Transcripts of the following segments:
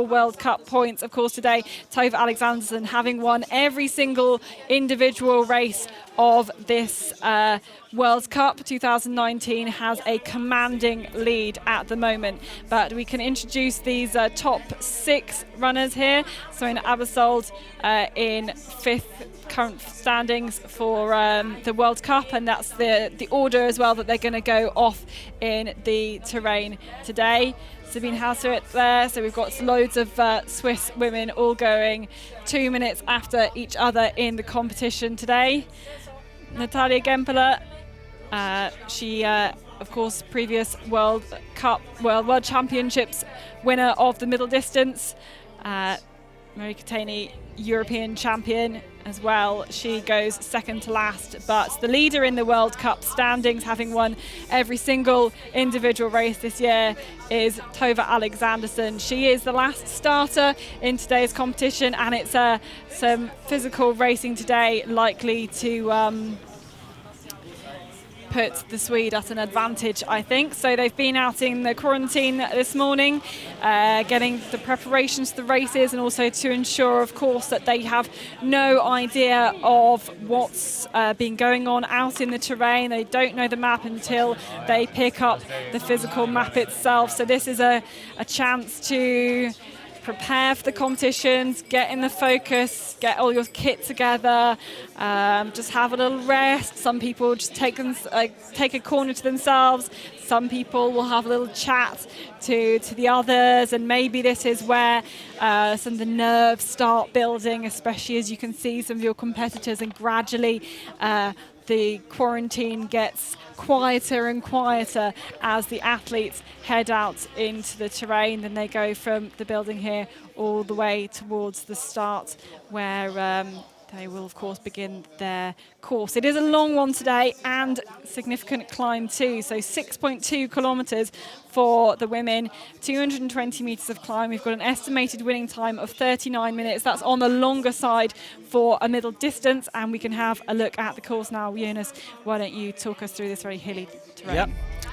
World Cup points, of course, today. Tove Alexanderson having won every single individual race of this World Cup 2019 has a commanding lead at the moment. But we can introduce these top 6 runners here. So in Abersold in 5th current standings for the World Cup, and that's the order as well that they're going to go off in the terrain today. Sabine Hausert there, so we've got loads of Swiss women all going 2 minutes after each other in the competition today. Natalia Gempeler, she of course previous World Championships winner of the middle distance. Mary Katani, European champion as well. She goes second to last, but the leader in the World Cup standings, having won every single individual race this year, is Tove Alexanderson. She is the last starter in today's competition, and it's some physical racing today likely to put the Swede at an advantage, I think. So they've been out in the quarantine this morning, getting the preparations to the races, and also to ensure, of course, that they have no idea of what's been going on out in the terrain. They don't know the map until they pick up the physical map itself. So this is a chance to prepare for the competitions, get in the focus, get all your kit together, just have a little rest. Some people just take a corner to themselves. Some people will have a little chat to the others, and maybe this is where some of the nerves start building, especially as you can see some of your competitors, and gradually the quarantine gets quieter and quieter as the athletes head out into the terrain. Then they go from the building here all the way towards the start, where they will, of course, begin their course. It is a long one today, and significant climb too. So 6.2 kilometres for the women, 220 metres of climb. We've got an estimated winning time of 39 minutes. That's on the longer side for a middle distance, and we can have a look at the course now. Jonas, why don't you talk us through this very hilly terrain? Yep.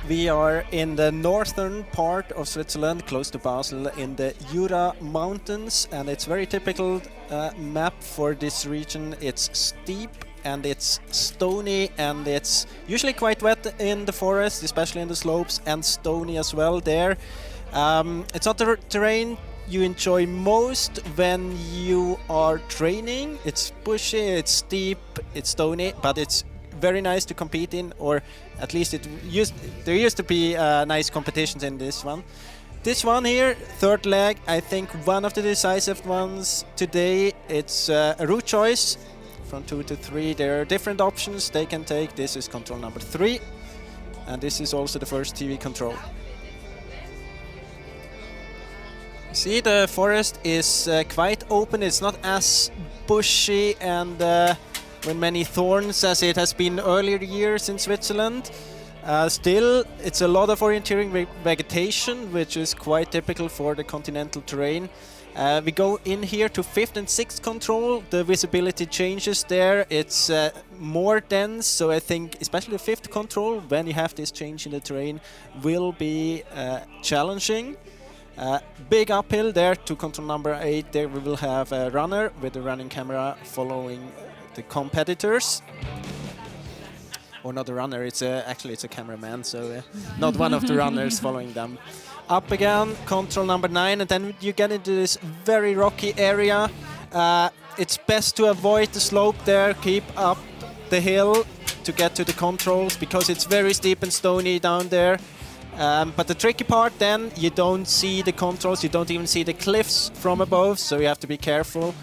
We are in the northern part of Switzerland, close to Basel, in the Jura Mountains, and it's very typical map for this region. It's steep and it's stony, and it's usually quite wet in the forest, especially in the slopes, and stony as well there. It's not the terrain you enjoy most when you are training. It's bushy, it's steep, it's stony, but it's very nice to compete in, or at least there used to be nice competitions in this one. This one here, third leg, I think one of the decisive ones today. It's a route choice from 2 to 3. There are different options they can take. This is control number 3, and this is also the first TV control. See, the forest is quite open. It's not as bushy and with many thorns as it has been earlier years in Switzerland. Still, it's a lot of orienteering vegetation, which is quite typical for the continental terrain. We go in here to 5th and 6th control. The visibility changes there. It's more dense, so I think especially the 5th control, when you have this change in the terrain, will be challenging. Big uphill there to control number 8. There we will have a runner with a running camera following the competitors. Or not a runner, actually it's a cameraman, so not one of the runners following them. Up again, control number 9, and then you get into this very rocky area. It's best to avoid the slope there, keep up the hill to get to the controls, because it's very steep and stony down there. But the tricky part then, you don't see the controls, you don't even see the cliffs from above, so you have to be careful.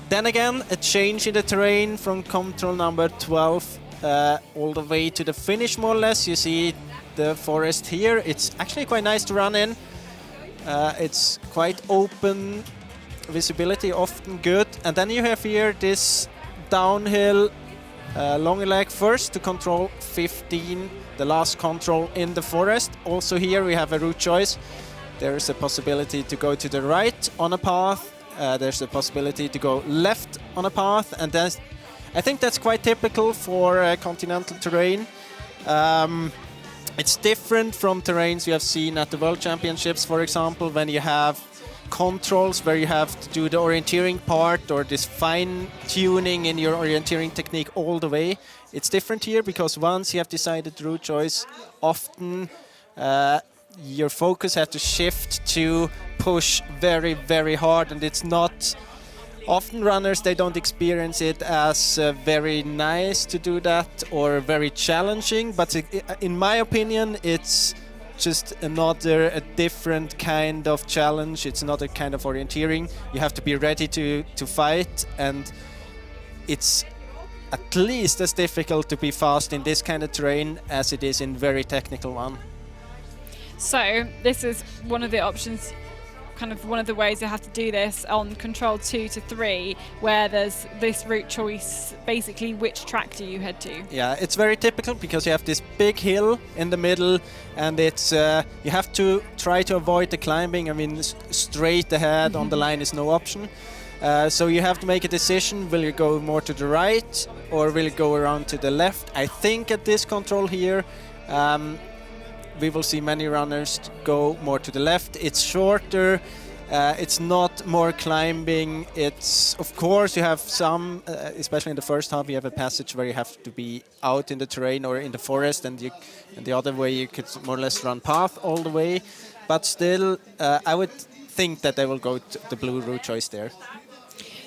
Then again, a change in the terrain from control number 12 all the way to the finish, more or less. You see the forest here. It's actually quite nice to run in. It's quite open, visibility often good. And then you have here this downhill longer leg first to control 15, the last control in the forest. Also here we have a route choice. There is a possibility to go to the right on a path. There's a possibility to go left on a path, and I think that's quite typical for continental terrain. It's different from terrains you have seen at the World Championships, for example, when you have controls where you have to do the orienteering part or this fine tuning in your orienteering technique all the way. It's different here because once you have decided route choice, often your focus has to shift to push very, very hard, and it's not. Often runners, they don't experience it as very nice to do that or very challenging, but in my opinion, it's just a different kind of challenge. It's another kind of orienteering. You have to be ready to fight, and it's at least as difficult to be fast in this kind of terrain as it is in very technical one. So this is one of the options, kind of one of the ways you have to do this on control 2 to 3, where there's this route choice, basically which track do you head to? Yeah, it's very typical because you have this big hill in the middle, and it's you have to try to avoid the climbing. I mean, straight ahead on the line is no option. So you have to make a decision, will you go more to the right or will you go around to the left? I think at this control here, we will see many runners go more to the left. It's shorter, it's not more climbing. It's, of course, you have some, especially in the first half, you have a passage where you have to be out in the terrain or in the forest, and the other way you could more or less run path all the way. But still, I would think that they will go to the blue route choice there.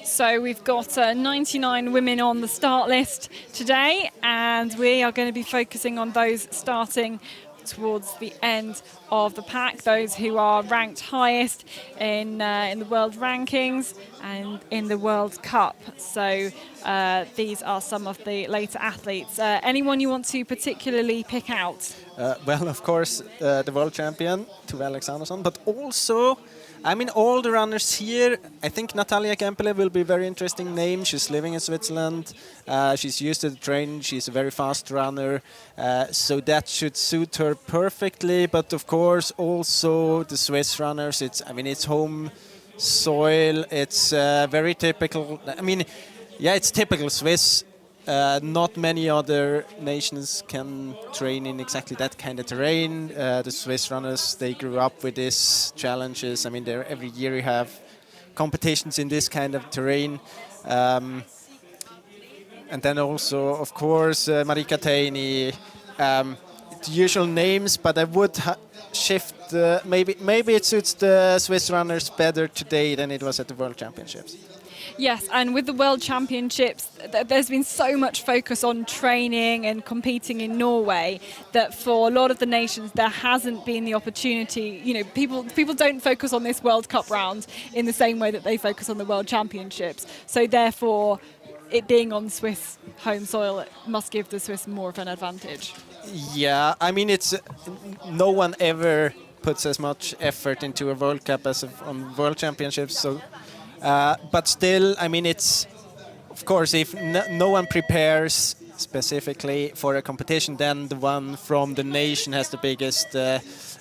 So we've got 99 women on the start list today, and we are going to be focusing on those starting towards the end of the pack, those who are ranked highest in the world rankings and in the World Cup. So these are some of the later athletes. Anyone you want to particularly pick out? Well, of course, the world champion, Tove Alexandersson, but also, I mean, all the runners here. I think Natalia Kempele will be a very interesting name. She's living in Switzerland. She's used to the train. She's a very fast runner. So that should suit her perfectly. But of course, also the Swiss runners. It's home soil. It's very typical. I mean, yeah, it's typical Swiss. Not many other nations can train in exactly that kind of terrain. The Swiss runners, they grew up with these challenges. I mean, every year you have competitions in this kind of terrain. And then also, of course, Marika Teini, the usual names, but I would shift, maybe it suits the Swiss runners better today than it was at the World Championships. Yes, and with the World Championships, there's been so much focus on training and competing in Norway that for a lot of the nations there hasn't been the opportunity. You know, people don't focus on this World Cup round in the same way that they focus on the World Championships. So therefore, it being on Swiss home soil, it must give the Swiss more of an advantage. Yeah, I mean, it's no one ever puts as much effort into a World Cup as on World Championships. So. But still, I mean, it's, of course, if no one prepares specifically for a competition, then the one from the nation has the biggest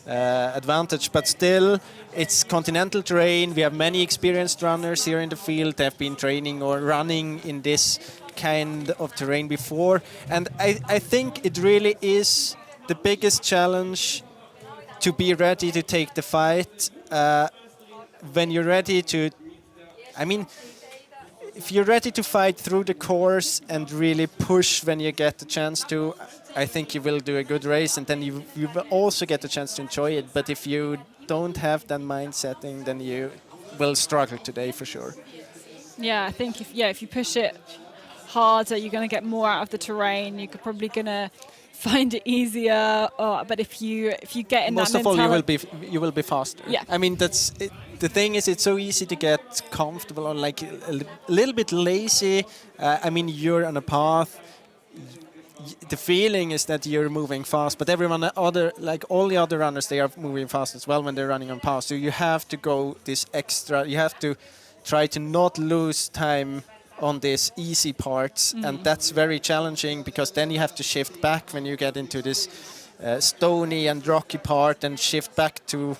advantage. But still, it's continental terrain. We have many experienced runners here in the field. They have been training or running in this kind of terrain before. And I think it really is the biggest challenge to be ready to take the fight. When you're ready to, I mean, if you're ready to fight through the course and really push when you get the chance to, I think you will do a good race, and then you will also get the chance to enjoy it. But if you don't have that mindsetting, then you will struggle today for sure. Yeah, I think if you push it harder, you're going to get more out of the terrain. You're probably going to find it easier. But if you get in most that mentality, most of all, you will be faster. Yeah. I mean, that's it. The thing is, it's so easy to get comfortable or like a little bit lazy. I mean, you're on a path. The feeling is that you're moving fast, but everyone like all the other runners, they are moving fast as well when they're running on path. So you have to go this extra. You have to try to not lose time on these easy parts, and that's very challenging because then you have to shift back when you get into this stony and rocky part and shift back to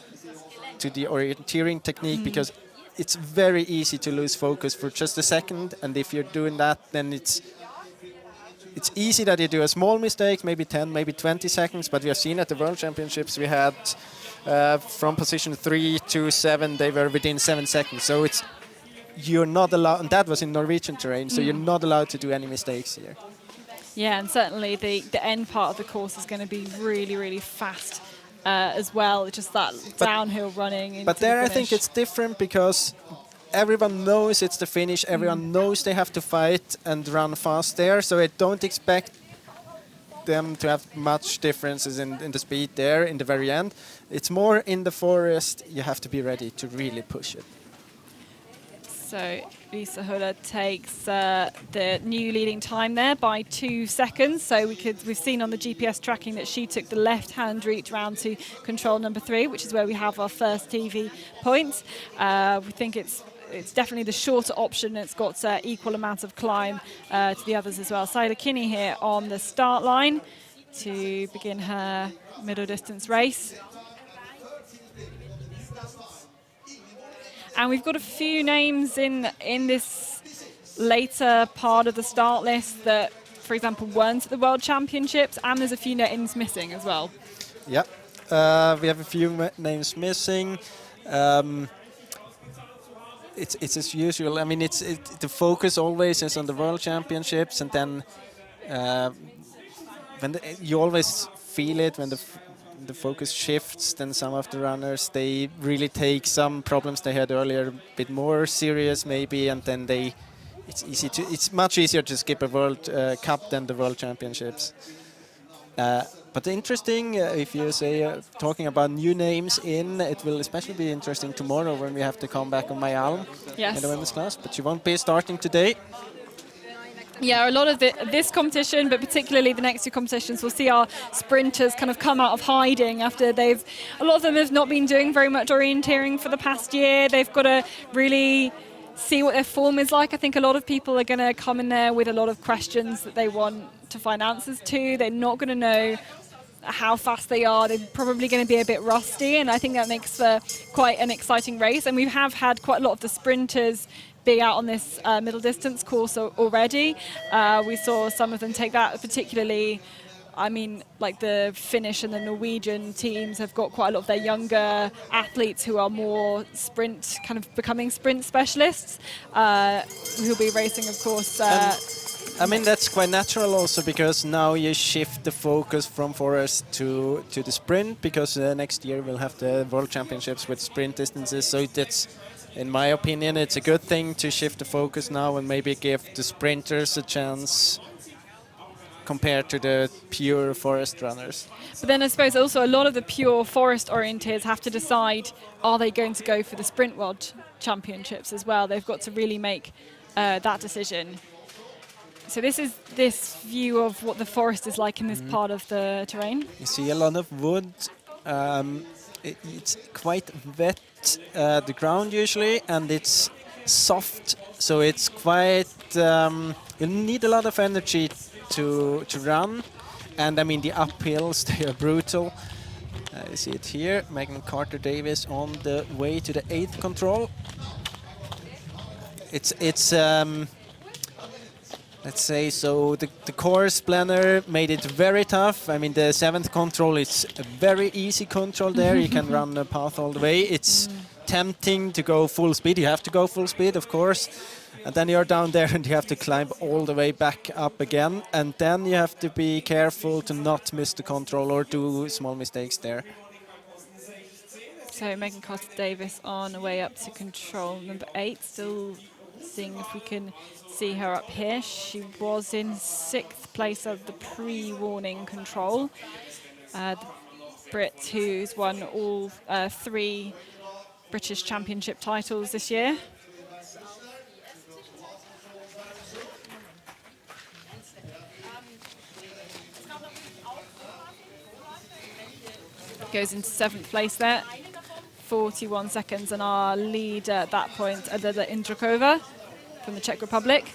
the orienteering technique, because it's very easy to lose focus for just a second, and if you're doing that, then it's easy that you do a small mistake, maybe 10, maybe 20 seconds, but we have seen at the World Championships we had From position 3 to 7, they were within 7 seconds. So you're not allowed, and that was in Norwegian terrain, so you're not allowed to do any mistakes here. Yeah, and certainly the end part of the course is going to be really, really fast as well. Just that downhill running. But there I think it's different because everyone knows it's the finish. Everyone knows they have to fight and run fast there. So I don't expect them to have much differences in the speed there in the very end. It's more in the forest. You have to be ready to really push it. So Lisa Huller takes the new leading time there by 2 seconds. So we've seen on the GPS tracking that she took the left-hand route round to control number 3, which is where we have our first TV point. We think it's definitely the shorter option. It's got equal amount of climb to the others as well. Saila Kinney here on the start line to begin her middle distance race. And we've got a few names in this later part of the start list that, for example, weren't at the World Championships, and there's a few names missing as well. Yeah, we have a few names missing. It's as usual. I mean, the focus always is on the World Championships, and then you always feel it when the focus shifts. Then some of the runners, they really take some problems they had earlier a bit more serious maybe, and then it's much easier to skip a World Cup than the World Championships. But interesting, if you say talking about new names it will especially be interesting tomorrow when we have to come back on Mayalm in the women's class. But she won't be starting today. Yeah, a lot of this competition, but particularly the next two competitions, we'll see our sprinters kind of come out of hiding after a lot of them have not been doing very much orienteering for the past year. They've got to really see what their form is like. I think a lot of people are going to come in there with a lot of questions that they want to find answers to. They're not going to know how fast they are. They're probably going to be a bit rusty, and I think that makes for quite an exciting race. And we have had quite a lot of the sprinters be out on this middle distance course already. We saw some of them take that, particularly, I mean, like the Finnish and the Norwegian teams have got quite a lot of their younger athletes who are more sprint, kind of becoming sprint specialists, who'll be racing, of course. I mean, that's quite natural also, because now you shift the focus from forest to the sprint, because next year we'll have the World Championships with sprint distances. So that's, in my opinion, it's a good thing to shift the focus now and maybe give the sprinters a chance compared to the pure forest runners. But then I suppose also a lot of the pure forest orienteers have to decide, are they going to go for the Sprint World Championships as well? They've got to really make that decision. So this is this view of what the forest is like in this part of the terrain. You see a lot of wood. It's quite wet, the ground usually, and it's soft, so it's quite, you need a lot of energy to run, and I mean the uphills, they are brutal. You see it here, Megan Carter-Davis on the way to the 8th control. It's let's say, so the course planner made it very tough. I mean, the 7th control is a very easy control there. You can run the path all the way. It's tempting to go full speed. You have to go full speed, of course. And then you're down there and you have to climb all the way back up again. And then you have to be careful to not miss the control or do small mistakes there. So Megan Carter-Davis on the way up to control number 8. Still seeing if we can see her up here. She was in 6th place of the pre-warning control. The Brit who's won all 3 British Championship titles this year. Goes into 7th place there. 41 seconds, and our leader at that point, Adela Indrakova from the Czech Republic.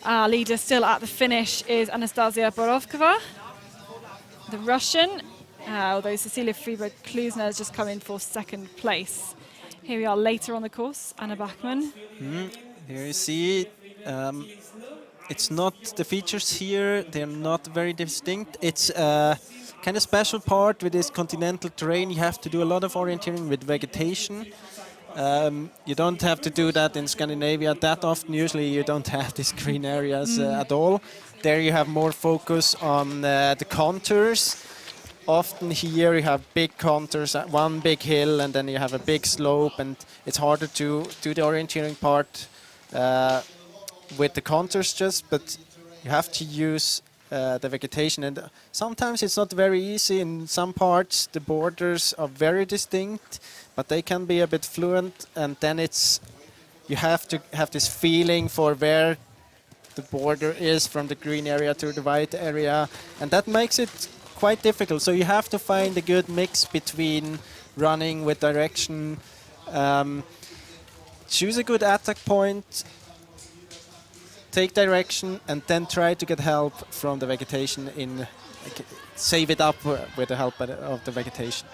Our leader still at the finish is Anastasia Borovkova, the Russian, although Cecilia Friberg-Klusner has just come in for 2nd place. Here we are later on the course, Anna Bachmann. Here you see it's not the features here. They're not very distinct. It's a kind of special part with this continental terrain. You have to do a lot of orienteering with vegetation. You don't have to do that in Scandinavia that often. Usually you don't have these green areas at all. There you have more focus on the contours. Often here you have big contours, one big hill, and then you have a big slope, and it's harder to do the orienteering part with the contours just, but you have to use the vegetation, and sometimes it's not very easy. In some parts the borders are very distinct, but they can be a bit fluent, and then you have to have this feeling for where the border is from the green area to the white area, and that makes it quite difficult. So you have to find a good mix between running with direction, choose a good attack point, take direction, and then try to get help from the vegetation save it up with the help of the vegetation.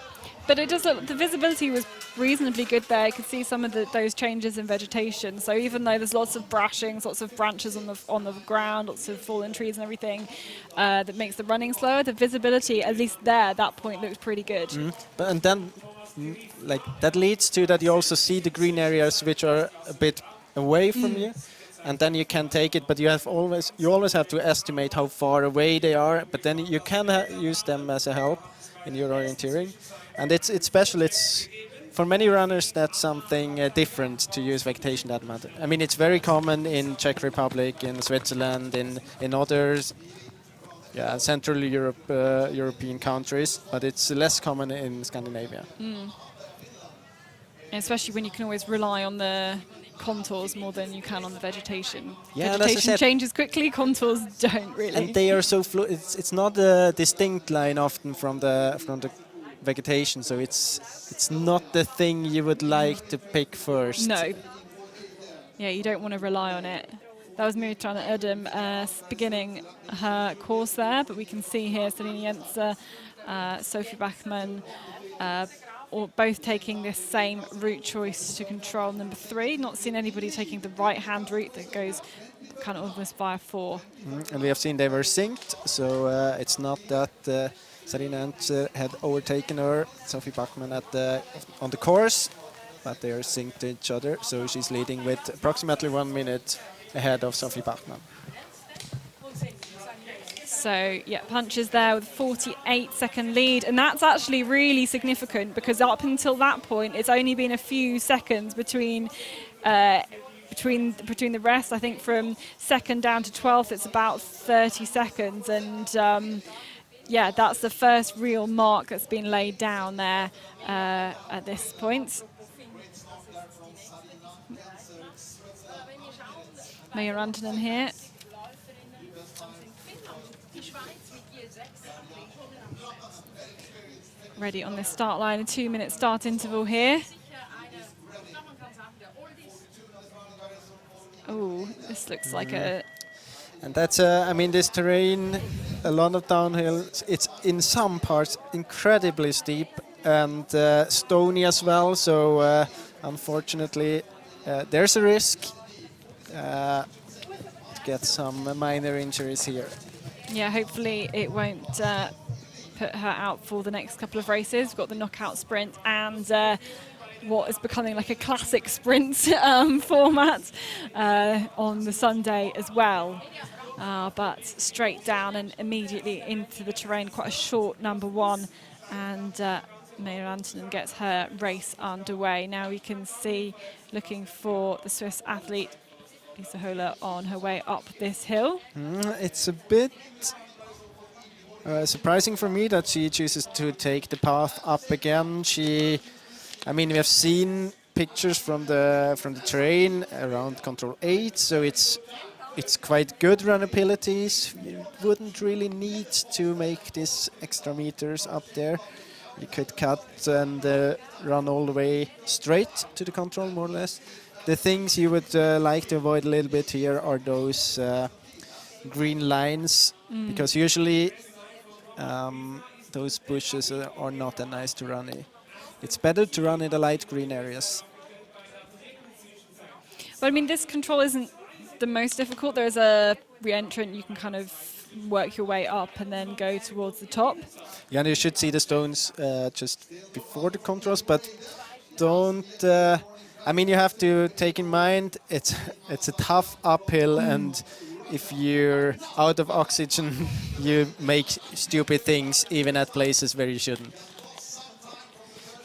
But it does look, the visibility was reasonably good there. I could see some of those changes in vegetation. So even though there's lots of brushings, lots of branches on the ground, lots of fallen trees and everything, that makes the running slower, the visibility, at least there, at that point, looked pretty good. And then, like that leads to that you also see the green areas which are a bit away from you, and then you can take it. But you always have to estimate how far away they are. But then you can use them as a help in your orienteering. And it's special. It's for many runners that's something different to use vegetation that matter. I mean, it's very common in Czech Republic, in Switzerland, in others, Central European countries, but it's less common in Scandinavia. Especially when you can always rely on the contours more than you can on the vegetation. Yeah, vegetation changes quickly, contours don't really. And they are so fluid. It's not a distinct line often from the vegetation, so it's not the thing you would like to pick first. No. Yeah, you don't want to rely on it. That was Miritrana Erdem beginning her course there, but we can see here Selina Jense, Sophie Bachmann, both taking this same route choice to control number 3. Not seen anybody taking the right-hand route that goes kind of almost via 4. And we have seen they were synced, so it's not that Selina Jense had overtaken her, Sophie Bachmann on the course, but they are synced to each other, so she's leading with approximately 1 minute ahead of Sophie Bachmann. So, yeah, punches there with 48-second lead, and that's actually really significant because up until that point, it's only been a few seconds between the rest. I think from second down to 12th, it's about 30 seconds, and yeah, that's the first real mark that's been laid down there at this point. Meija Rantanen here. Ready on this start line, a 2-minute start interval here. Oh, this looks like a... And that's, I mean, this terrain, a lot of downhill. It's in some parts incredibly steep and stony as well. So unfortunately, there's a risk to get some minor injuries here. Yeah, hopefully it won't put her out for the next couple of races. We've got the knockout sprint and what is becoming like a classic sprint format on the Sunday as well. But straight down and immediately into the terrain, quite a short number 1, and Meija Rantanen gets her race underway. Now we can see, looking for the Swiss athlete Lisa Höhler on her way up this hill. It's a bit surprising for me that she chooses to take the path up again. I mean, we have seen pictures from the terrain around Control 8, so it's quite good runnabilities. You wouldn't really need to make these extra meters up there. You could cut and run all the way straight to the control, more or less. The things you would like to avoid a little bit here are those green lines, because usually those bushes are not that nice to run in. It's better to run in the light green areas. Well, I mean, this control isn't the most difficult. There's a re-entrant, you can kind of work your way up and then go towards the top. Yeah, and you should see the stones just before the controls, but don't. I mean, you have to take in mind it's a tough uphill, and if you're out of oxygen, you make stupid things even at places where you shouldn't.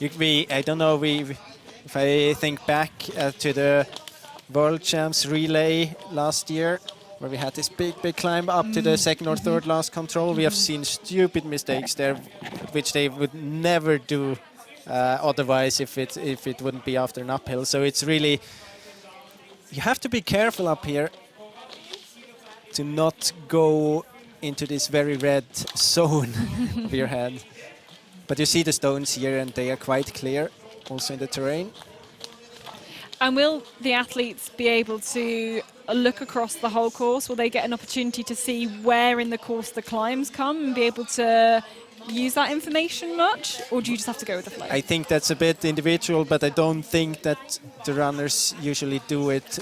I don't know. If I think back to the World Champs relay last year, where we had this big climb up to the second or third last control, we have seen stupid mistakes there, which they would never do otherwise if it wouldn't be after an uphill. So it's really, you have to be careful up here to not go into this very red zone of your head. But you see the stones here, and they are quite clear also in the terrain. And will the athletes be able to look across the whole course? Will they get an opportunity to see where in the course the climbs come and be able to use that information much? Or do you just have to go with the flow? I think that's a bit individual, but I don't think that the runners usually do it.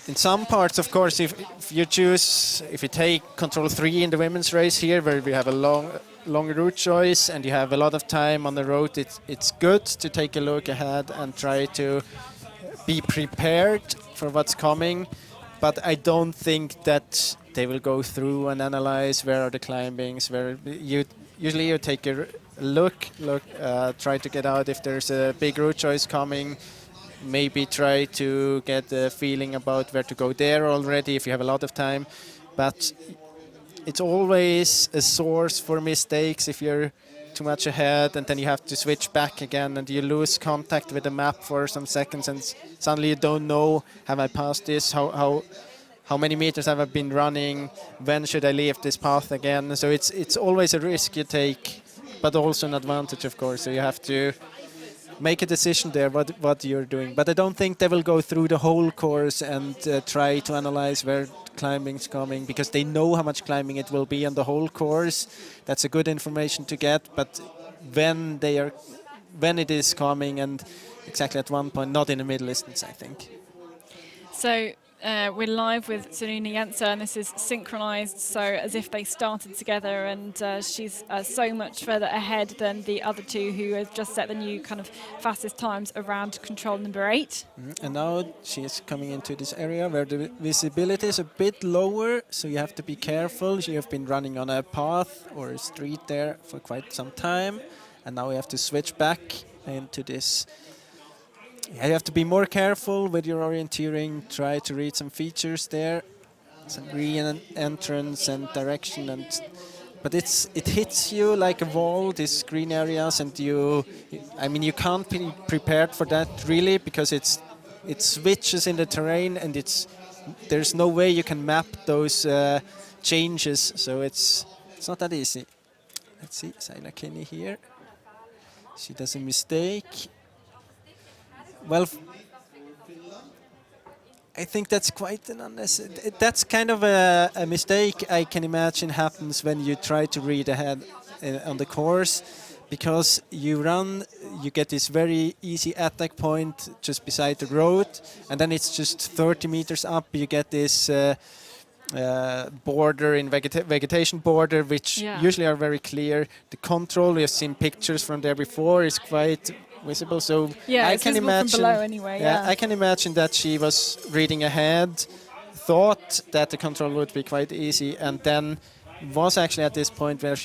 In some parts, of course, if you take control 3 in the women's race here, where we have a long route choice and you have a lot of time on the road, it's good to take a look ahead and try to be prepared for what's coming. But I don't think that they will go through and analyze where are the climbings. Usually you take a look, try to get out if there's a big route choice coming. Maybe try to get a feeling about where to go there already if you have a lot of time. But it's always a source for mistakes if you're too much ahead and then you have to switch back again and you lose contact with the map for some seconds and suddenly you don't know, have I passed this? How many meters have I been running? When should I leave this path again? So it's always a risk you take, but also an advantage, of course. So you have to make a decision there what you're doing. But I don't think they will go through the whole course and try to analyze where climbing's coming, because they know how much climbing it will be on the whole course. That's a good information to get, but when it is coming and exactly at one point, not in the middle distance, I think. So we're live with Serena Jensen, and this is synchronized, so as if they started together, and she's so much further ahead than the other two who have just set the new kind of fastest times around control number 8. And now she's coming into this area where the visibility is a bit lower, so you have to be careful. You have been running on a path or a street there for quite some time, and now you have to switch back into this. Yeah, you have to be more careful with your orienteering, try to read some features there, some re-entrance and direction, but it hits you like a wall, these green areas, and you can't be prepared for that really, because it switches in the terrain and there's no way you can map those changes, so it's not that easy. Let's see, Saila Kinney here. She does a mistake. Well, I think that's quite an unnecessary. That's kind of a mistake I can imagine happens when you try to read ahead on the course, because you get this very easy attack point just beside the road, and then it's just 30 meters up. You get this border in vegetation border, which usually are very clear. The control, we have seen pictures from there before, is quite visible, so I can imagine from below anyway. I can imagine that she was reading ahead, thought that the control would be quite easy, and then was actually at this point where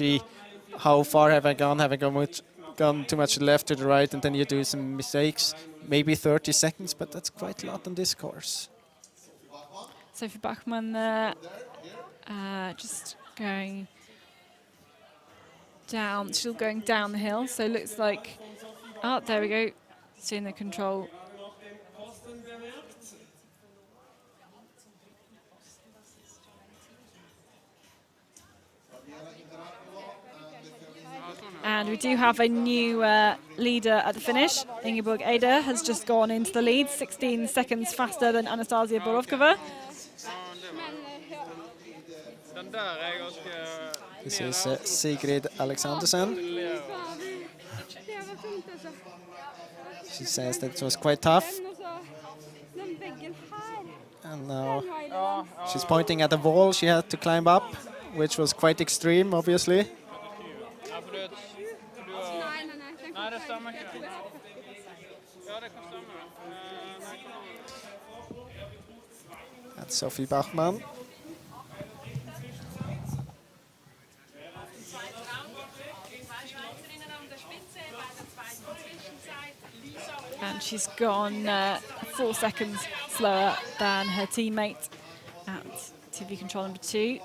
how far have I gone? Have I gone too much left to the right? And then you do some mistakes, maybe 30 seconds, but that's quite a lot on this course. Sophie Bachmann there, just going down. Still going down the hill, so it looks like. Oh, there we go. Seeing the control. And we do have a new leader at the finish. Ingeborg Eder has just gone into the lead, 16 seconds faster than Anastasia Borovkova. This is Sigrid Alexandersen. She says that it was quite tough. And now she's pointing at the wall she had to climb up, which was quite extreme, obviously. That's Sophie Bachmann. And she's gone 4 seconds slower than her teammate at TV control number 2.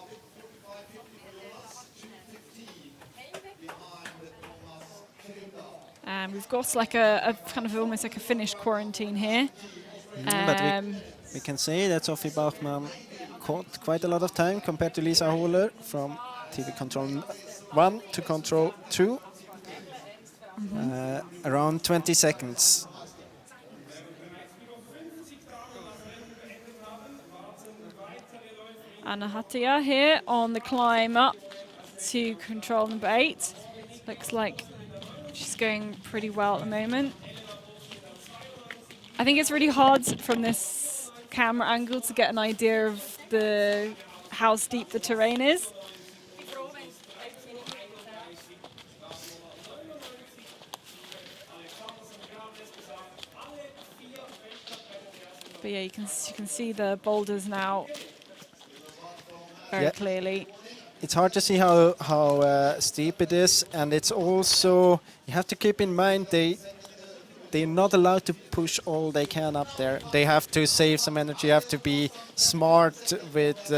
And we've got like a kind of almost like a Finnish quarantine here. But we can say that Sophie Bachmann caught quite a lot of time compared to Lisa Hohler from TV control 1 to control 2. Around 20 seconds. Anna Hattia here on the climb up to control number 8. Looks like she's going pretty well at the moment. I think it's really hard from this camera angle to get an idea of how steep the terrain is. But yeah, you can see the boulders now very clearly. It's hard to see how steep it is, and it's also, you have to keep in mind they're not allowed to push all they can up there. They have to save some energy. You have to be smart with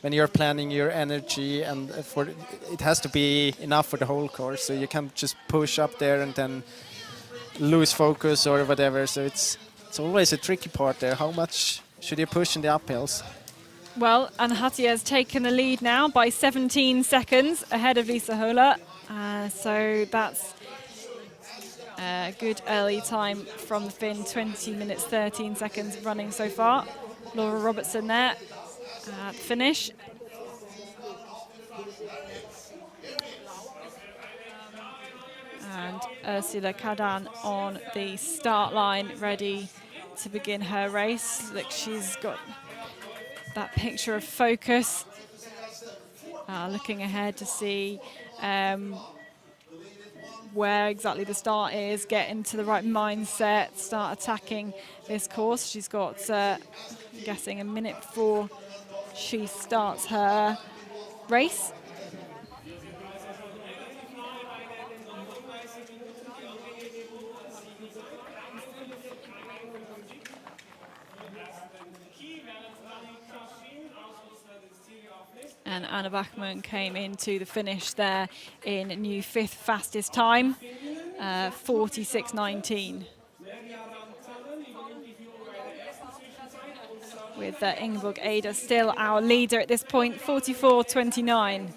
when you're planning your energy, and it has to be enough for the whole course. So you can't just push up there and then lose focus or whatever. So it's always a tricky part there. How much should you push in the uphills? Well, Anna Hattia has taken the lead now by 17 seconds ahead of Lisa Hohler. So that's a good early time from the Finn, 20 minutes, 13 seconds running so far. Laura Robertson there at the finish. And Ursula Kadan on the start line, ready to begin her race. Look, she's got that picture of focus, looking ahead to see where exactly the start is, get into the right mindset, start attacking this course. She's got, I'm guessing, a minute before she starts her race. And Anna Bachmann came into the finish there in new 5th fastest time, 46.19. With Ingeborg Ada still our leader at this point, 44.29.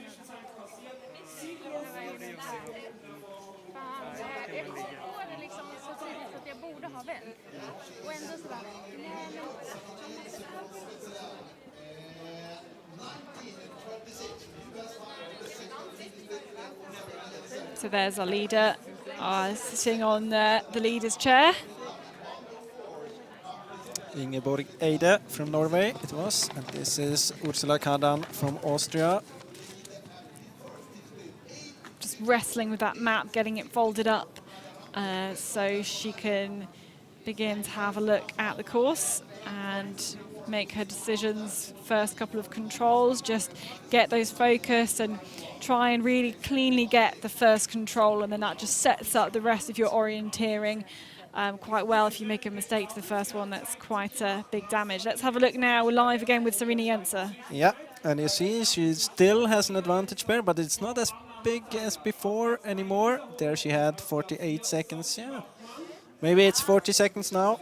So there's our leader sitting on the leader's chair. Ingeborg Eide from Norway it was, and this is Ursula Kadan from Austria. Just wrestling with that map, getting it folded up so she can begin to have a look at the course and make her decisions. First couple of controls, just get those focused and try and really cleanly get the first control, and then that just sets up the rest of your orienteering quite well. If you make a mistake to the first one, that's quite a big damage. Let's have a look now. We're live again with Serena Jenser. Yeah, and you see she still has an advantage there, but it's not as big as before anymore. There she had 48 seconds. Yeah, maybe it's 40 seconds now.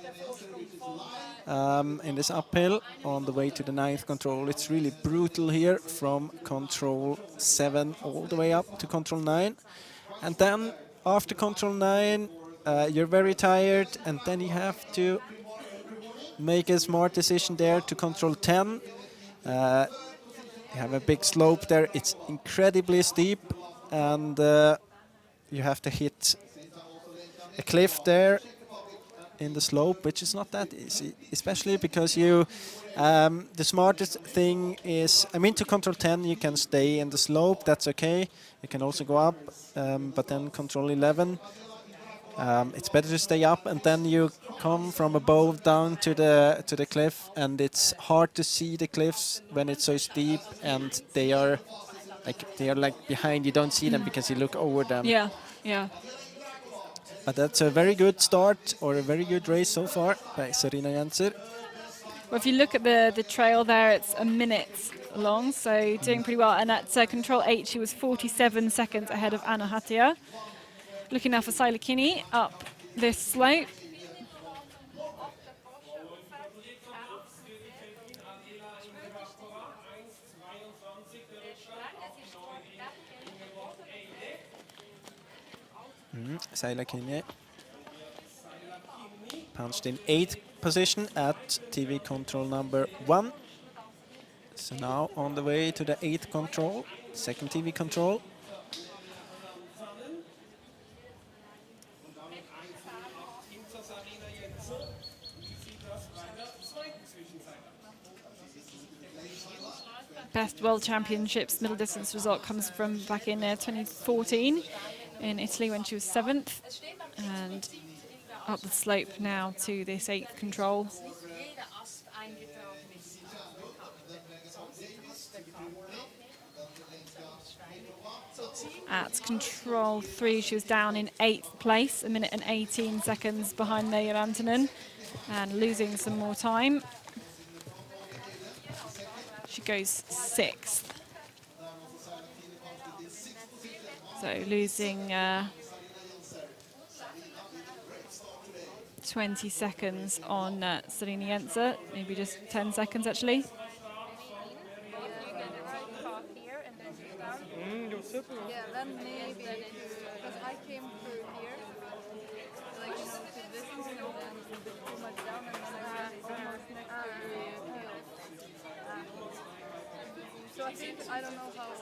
In this uphill on the way to the 9th control. It's really brutal here from control 7 all the way up to control 9. And then after control 9, you're very tired, and then you have to make a smart decision there to control 10. You have a big slope there. It's incredibly steep, and you have to hit a cliff there in the slope, which is not that easy, especially because the smartest thing is, I mean, to control 10 you can stay in the slope, that's okay. You can also go up, but then control 11, it's better to stay up, and then you come from above down to the cliff, and it's hard to see the cliffs when it's so steep, and they are like behind. You don't see them because you look over them. Yeah, yeah. But that's a very good start, or a very good race so far by Sarina Jenser. Well, if you look at the trail there, it's a minute long, so doing pretty well. And at control 8, she was 47 seconds ahead of Anna Hatia. Looking now for Sailakini up this slope. Sailakini punched in 8th position at TV control number 1. So now on the way to the 8th control, second TV control. Best World Championships middle distance result comes from back in 2014 in Italy when she was 7th. And up the slope now to this 8th control. At control 3, she was down in 8th place, 1 minute and 18 seconds behind Neija Rantanen, and losing some more time. She goes 6th. So losing 20 seconds on Sarina Jenser, maybe just 10 seconds actually. Yeah, then maybe because I came through here, like to this and then too much down, and then I went almost next to the so I think I don't know how much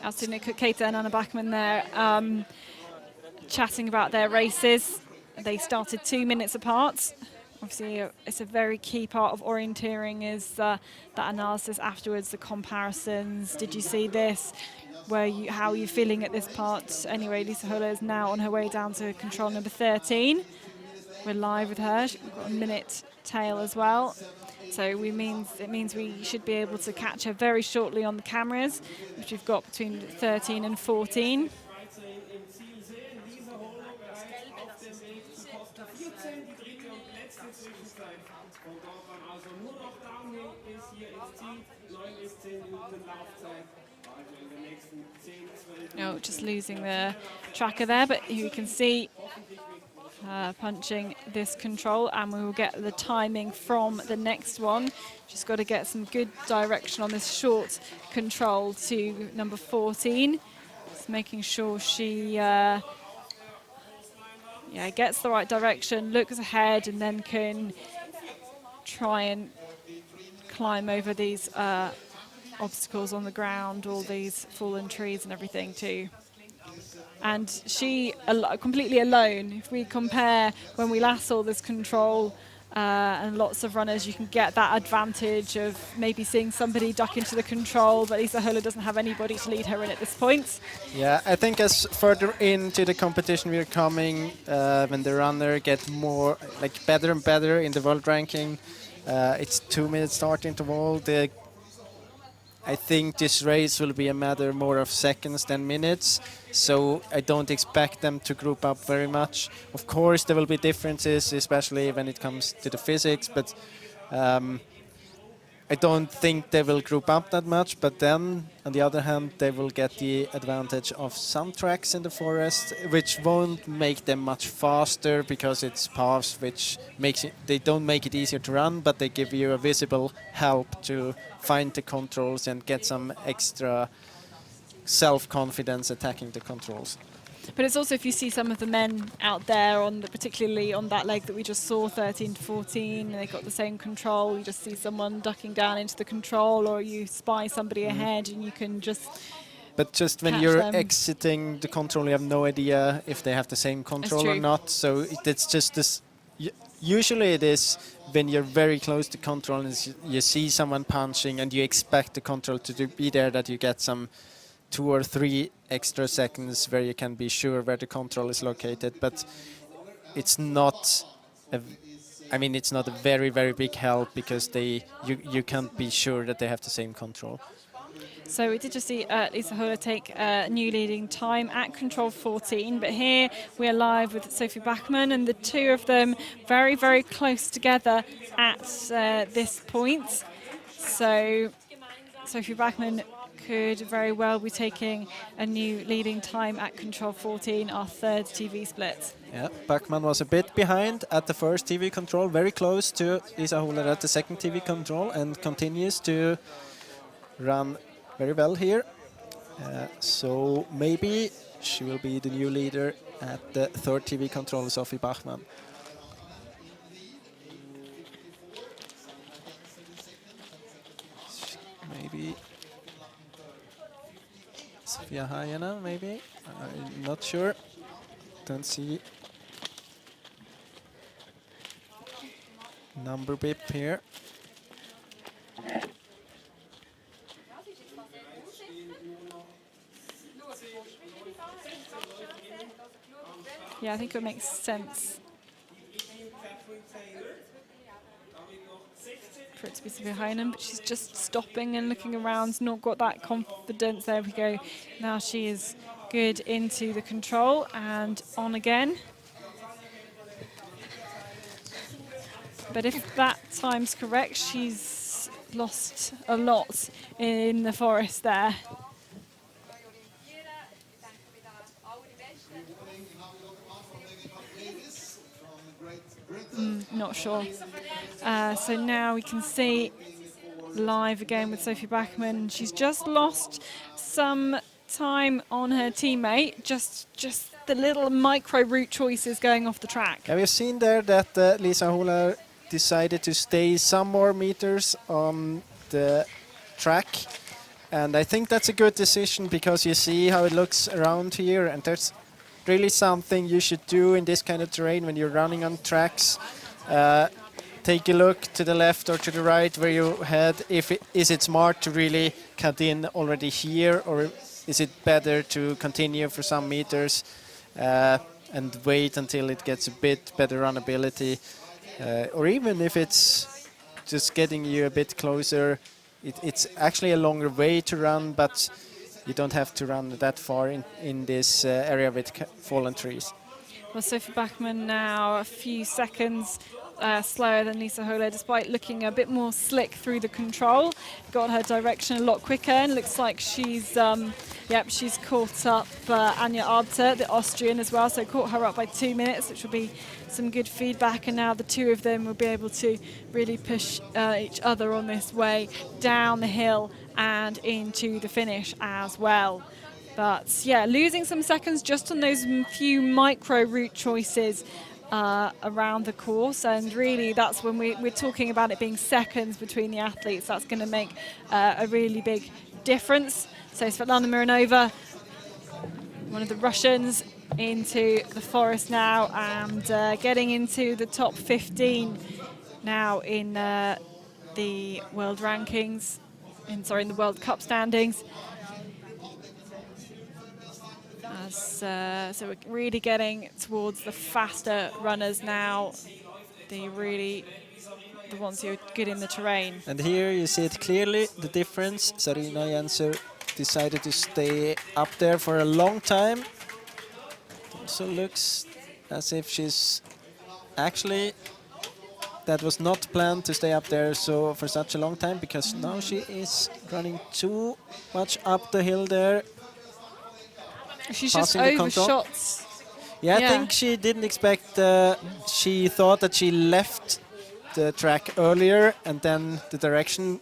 Asuna Keita and Anna Backman there chatting about their races. They started 2 minutes apart. Obviously, it's a very key part of orienteering is that analysis afterwards, the comparisons. Did you see this? How are you feeling at this part? Anyway, Lisa Huller is now on her way down to control number 13. We're live with her. She's got a minute tail as well. So it means we should be able to catch her very shortly on the cameras, which we've got between 13 and 14. Oh, just losing the tracker there, but you can see punching this control, and we will get the timing from the next one. Just got to get some good direction on this short control to number 14. Just making sure she gets the right direction, looks ahead, and then can try and climb over these obstacles on the ground, all these fallen trees and everything too. And she completely alone. If we compare when we last saw this control and lots of runners, you can get that advantage of maybe seeing somebody duck into the control, but Lisa Huller doesn't have anybody to lead her in at this point. Yeah, I think as further into the competition we're coming, when the runner gets more, better and better in the world ranking, it's 2 minute start interval. I think this race will be a matter more of seconds than minutes, so I don't expect them to group up very much. Of course, there will be differences, especially when it comes to the physics, but I don't think they will group up that much. But then, on the other hand, they will get the advantage of some tracks in the forest, which won't make them much faster because it's paths which they don't make it easier to run, but they give you a visible help to find the controls and get some extra self-confidence attacking the controls. But it's also, if you see some of the men out there, particularly on that leg that we just saw, 13 to 14, and they got the same control, you just see someone ducking down into the control, or you spy somebody ahead and you can just But just when catch you're them. exiting the control, you have no idea if they have the same control or true. not. So it's just this. Usually it is when you're very close to control and you see someone punching and you expect the control to be there, that you get some 2 or 3 extra seconds where you can be sure where the control is located. But it's not. It's not a very, very big help because you can't be sure that they have the same control. So we did just see Lisa Huller take a new leading time at control 14, but here we are live with Sophie Bachmann, and the two of them very, very close together at this point. So Sophie Bachmann could very well be taking a new leading time at control 14, our third TV split. Yeah, Bachmann was a bit behind at the first TV control, very close to Lisa Huller at the second TV control, and continues to run very well here. So maybe she will be the new leader at the third TV control, Sophie Bachmann. Maybe Sofia Hayana, maybe? I'm not sure. Don't see number bip here. Yeah, I think it makes sense for it to be Sophia Heinen, but she's just stopping and looking around, not got that confidence. There we go. Now she is good into the control and on again. But if that time's correct, she's lost a lot in the forest there. Not sure. So now we can see live again with Sophie Bachmann. She's just lost some time on her teammate, just the little micro route choices going off the track. Yeah, we've seen there that Lisa Huller decided to stay some more meters on the track, and I think that's a good decision because you see how it looks around here, and there's really something you should do in this kind of terrain when you're running on tracks. Take a look to the left or to the right where you head. Is it smart to really cut in already here, or is it better to continue for some meters and wait until it gets a bit better runnability? Or even if it's just getting you a bit closer, it's actually a longer way to run, but you don't have to run that far in this area with fallen trees. Well, Sophie Bachmann now a few seconds slower than Lisa Huller, despite looking a bit more slick through the control. Got her direction a lot quicker, and looks like she's she's caught up Anja Abter, the Austrian, as well. So caught her up by 2 minutes, which will be some good feedback. And now the two of them will be able to really push each other on this way down the hill and into the finish as well. But yeah, losing some seconds just on those few micro route choices around the course, and really that's when we're talking about it being seconds between the athletes. That's going to make a really big difference. So Svetlana Mironova, one of the Russians, into the forest now and getting into the top 15 now in the world rankings, in the World Cup standings. So we're really getting towards the faster runners now, the ones who are good in the terrain. And here you see it clearly, the difference. Sarina Jenser decided to stay up there for a long time. It also looks as if she's actually, that was not planned to stay up there so for such a long time, because now she is running too much up the hill there. She's just overshot. Yeah, I think she didn't expect, she thought that she left the track earlier and then the direction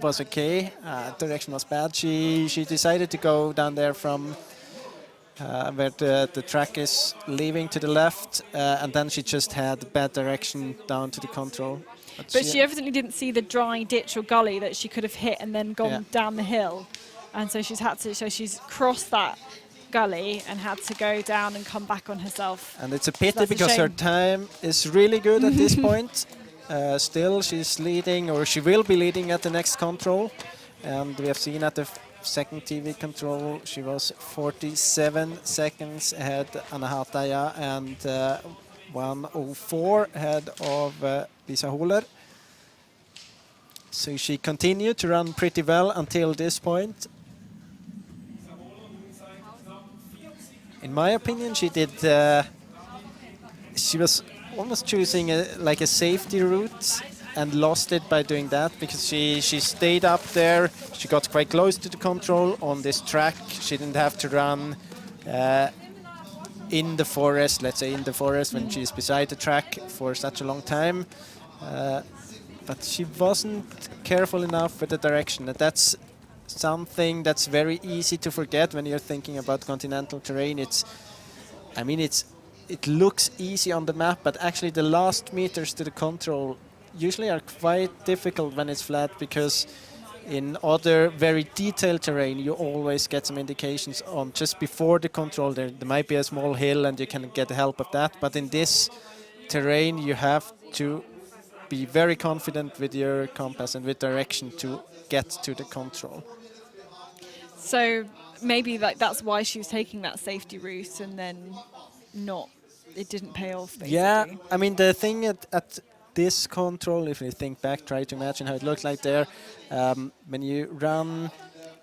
was okay. Direction was bad. She decided to go down there from where the track is leaving to the left, and then she just had bad direction down to the control. But she evidently didn't see the dry ditch or gully that she could have hit and then gone down the hill. And so she's crossed that gully and had to go down and come back on herself. And it's a pity because her time is really good at this point. Still, she's leading, or she will be leading at the next control. And we have seen at the second TV control, she was 47 seconds ahead Anahata and 1:04 ahead of Lisa Hohler. So she continued to run pretty well until this point. In my opinion, she did. She was almost choosing like a safety route and lost it by doing that, because she stayed up there. She got quite close to the control on this track. She didn't have to run in the forest, let's say in the forest, when she's beside the track for such a long time. But she wasn't careful enough with the direction. And that's something that's very easy to forget when you're thinking about continental terrain. It looks easy on the map, but actually the last meters to the control usually are quite difficult when it's flat, because in other very detailed terrain you always get some indications on just before the control. There might be a small hill and you can get the help of that, but in this terrain you have to be very confident with your compass and with direction to get to the control. So maybe that's why she was taking that safety route, and then it didn't pay off, basically. Yeah, I mean, the thing at this control, if you think back, try to imagine how it looked like there, when you run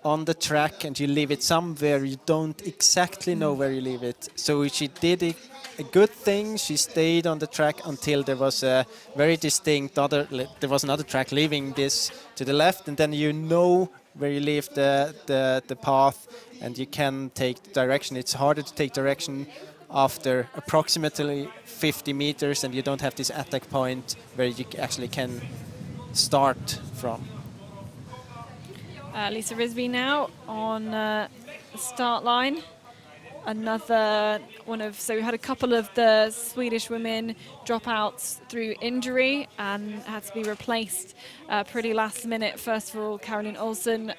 on the track and you leave it somewhere, you don't exactly know where you leave it. So she did a good thing. She stayed on the track until there was a very distinct there was another track leaving this to the left, and then you know where you leave the path and you can take direction. It's harder to take direction after approximately 50 meters and you don't have this attack point where you actually can start from. Lisa Risby now on the start line. Another one so we had a couple of the Swedish women drop out through injury and had to be replaced pretty last minute. First of all, Caroline Olsen,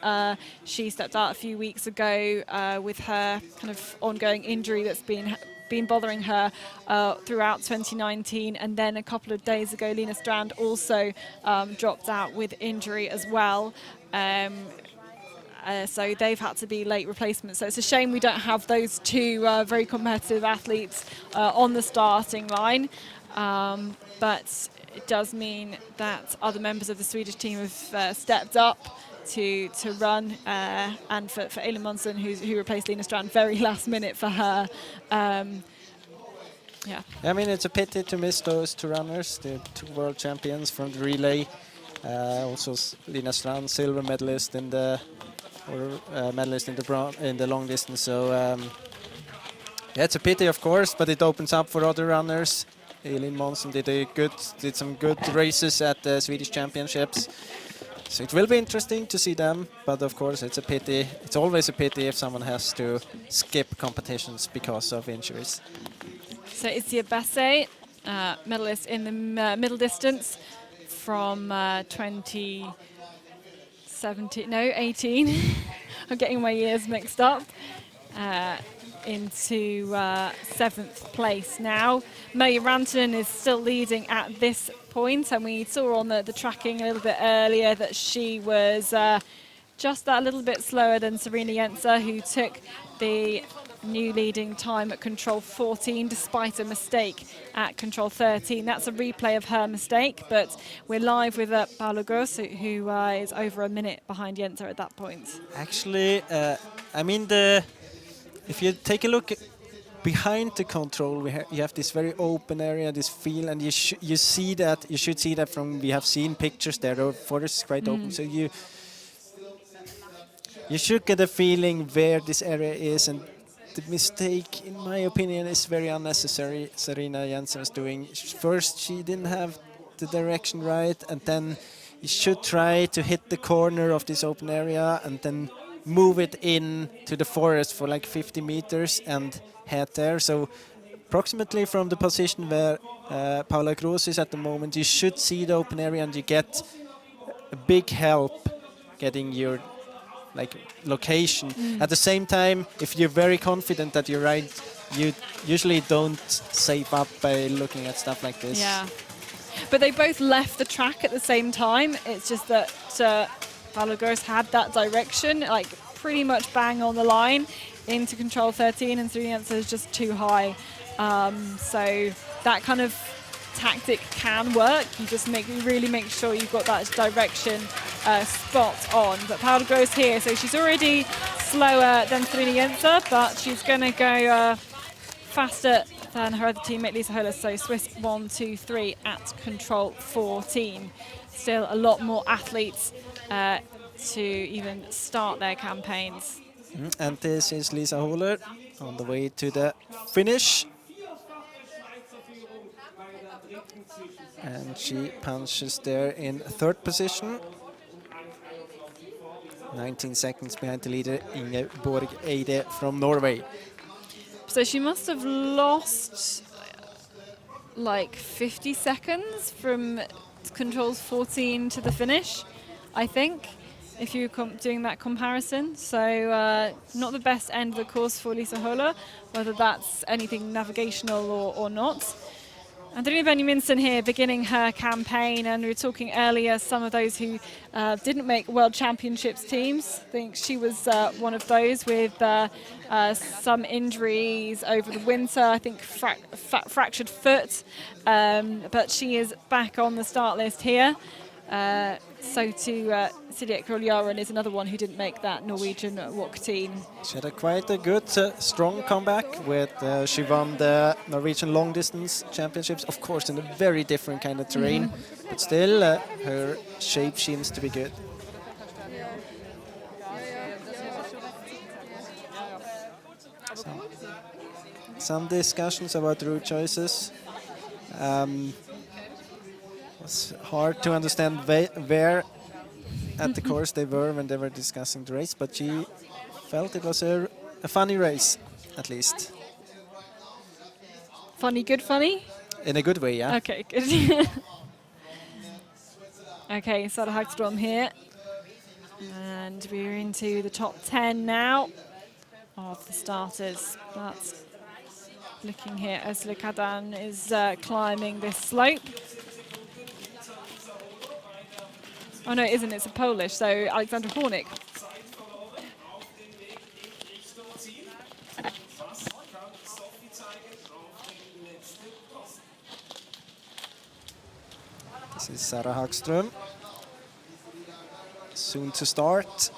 she stepped out a few weeks ago with her kind of ongoing injury that's been bothering her throughout 2019, and then a couple of days ago Lina Strand also dropped out with injury as well. So they've had to be late replacements. So it's a shame we don't have those two very competitive athletes on the starting line. But it does mean that other members of the Swedish team have stepped up to run. And for Elin Monson, who replaced Lina Strand very last minute for her. Yeah. I mean, it's a pity to miss those two runners, the two world champions from the relay. Also Lina Strand, silver medalist in the medalist in the long distance. So yeah, it's a pity, of course, but it opens up for other runners. Elin Monson did some good races at the Swedish Championships. So it will be interesting to see them, but of course it's a pity. It's always a pity if someone has to skip competitions because of injuries. So Izia Basse, medalist in the middle distance from 18. I'm getting my years mixed up. Into 7th place now. Merja Rantanen is still leading at this point, and we saw on the tracking a little bit earlier that she was just that little bit slower than Serena Jenser, who took the new leading time at control 14 despite a mistake at control 13. That's a replay of her mistake, but we're live with Paolo Gross, who is over a minute behind Jenser at that point. Actually, I mean, if you take a look behind the control, you have this very open area, this field, and you should see that from, we have seen pictures there, the forest is quite open, so you should get a feeling where this area is, and the mistake, in my opinion, is very unnecessary. Serena Jensen was doing. First, she didn't have the direction right, and then you should try to hit the corner of this open area, and then move it in to the forest for like 50 meters and head there. So approximately from the position where Paula Gross is at the moment, you should see the open area and you get a big help getting your like location. At the same time, if you're very confident that you're right, you usually don't save up by looking at stuff like this. Yeah. But they both left the track at the same time. It's just that Paula Gross had that direction, like pretty much bang on the line into control 13, and Sriniasa is just too high. So that kind of tactic can work. You just really make sure you've got that direction spot on. But Paula Gross here, so she's already slower than Sriniasa, but she's going to go faster than her other teammate Lisa Höller. So Swiss 1, 2, 3 at control 14. Still a lot more athletes to even start their campaigns. And this is Lisa Höller on the way to the finish. And she punches there in third position. 19 seconds behind the leader, Ingeborg Eide from Norway. So she must have lost like 50 seconds from controls 14 to the finish, I think, if you're doing that comparison. So not the best end of the course for Lisa Höller, whether that's anything navigational or not. Andrine Benjaminsen here beginning her campaign, and we were talking earlier some of those who didn't make World Championships teams. I think she was one of those with some injuries over the winter, I think fractured foot, but she is back on the start list here. So too, Silje Krøljaren is another one who didn't make that Norwegian walk team. She had quite a good, strong comeback with she won the Norwegian long distance championships, of course in a very different kind of terrain, but still her shape seems to be good. Some discussions about route choices. It's hard to understand where at the course they were when they were discussing the race, but she felt it was a funny race, at least. Funny, good funny? In a good way, yeah. Okay, good. Okay, Sara Hagström here. And we're into the top 10 now of the starters. But looking here, Ursula Kadan is climbing this slope. Oh no, it isn't, it's a Polish, so Alexandra Hornick. This is Sara Hagström. Soon to start.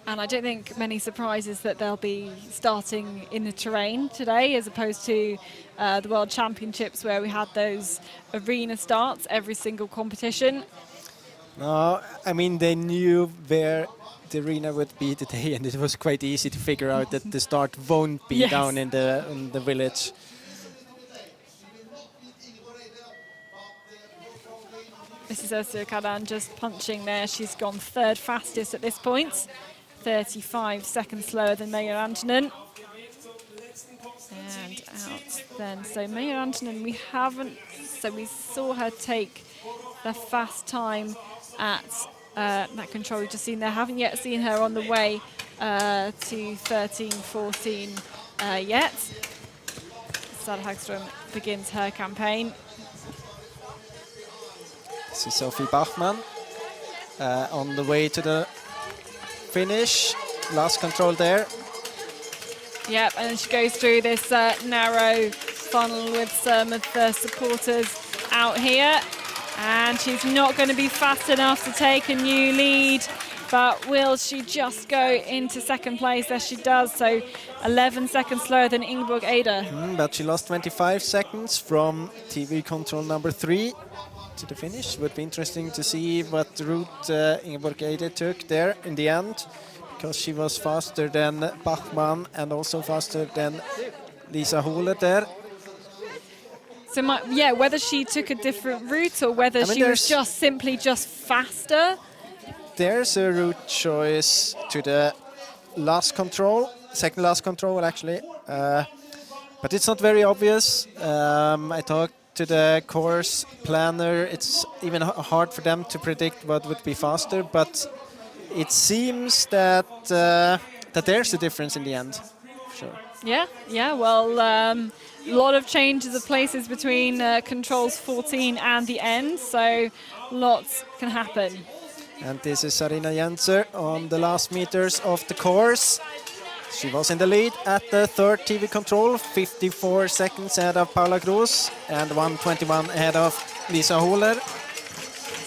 And I don't think many surprises that they'll be starting in the terrain today, as opposed to the World Championships where we had those arena starts every single competition. No, I mean they knew where the arena would be today, and it was quite easy to figure out that the start won't be down in the village. This is Ursula Kadan just punching there. She's gone third fastest at this point. 35 seconds slower than Meyer Antonen. And out then. So Meyer Antonen, we saw her take the fast time at that control we've just seen there. Haven't yet seen her on the way to 13-14 yet. Sara Hagström begins her campaign. This is Sophie Bachmann on the way to the finish. Last control there. Yep, and then she goes through this narrow funnel with some of the supporters out here. And she's not going to be fast enough to take a new lead, but will she just go into second place? As she does, so 11 seconds slower than Ingeborg Eide. But she lost 25 seconds from TV control number 3 to the finish. Would be interesting to see what route Ingeborg Eide took there in the end, because she was faster than Bachmann and also faster than Lisa Hohler there. So whether she took a different route or whether I mean, she was just simply faster. There's a route choice to the second last control actually, but it's not very obvious. I talked to the course planner. It's even hard for them to predict what would be faster, but it seems that that there's a difference in the end. Sure. Yeah. Well, a lot of changes of places between controls 14 and the end, so lots can happen. And this is Sarina Jenser on the last meters of the course. She was in the lead at the third TV control, 54 seconds ahead of Paula Cruz and 1:21 ahead of Lisa Hohler.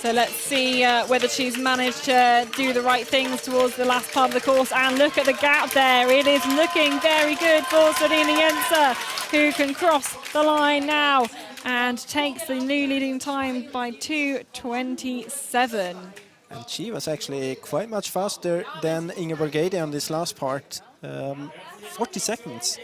So let's see whether she's managed to do the right things towards the last part of the course. And look at the gap there. It is looking very good for Sarina Jenser, who can cross the line now and takes the new leading time by 2:27. And she was actually quite much faster than Ingeborg Eide on this last part, 40 seconds.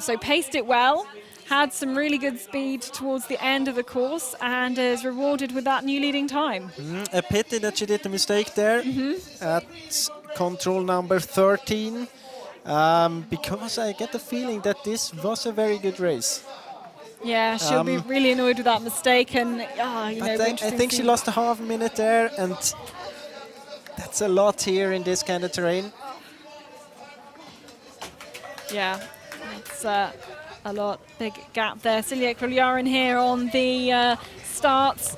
So paced it well, had some really good speed towards the end of the course and is rewarded with that new leading time. A pity that she did a mistake there at control number 13, because I get the feeling that this was a very good race. Yeah, she'll be really annoyed with that mistake, and I think she lost a half minute there, and that's a lot here in this kind of terrain. Yeah, it's a lot. Big gap there. Silja Kroljarin here on the start,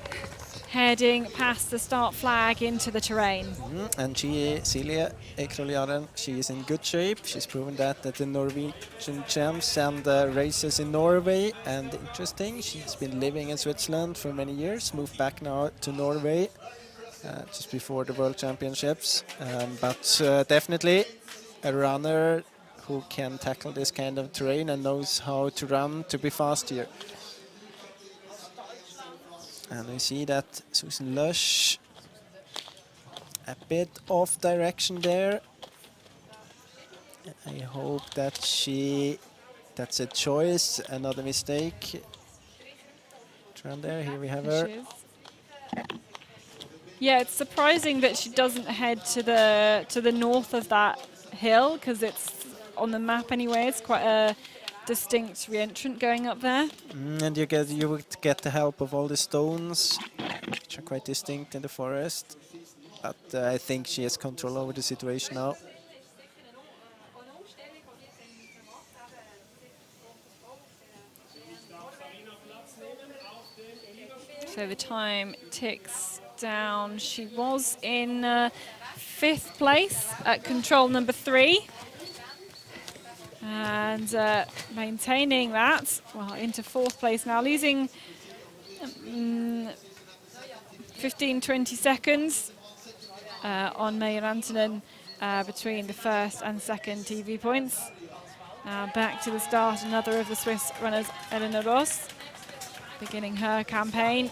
heading past the start flag into the terrain. And Silja Kroljarin, she is in good shape. She's proven that at the Norwegian Champs and races in Norway. And interesting, she's been living in Switzerland for many years, moved back now to Norway just before the World Championships. But definitely a runner who can tackle this kind of terrain and knows how to run to be fast here. And we see that Susan Lush a bit off direction there. I hope that that's a choice, another mistake. Tran there, here we have her. Yeah, it's surprising that she doesn't head to the north of that hill, because it's on the map anyway. It's quite a distinct re-entrant going up there. And you would get the help of all the stones, which are quite distinct in the forest. But I think she has control over the situation now. So the time ticks down. She was in 5th place at control number 3. And maintaining that, well, into 4th place now, losing 15-20 seconds on Meyer Antonen between the first and second TV points. Now back to the start, another of the Swiss runners, Elena Ross, beginning her campaign.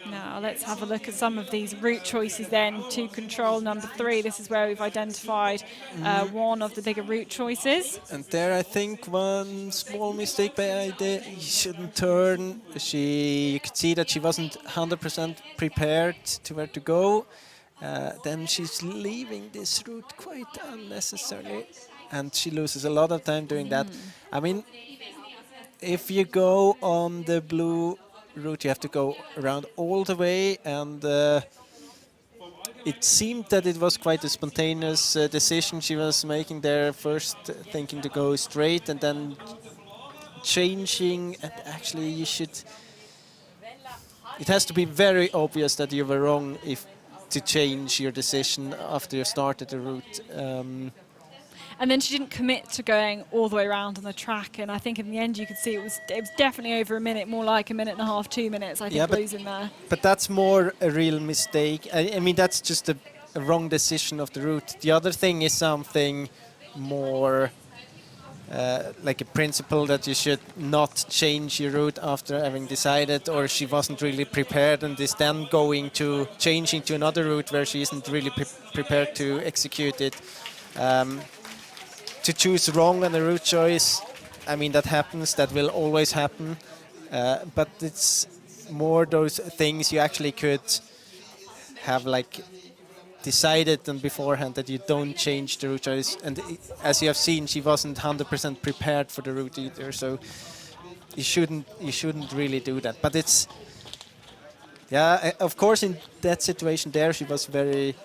Now let's have a look at some of these route choices then to control number 3. This is where we've identified one of the bigger route choices. And there I think one small mistake by Eide. He shouldn't turn. You could see that she wasn't 100% prepared to where to go. Then she's leaving this route quite unnecessarily, and she loses a lot of time doing that. I mean, if you go on the blue route, you have to go around all the way, and it seemed that it was quite a spontaneous decision she was making there, first thinking to go straight and then changing. And actually it has to be very obvious that you were wrong to change your decision after you started the route. And then she didn't commit to going all the way around on the track. And I think in the end you could see it was definitely over a minute, more like a minute and a half, 2 minutes, I think, losing there. But that's more a real mistake. I mean, that's just a wrong decision of the route. The other thing is something more like a principle that you should not change your route after having decided, or she wasn't really prepared and is then going to change into another route where she isn't really prepared to execute it. To choose wrong on the route choice, I mean, that happens, that will always happen, but it's more those things you actually could have like decided them beforehand, that you don't change the route choice. And as you have seen, she wasn't 100% prepared for the route either, so you shouldn't really do that. But it's, yeah, of course in that situation there she was very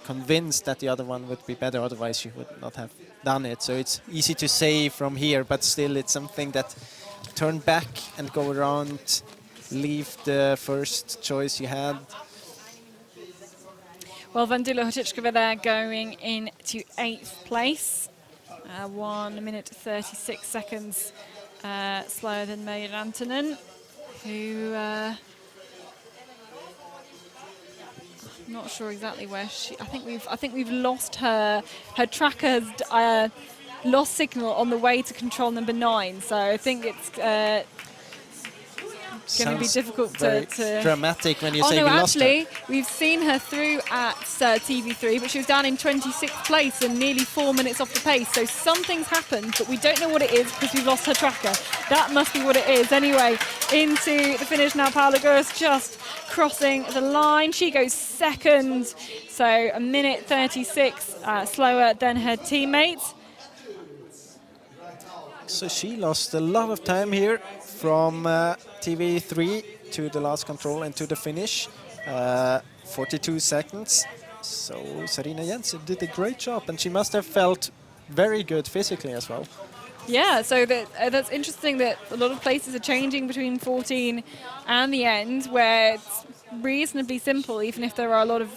convinced that the other one would be better, otherwise she would not have done it. So it's easy to say from here, but still it's something that turn back and go around, leave the first choice you had. Well, Vandula Hotichkova there going into 8th place, 1 minute 36 seconds slower than Meir Antonen, who I'm not sure exactly where she. I think we've lost her. Her tracker has lost signal on the way to control number 9. So I think it's going to be difficult to dramatic when you say no, we lost actually, her. we've seen her through at TV3, but she was down in 26th place and nearly 4 minutes off the pace. So something's happened, but we don't know what it is because we've lost her tracker. That must be what it is. Anyway, into the finish now. Paula Gurs just crossing the line. She goes second, so a minute 36 slower than her teammate. So she lost a lot of time here from TV3 to the last control and to the finish, 42 seconds. So Sarina Jensen did a great job, and she must have felt very good physically as well. Yeah, so that's interesting that a lot of places are changing between 14 and the end, where it's reasonably simple, even if there are a lot of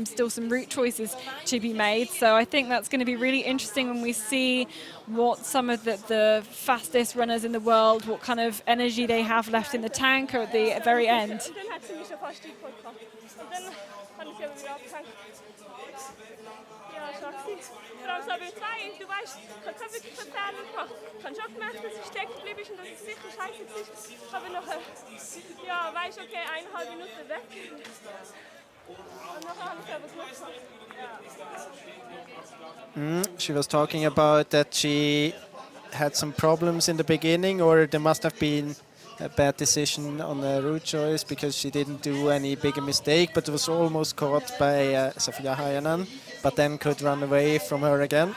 still some route choices to be made. So I think that's going to be really interesting when we see what some of the fastest runners in the world, what kind of energy they have left in the tank or at the very end. Du weißt, ich kann es wirklich erzählen. Ich habe schon gemerkt, dass ich stecken geblieben ist und dass es sicher scheiße ist. Aber nachher, ja, weißt okay, 1,5 Minuten weg. Und nachher habe ich etwas gemacht. She was talking about that she had some problems in the beginning, or there must have been a bad decision on the route choice because she didn't do any bigger mistake, but was almost caught by Sofia Hayanen, but then could run away from her again.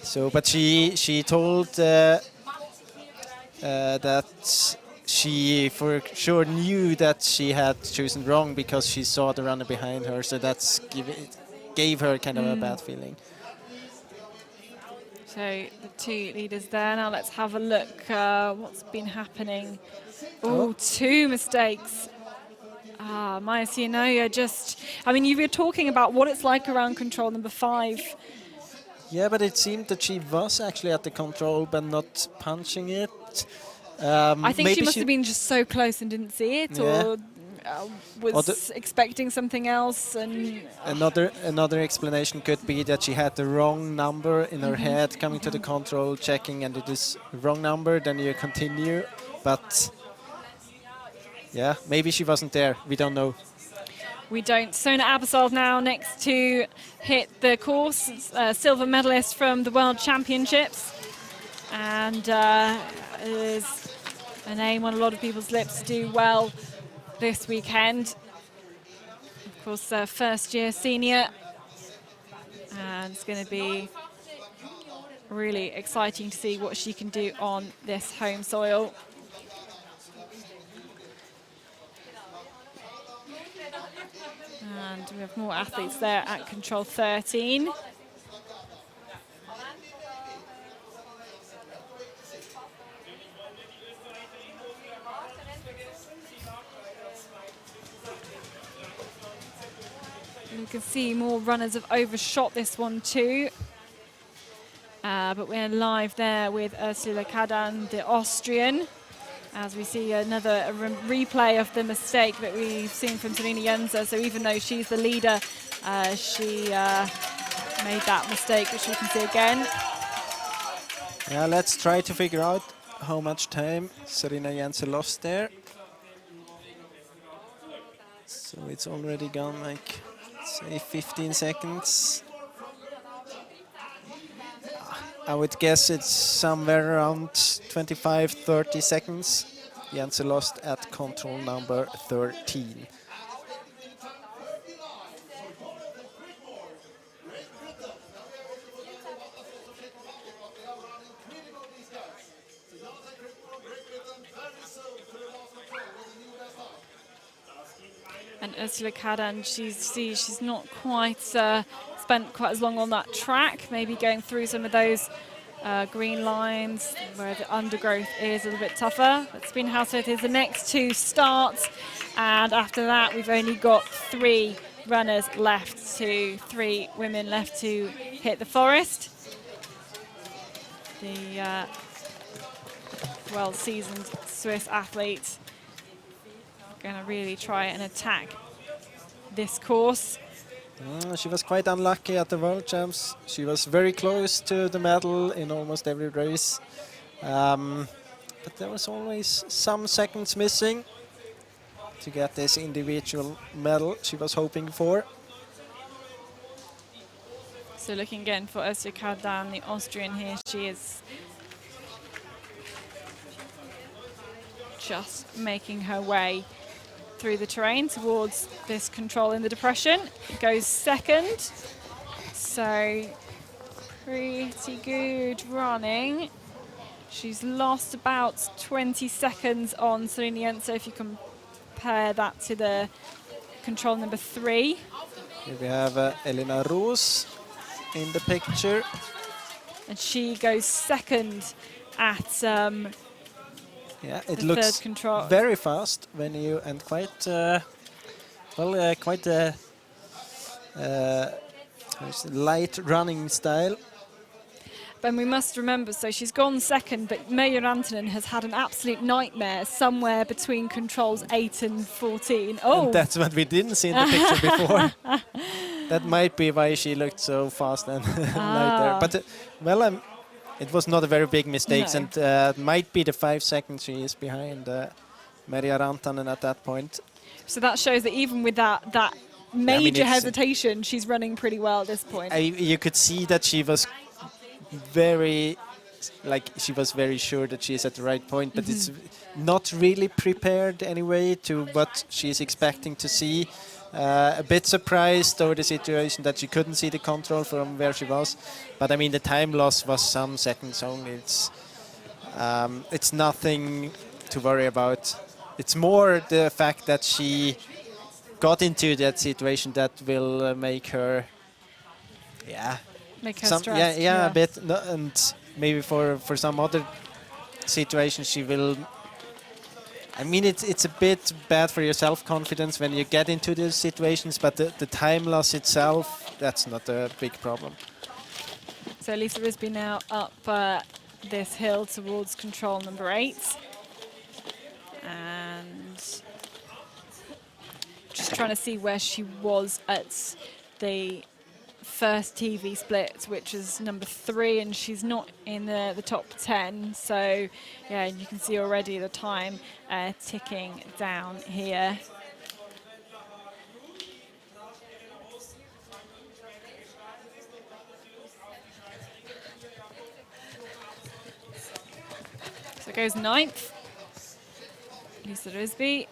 So, but she told that she for sure knew that she had chosen wrong because she saw the runner behind her. So that's gave her kind of a bad feeling. So the two leaders there. Now let's have a look what's been happening. Oh, 2 mistakes. Maya Sianoya just... I mean, you were talking about what it's like around control number 5. Yeah, but it seemed that she was actually at the control but not punching it. I think she must have been just so close and didn't see it, or was expecting something else. And another explanation could be that she had the wrong number in her head coming to the control, checking, and it is wrong number. Then you continue, but yeah, maybe she wasn't there. We don't know. We don't. Sona Abbasov now next to hit the course, silver medalist from the World Championships, and is a name on a lot of people's lips to do well this weekend. Of course, first-year senior, and it's going to be really exciting to see what she can do on this home soil. And we have more athletes there at control 13. You can see more runners have overshot this one too. But we're live there with Ursula Kadan, the Austrian, as we see another replay of the mistake that we've seen from Selina Jenser. So even though she's the leader, she made that mistake, which we can see again. Yeah, let's try to figure out how much time Selina Jenser lost there. So it's already gone like, say, 15 seconds. I would guess it's somewhere around 25-30 seconds. Jenser lost at control number 13. And Ursula Kadan, she's not quite spent quite as long on that track, maybe going through some of those green lines where the undergrowth is a little bit tougher. But Spinhouset is the next two starts, and after that we've only got three women left to hit the forest. The well-seasoned Swiss athlete going to really try and attack this course. She was quite unlucky at the World Champs. She was very close to the medal in almost every race. But there was always some seconds missing to get this individual medal she was hoping for. So looking again for Ursula Kadan, the Austrian here, she is just making her way through the terrain towards this control in the depression. Goes second, so pretty good running. She's lost about 20 seconds on Selina Jenser if you compare that to the control number 3. Here we have Elena Roos in the picture. And she goes second at yeah, it looks very fast when you, and quite quite light running style. But we must remember, so she's gone second, but Meija Rantanen has had an absolute nightmare somewhere between controls 8 and 14. Oh, and that's what we didn't see in the picture before. That might be why she looked so fast and light there. But well, it was not a very big mistake, no. And it might be the 5 seconds she is behind Meija Rantanen at that point. So that shows that even with that major hesitation, she's running pretty well at this point. You could see that she was very sure that she's at the right point, but it's not really prepared anyway to what she's expecting to see. A bit surprised over the situation that she couldn't see the control from where she was, but I mean the time loss was some seconds only. It's nothing to worry about. It's more the fact that she got into that situation that will make her, stressed. A bit, and maybe for some other situations she will. I mean, it's a bit bad for your self-confidence when you get into these situations, but the time loss itself, that's not a big problem. So Lisa Risby now up this hill towards control number 8. And just trying to see where she was at the first TV split, which is number 3, and she's not in the top 10. So yeah, and you can see already the time ticking down here. So it goes 9th, Lisa Risby.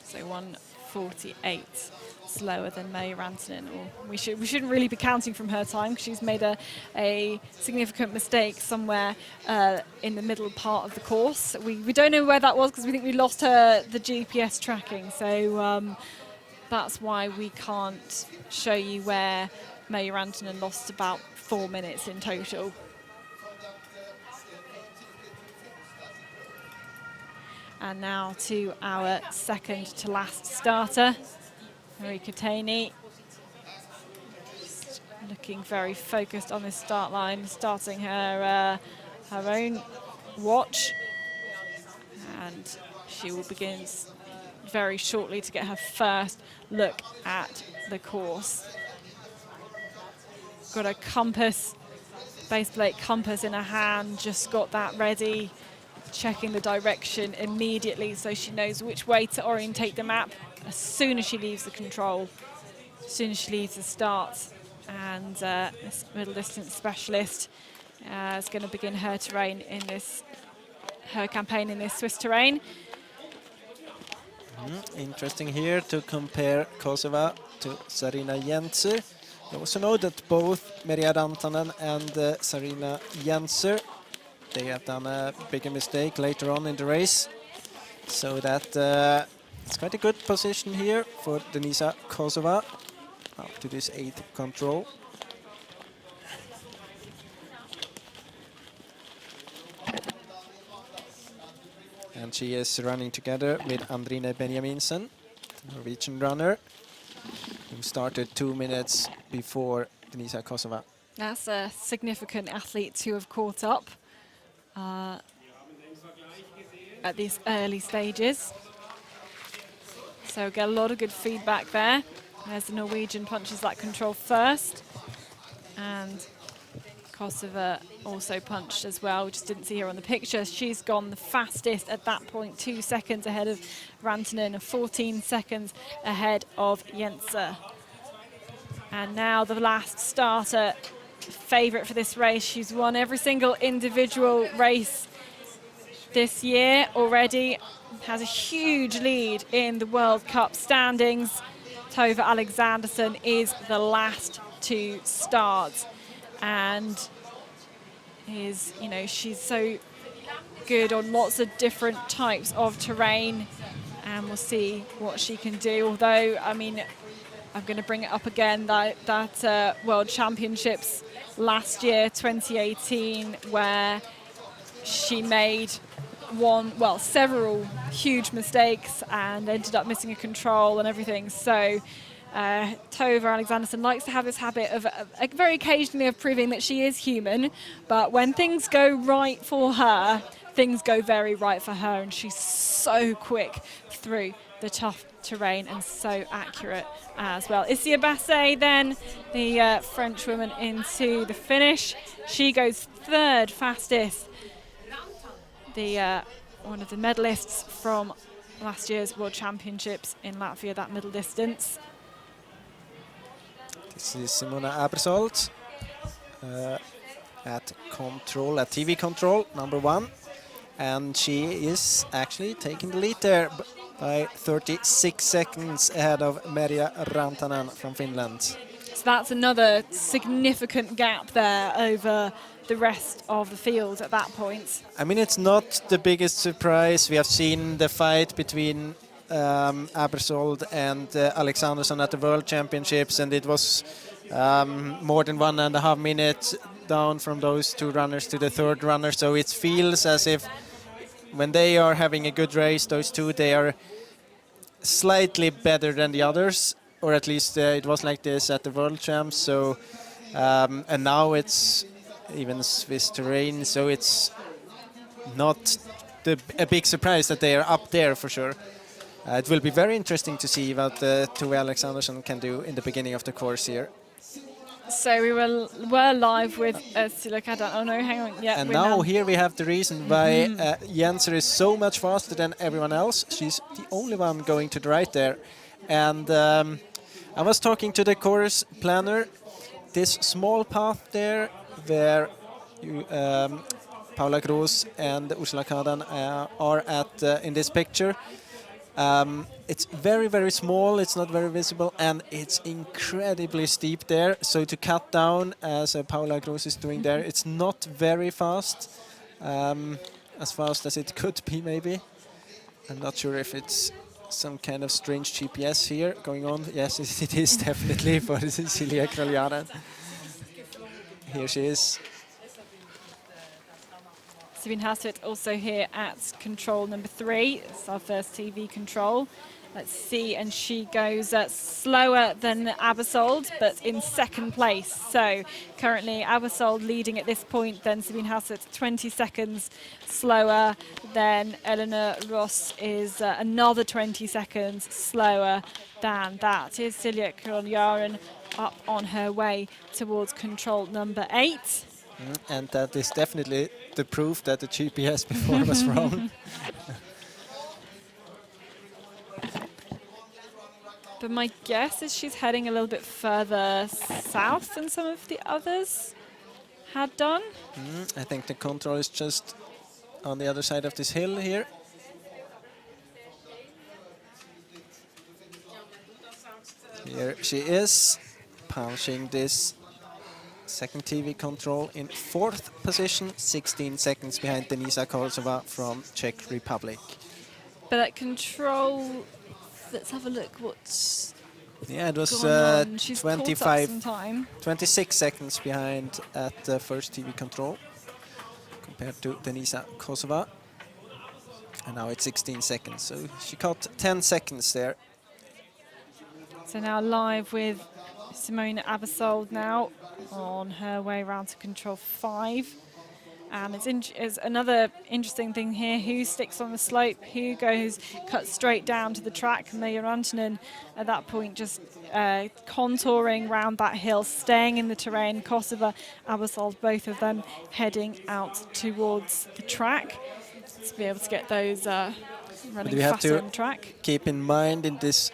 So 1:48. Slower than Meija Rantanen. We shouldn't really be counting from her time because she's made a significant mistake somewhere in the middle part of the course. We don't know where that was because we think we lost the GPS tracking. So that's why we can't show you where Meija Rantanen lost about 4 minutes in total. And now to our second to last starter, Marika Taney. looking very focused on this start line, starting her own watch, and she will begin very shortly to get her first look at the course. Got a compass, base plate compass in her hand, just got that ready, checking the direction immediately so she knows which way to orientate the map as soon as she leaves the control, as soon as she leaves the start. And this middle distance specialist is going to begin her terrain in this, her campaign in this Swiss terrain. Interesting here to compare Kosova to Sarina Jenser. You also know that both Merja Rantanen and Sarina Jenser, they have done a bigger mistake later on in the race. So that it's quite a good position here for Denisa Kosova up to this 8th control. And she is running together with Andrine Benjaminsen, the Norwegian runner, who started 2 minutes before Denisa Kosova. That's a significant athlete to have caught up at these early stages. So get a lot of good feedback there. There's the Norwegian punches that control first, and Kosova also punched as well. We just didn't see her on the picture. She's gone the fastest at that point, 2 seconds ahead of Rantanen and 14 seconds ahead of Jenser. And now the last starter, favourite for this race. She's won every single individual race this year already. Has a huge lead in the World Cup standings. Tove Alexandersson is the last to start, and is, you know, she's so good on lots of different types of terrain, and we'll see what she can do. Although, I mean, I'm going to bring it up again, that World Championships last year, 2018, where she made several huge mistakes and ended up missing a control and everything. So Tove Alexandersson likes to have this habit of very occasionally of proving that she is human, but when things go right for her, things go very right for her, and she's so quick through the tough terrain and so accurate as well. Isia Basset then, the French woman, into the finish. She goes 3rd fastest. One of the medalists from last year's World Championships in Latvia, that middle distance. This is Simona Abersold at TV control, number 1. And she is actually taking the lead there by 36 seconds ahead of Merja Rantanen from Finland. So that's another significant gap there over the rest of the field at that point. I mean, it's not the biggest surprise. We have seen the fight between Abersold and Alexandersson at the World Championships, and it was more than 1.5 minutes down from those 2 runners to the 3rd runner. So it feels as if when they are having a good race, those 2, they are slightly better than the others, or at least it was like this at the World Champs. So and now it's even Swiss terrain, so it's not a big surprise that they are up there for sure. It will be very interesting to see what Tove Alexandersson can do in the beginning of the course here. So we were live with Silokada. Oh no, hang on. Yeah. And now here we have the reason why Jenser is so much faster than everyone else. She's the only one going to the right there. And I was talking to the course planner. This small path there, where Paula Gross and Ursula Kadan are at in this picture. It's very, very small, it's not very visible, and it's incredibly steep there. So to cut down, as Paula Gross is doing there, it's not very fast, as fast as it could be maybe. I'm not sure if it's some kind of strange GPS here going on. Yes, it is definitely for Silja Kraljanen. Here she is. Sabine Haswit also here at control number 3. It's our first TV control. Let's see, and she goes slower than Abersold, but in second place. So currently Abersold leading at this point, then Sabine Hassett 20 seconds slower. Then Eleanor Ross is another 20 seconds slower than that. Here's Silja Kroljaren up on her way towards control number 8. And that is definitely the proof that the GPS before was wrong. But my guess is she's heading a little bit further south than some of the others had done. I think the control is just on the other side of this hill here. Here she is, punching this second TV control in 4th position, 16 seconds behind Denisa Korsova from Czech Republic. But at control, let's have a look what's Yeah, it was gone on. She's 25, caught up some time. 26 seconds behind at the first TV control compared to Denisa Korsova. And now it's 16 seconds, so she caught 10 seconds there. So now live with Simone Abersold now on her way around to control 5. And it's another interesting thing here, who sticks on the slope, who goes cut straight down to the track. Meija Rantanen at that point just contouring round that hill, staying in the terrain. Korsova, Abersold, both of them heading out towards the track to be able to get those running faster on the track. Keep in mind in this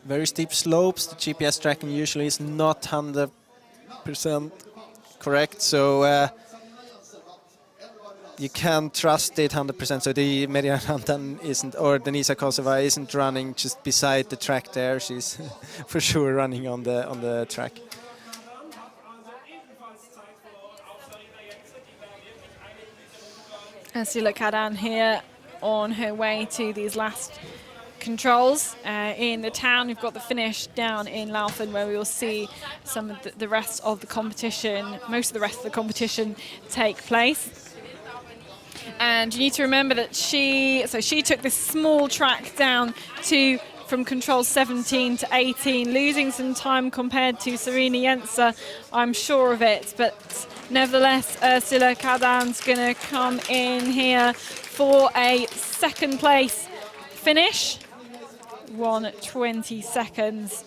very steep slopes, the GPS tracking usually is not 100% correct, so you can't trust it 100%. So the Meija Rantanen isn't, or Denisa Korsova isn't running just beside the track there. She's for sure running on the track. Silja Kadan here on her way to these last controls. In the town, we've got the finish down in Laufen, where we will see some of the rest of the competition, most of the rest of the competition take place. And you need to remember that she took this small track down from control 17 to 18, losing some time compared to Serena Jenser, I'm sure of it. But nevertheless, Silja Kadan's going to come in here for a second place finish. 1:20 seconds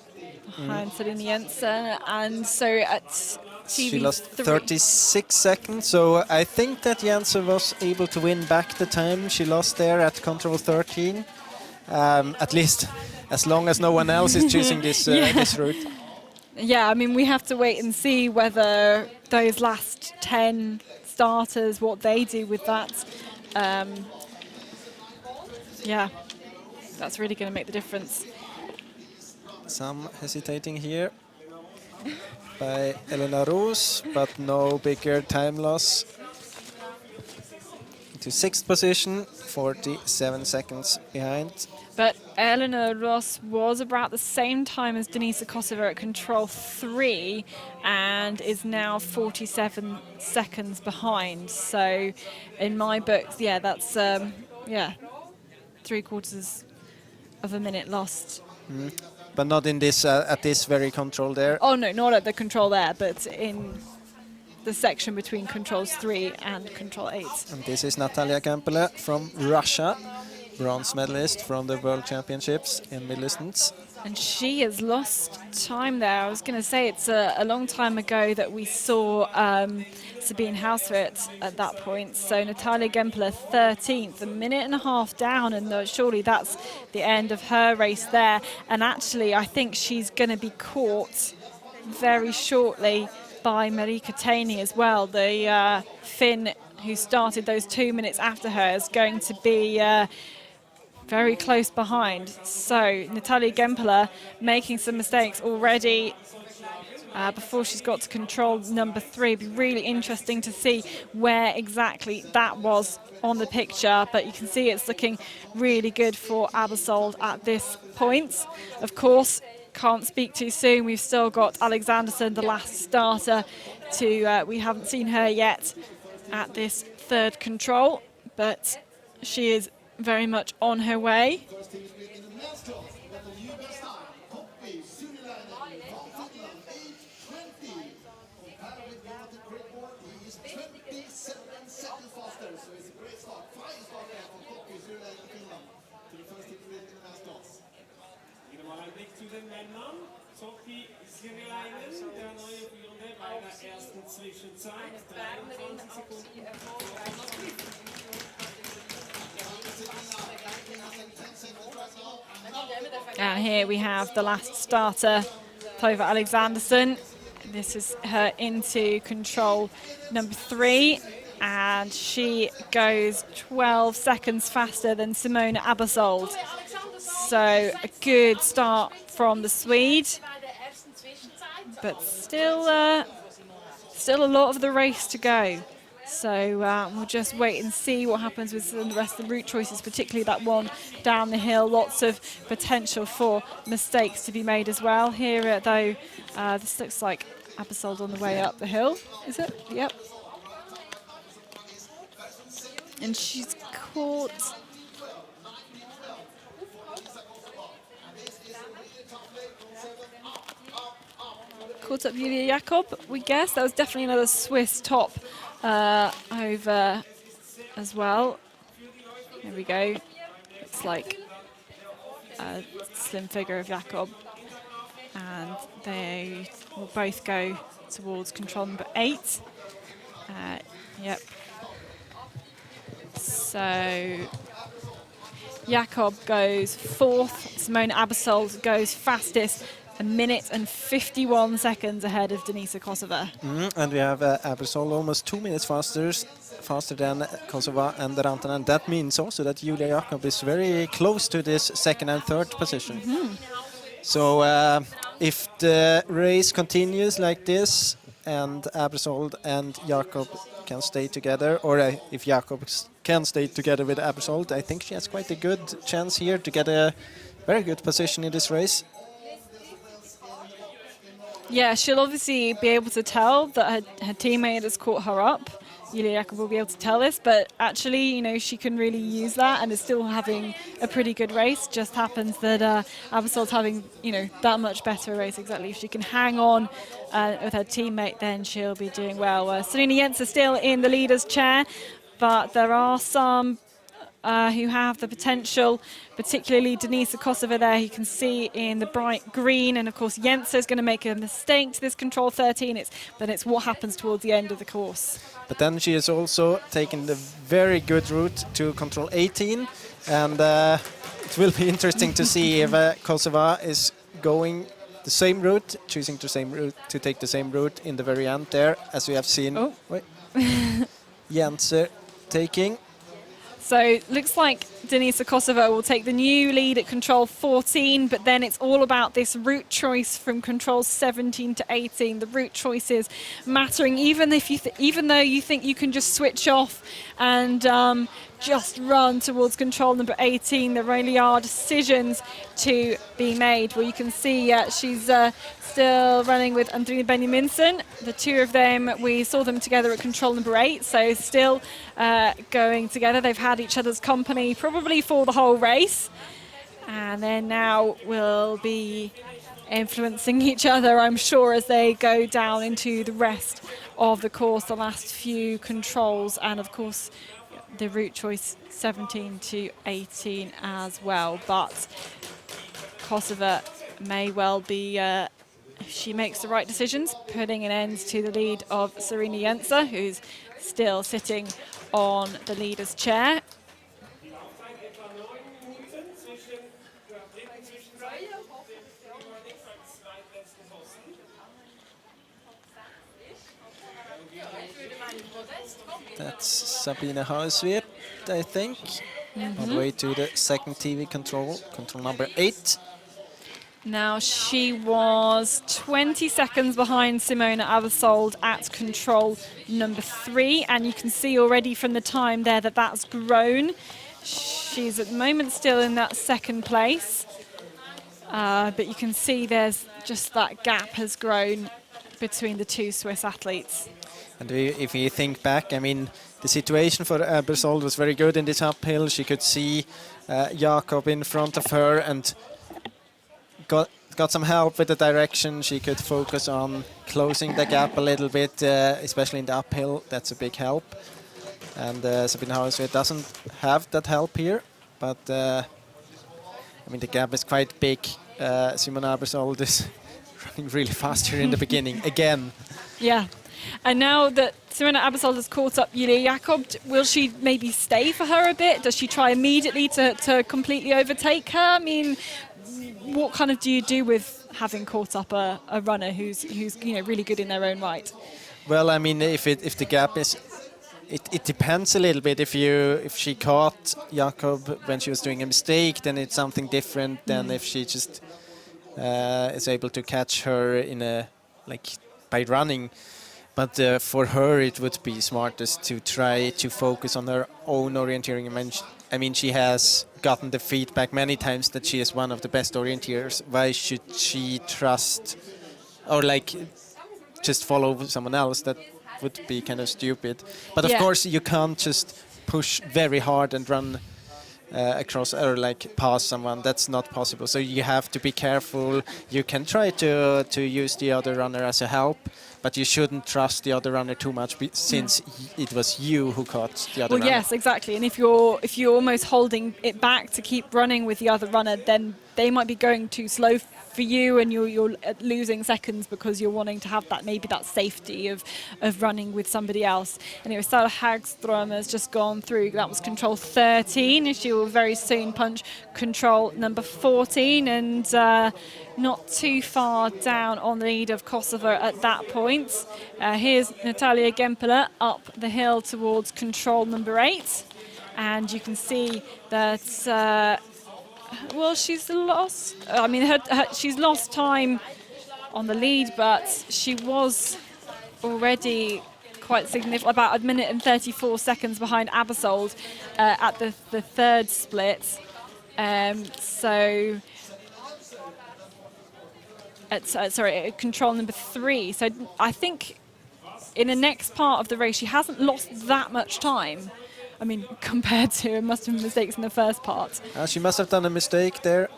behind Serena Jenser. And so at TV3. She lost 36 seconds, so I think that Jensen was able to win back the time she lost there at control 13. At least as long as no one else is choosing this this route. Yeah, I mean, we have to wait and see whether those last 10 starters, what they do with that. Yeah, that's really going to make the difference. Some hesitating here by Elena Roos, but no bigger time loss. To 6th position, 47 seconds behind. But Eleanor Ross was about the same time as Denisa Korsova at control 3 and is now 47 seconds behind. So in my books, yeah, that's, 3/4 of a minute lost. But not in this at this very control there. Oh no, not at the control there, but in the section between controls 3 and control 8. And this is Natalia Kempele from Russia, bronze medalist from the World Championships in middle distance. And she has lost time there. I was going to say it's a long time ago that we saw Sabine Hauswirth at that point. So Natalia Kempele 13th, a minute and a half down, and surely that's the end of her race there. And actually, I think she's going to be caught very shortly by Marika Taini as well. The Finn who started those 2 minutes after her is going to be very close behind. So Natalia Kempele making some mistakes already before she's got to control number 3. It'd be really interesting to see where exactly that was on the picture, but you can see it's looking really good for Abersold at this point. Of course, can't speak too soon. We've still got Alexanderson, the last starter, we haven't seen her yet at this 3rd control, but she is very much on her way. den Männern Zocki Sirilainen, der neue Führende bei der ersten Zwischenzeit. 23 Sekunden. And here we have the last starter, Tova Alexanderson. This is her into control number 3, and she goes 12 seconds faster than Simona Abersold. So a good start from the Swede, but still a lot of the race to go. So we'll just wait and see what happens with the rest of the route choices, particularly that one down the hill. Lots of potential for mistakes to be made as well. Here, though, this looks like Abersold on the way up the hill. Is it? Yep. And she's caught. Caught up Julia Jakob, we guess. That was definitely another Swiss top over as well. There we go. It's like a slim figure of Jakob. And they will both go towards control number 8. Yep. So Jakob goes 4th. Simona Abersold goes fastest. 1 minute and 51 seconds ahead of Denisa Kosova. And we have Abersold almost 2 minutes faster than Kosova and Rantanen. That means also that Julia Jakob is very close to this 2nd and 3rd position. So if the race continues like this and Abersold and Jakob can stay together, or if Jakob can stay together with Abersold, I think she has quite a good chance here to get a very good position in this race. Yeah, she'll obviously be able to tell that her teammate has caught her up. Julia Jakob will be able to tell this, but actually, you know, she can really use that and is still having a pretty good race. Just happens that Abersold's having, you know, that much better race. Exactly. If she can hang on with her teammate, then she'll be doing well. Serena Jensen still in the leader's chair, but there are some who have the potential, particularly Denisa Kosova there, you can see in the bright green, and of course Jensen is going to make a mistake to this control 13, but it's what happens towards the end of the course. But then she has also taken the very good route to control 18, and it will be interesting to see if Kosova is going the same route, choosing the same route to take the same route in the very end there, as we have seen Jensen taking. So looks like Denisa Kosova will take the new lead at control 14, but then it's all about this route choice from control 17 to 18. The route choices mattering, even if even though you think you can just switch off and just run towards control number 18, there really are decisions to be made. Well, you can see she's still running with Andrine Benjaminsen. The two of them, we saw them together at control number 8, so still going together. They've had each other's company probably for the whole race, and then now will be influencing each other, I'm sure, as they go down into the rest of the course, the last few controls, and of course the route choice 17 to 18 as well. But Kosova may well be, if she makes the right decisions, putting an end to the lead of Serena Jensen, who's still sitting on the leader's chair. That's Sabine Hauswirt, I think, on the way to the second TV control number 8. Now she was 20 seconds behind Simona Abersold at control number 3, and you can see already from the time there that that's grown. She's at the moment still in that second place, but you can see there's just that gap has grown between the two Swiss athletes. And if you think back, I mean, the situation for Abersold was very good in this uphill. She could see Jakob in front of her and got some help with the direction. She could focus on closing the gap a little bit, especially in the uphill. That's a big help. And Sabine Hauswirt doesn't have that help here, but I mean, the gap is quite big Simona Abersold is running really fast here in the beginning again. Yeah. And now that Simona Abersold has caught up Julia Jakob, will she maybe stay for her a bit? Does she try immediately to completely overtake her? I mean, what kind of do you do with having caught up a runner who's really good in their own right? Well, I mean, if the gap is, it depends a little bit. If she caught Jakob when she was doing a mistake, then it's something different than if she just is able to catch her in by running. But for her, it would be smartest to try to focus on her own orienteering. I mean, she has gotten the feedback many times that she is one of the best orienteers. Why should she trust or just follow someone else? That would be kind of stupid. But of course, you can't just push very hard and run across or pass someone. That's not possible. So you have to be careful. You can try to use the other runner as a help, but you shouldn't trust the other runner too much since it was you who caught the other runner. Well, yes, exactly. And if you're almost holding it back to keep running with the other runner, then they might be going too slow for you, and you're losing seconds because you're wanting to have that safety of running with somebody else. Anyway, Sarah Hagström has just gone through. That was control 13, and she will very soon punch control number 14, and not too far down on the lead of Kosovo at that point. Here's Natalia Gempele up the hill towards control number 8, and you can see that. Well, she's lost. I mean, she's lost time on the lead, but she was already quite significant, about 1 minute and 34 seconds behind Abersold at the third split. So, at control number 3. So I think in the next part of the race, she hasn't lost that much time. I mean, compared to must have been mistakes in the first part. She must have done a mistake there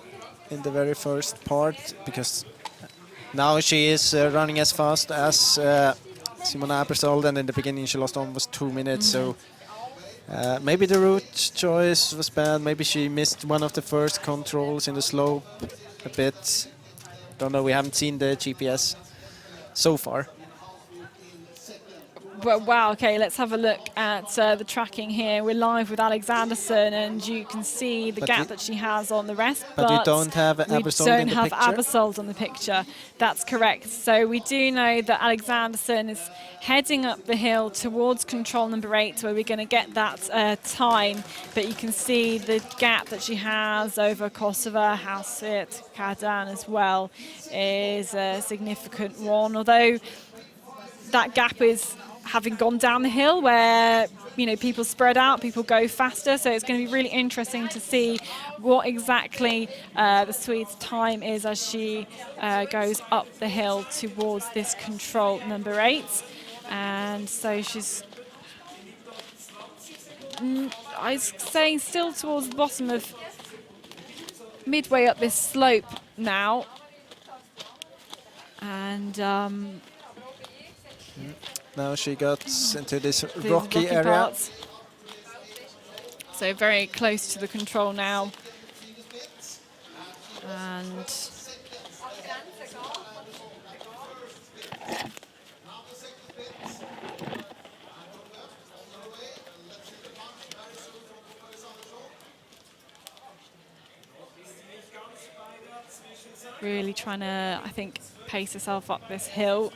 in the very first part, because now she is running as fast as Simona Abersold, and in the beginning she lost almost 2 minutes. So maybe the route choice was bad. Maybe she missed one of the first controls in the slope a bit. Don't know. We haven't seen the GPS so far. Well, wow, okay, let's have a look at the tracking here. We're live with Alexanderson, and you can see the gap that she has on the rest. But we don't have Abersold in the picture. We don't have Abersold on the picture. That's correct. So we do know that Alexanderson is heading up the hill towards control number 8, where we're going to get that time. But you can see the gap that she has over Kosovo, Hausit, Kardan as well is a significant one. Although that gap is having gone down the hill where people spread out, people go faster, so it's going to be really interesting to see what exactly the Swede's time is as she goes up the hill towards this control number 8. And so she's, I was saying, still towards the bottom of midway up this slope now, and now she got into this rocky area. Parts. So very close to the control now. And really trying to, I think, pace herself up this hill.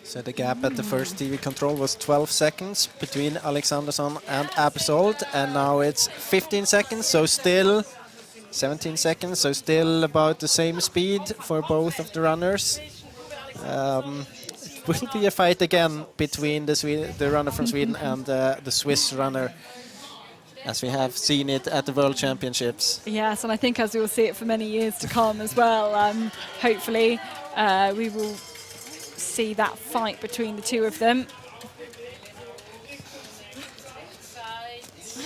So the gap at the first TV control was 12 seconds between Alexanderson and Abersold, and now it's 15 seconds, so still 17 seconds, so still about the same speed for both of the runners. It will be a fight again between the runner from Sweden and the Swiss runner, as we have seen it at the World Championships. Yes, and I think as we will see it for many years to come as well. Hopefully we will see that fight between the two of them.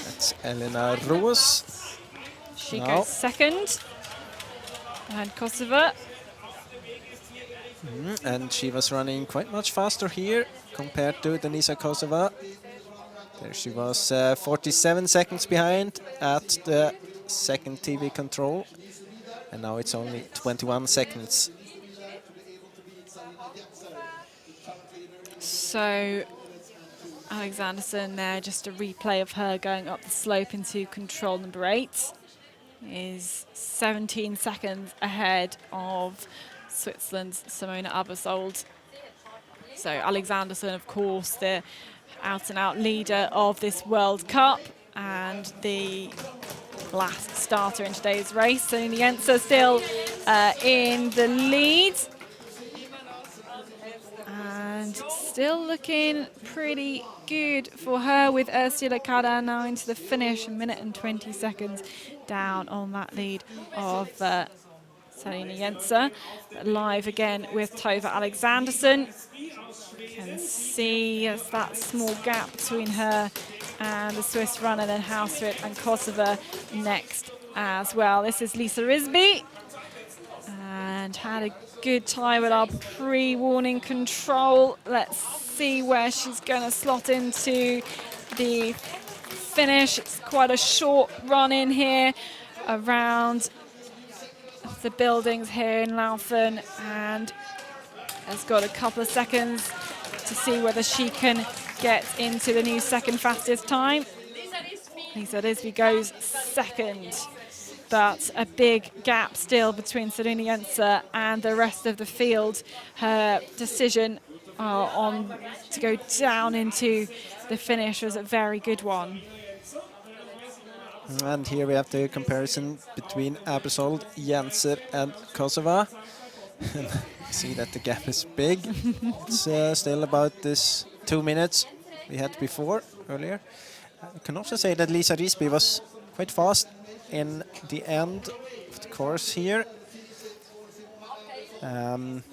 That's Elena Roos. She goes second behind Kosovo. And she was running quite much faster here compared to Denisa Kosova. There she was 47 seconds behind at the second TV control. and now it's only 21 seconds. So Alexanderson there, just a replay of her going up the slope into control number 8, is 17 seconds ahead of Switzerland's Simona Abersold. So Alexanderson, of course, the out-and-out leader of this World Cup and the last starter in today's race. So Jenser still in the lead. And still looking pretty good for her, with Ursula Kada now into the finish, 1 minute and 20 seconds down on that lead of Sarina Jenser. Live again with Tove Alexanderson. You can see that small gap between her and the Swiss runner, then Hausritt and Kosovo next as well. This is Lisa Risby, and had a good time with our pre-warning control. Let's see where she's going to slot into the finish. It's quite a short run in here around the buildings here in Laufen, and has got a couple of seconds to see whether she can get into the new second fastest time. Lisa Risby goes second, but a big gap still between Sarina Jenser and the rest of the field. Her decision on to go down into the finish was a very good one. And here we have the comparison between Abersold, Jenser and Kosovo. See that the gap is big. It's still about this 2 minutes we had before earlier. I can also say that Lisa Risby was quite fast in the end of the course here.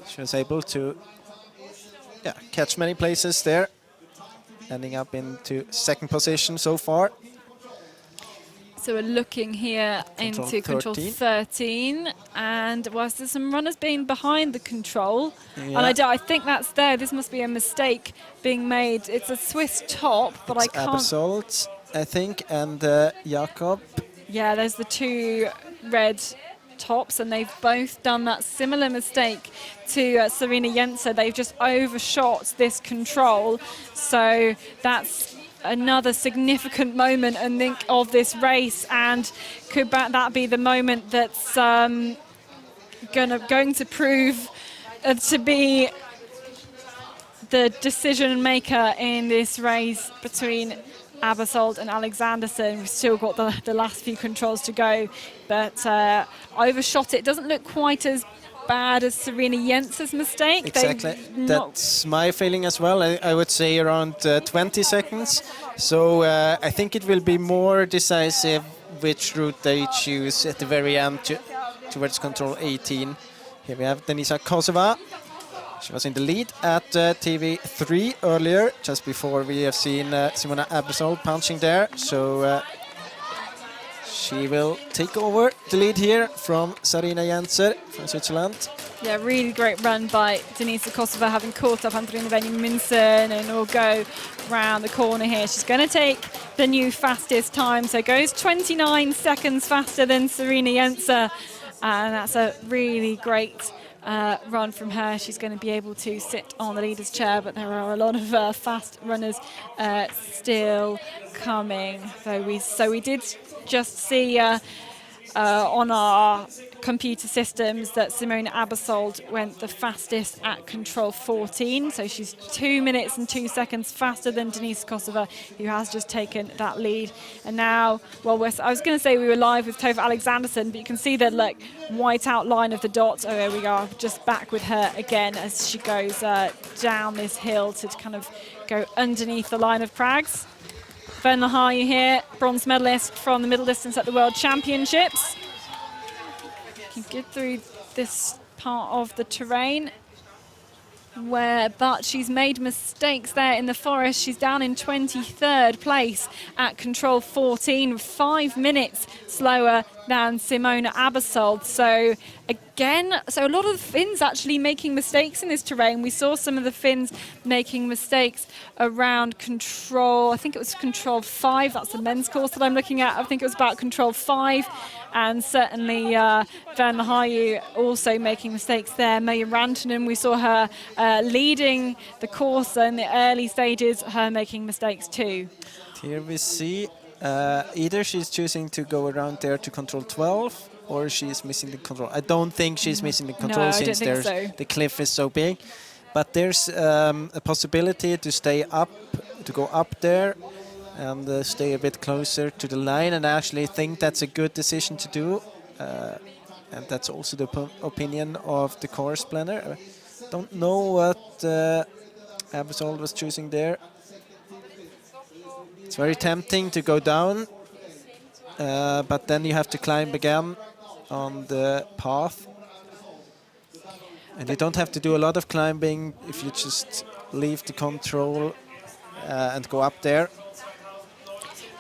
She was able to catch many places there, ending up into second position so far. So we're looking here into control 13, and was there some runners being behind the control? Yeah. And I think that's there. This must be a mistake being made. It's a Swiss top, but It's I can't. Abersold, I think, and Jakob. Yeah, there's the two red tops, and they've both done that similar mistake to Sarina Jenser. They've just overshot this control. So that's another significant moment, I think, of this race, and could that be the moment that's going to prove to be the decision maker in this race between Abersold and Alexanderson. We've still got the last few controls to go, but overshot it. Doesn't look quite as bad as Sarina Jenser's mistake. Exactly, that's my feeling as well. I would say around 20 seconds. So I think it will be more decisive which route they choose at the very end towards control 18. Here we have Denisa Kosova. She was in the lead at TV3 earlier, just before we have seen Simona Abersold punching there. So she will take over the lead here from Sarina Jenser from Switzerland. Yeah, really great run by Denisa Kosova, having caught up Andrina Venje-Minsen, and will go round the corner here. She's going to take the new fastest time, so goes 29 seconds faster than Sarina Jenser, and that's a really great run from her. She's going to be able to sit on the leader's chair, but there are a lot of fast runners still coming. So we did just see on our computer systems that Simona Abersold went the fastest at control 14, so she's 2 minutes and 2 seconds faster than Denisa Kosova, who has just taken that lead. And now, well, I was going to say we were live with Tove Alexanderson, but you can see the white outline of the dots. Oh, there we go, just back with her again as she goes down this hill to kind of go underneath the line of crags. Venla Hayu here, bronze medalist from the middle distance at the World Championships. Can get through this part of the terrain, but she's made mistakes there in the forest. She's down in 23rd place at control 14, 5 minutes slower than Simona Abersold. So again, a lot of the Finns actually making mistakes in this terrain. We saw some of the Finns making mistakes around control. I think it was control 5. That's the men's course that I'm looking at. I think it was about control 5. And certainly Van Haju also making mistakes there. Meija Rantanen, we saw her leading the course in the early stages, her making mistakes too. Here we see either she's choosing to go around there to control 12 or she's missing the control. I don't think she's missing the control I since don't think so. the cliff is so big. But there's a possibility to stay up, to go up there and stay a bit closer to the line, and I actually think that's a good decision to do. And that's also the opinion of the course planner. I don't know what Abersold was choosing there. It's very tempting to go down, but then you have to climb again on the path. And you don't have to do a lot of climbing if you just leave the control and go up there.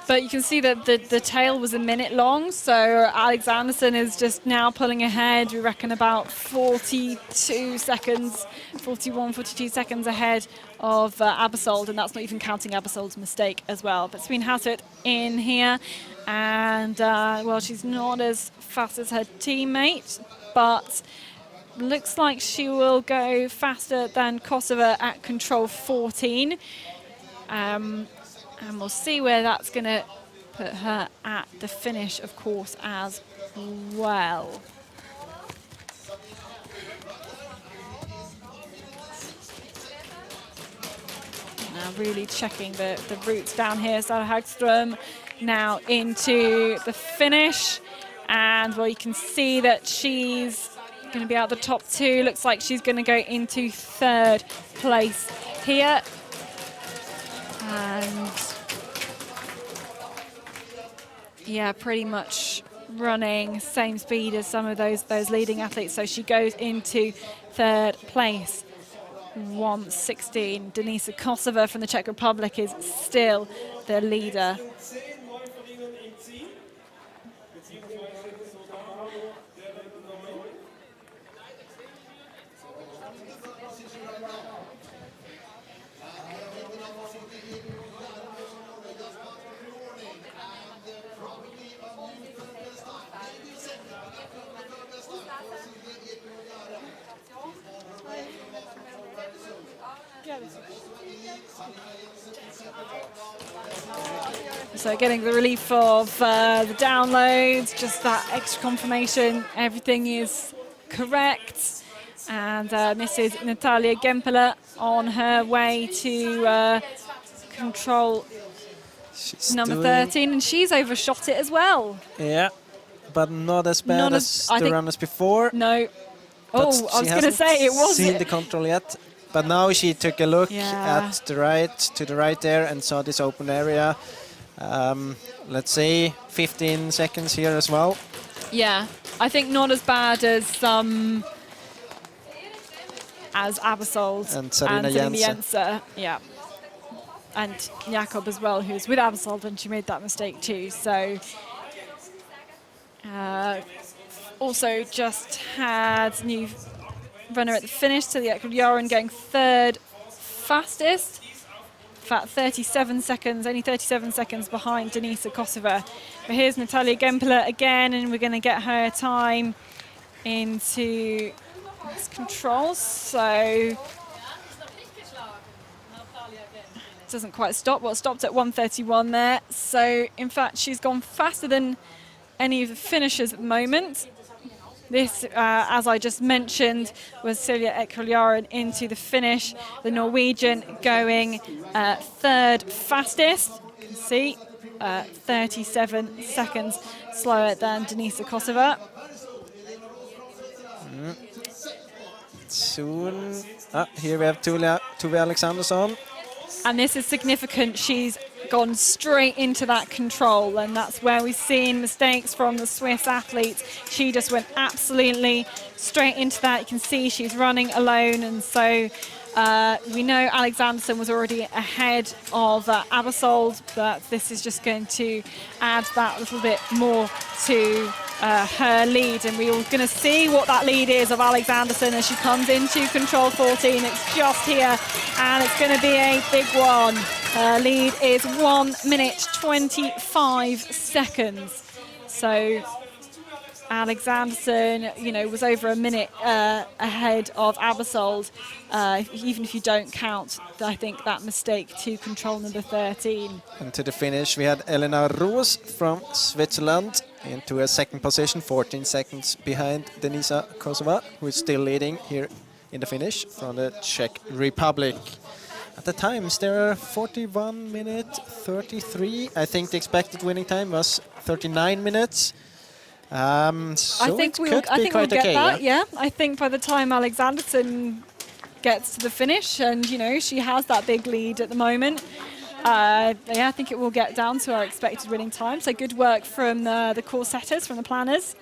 But you can see that the tail was a minute long, so Alexanderson is just now pulling ahead. We reckon about 42 seconds, 41, 42 seconds ahead of Abersold, and that's not even counting Abersold's mistake as well. But Sveen Hassett in here, and well, she's not as fast as her teammate, but looks like she will go faster than Kosovo at control 14. And we'll see where that's going to put her at the finish, of course, as well. Now really checking the routes down here. Sara Hagström now into the finish. And well, you can see that she's going to be out the top 2. Looks like she's going to go into 3rd place here. And yeah, pretty much running same speed as some of those leading athletes. So she goes into 3rd place, 1:16. Denisa Kosova from the Czech Republic is still the leader. So getting the relief of the downloads, just that extra confirmation, everything is correct. And Mrs. Natalia Gempele on her way to control number 13, and she's overshot it as well. Yeah, but not as bad as the runners before. No. Oh, I was going to say it wasn't. Seen the control yet, but now she took a look at the right, to the right there, and saw this open area. Let's say 15 seconds here as well. Yeah, I think not as bad as Abersold and Sarina Jense. Yeah, and Jakob as well, who's with Abersold, and she made that mistake too. So also just had new runner at the finish, Silja Ekroljaren going 3rd fastest. In fact, 37 seconds, only 37 seconds behind Denisa Kosova. But here's Natalia Gempele again, and we're going to get her time into this control. So it doesn't quite stop. Well, it stopped at 1:31 there. So in fact, she's gone faster than any of the finishers at the moment. This, as I just mentioned, was Silja Ekroljaren into the finish. The Norwegian going 3rd fastest. You can see 37 seconds slower than Denisa Kosova. Soon, here we have Tove Alexandersson. And this is significant. She's gone straight into that control, and that's where we've seen mistakes from the Swiss athletes. She just went absolutely straight into that. You can see she's running alone, and so we know Alexanderson was already ahead of Abersold, but this is just going to add that little bit more to her lead, and we're going to see what that lead is of Alexanderson as she comes into control 14. It's just here, and it's going to be a big one. Her lead is 1 minute 25 seconds. So Alexanderson, you know, was over a minute ahead of Abersold. Even if you don't count, I think, that mistake to control number 13. And to the finish, we had Elena Roos from Switzerland into a second position, 14 seconds behind Denisa Kosova, who is still leading here in the finish from the Czech Republic. At the times, there are 41 minutes 33. I think the expected winning time was 39 minutes. So I think we'll get that. Yeah, I think by the time Alexanderson gets to the finish, and you know she has that big lead at the moment, yeah, I think it will get down to our expected winning time. So good work from the course setters, from the planners.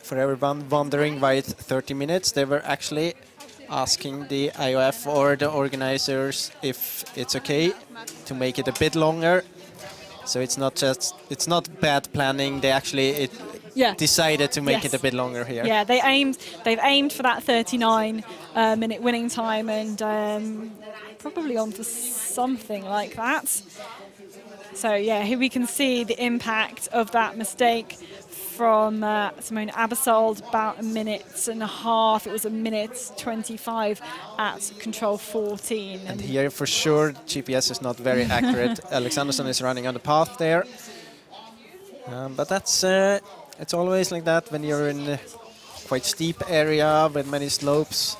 For everyone wondering why it's 30 minutes, they were actually asking the IOF or the organizers if it's okay to make it a bit longer. So it's not bad planning. They actually decided to make it a bit longer here. Yeah, they've aimed for that 39 minute winning time, and probably on to something like that. So yeah, here we can see the impact of that mistake from Simona Abersold, about a minute and a half. It was a minute 25 at control 14. And here for sure GPS is not very accurate. Alexanderson is running on the path there. But that's it's always like that when you're in a quite steep area with many slopes.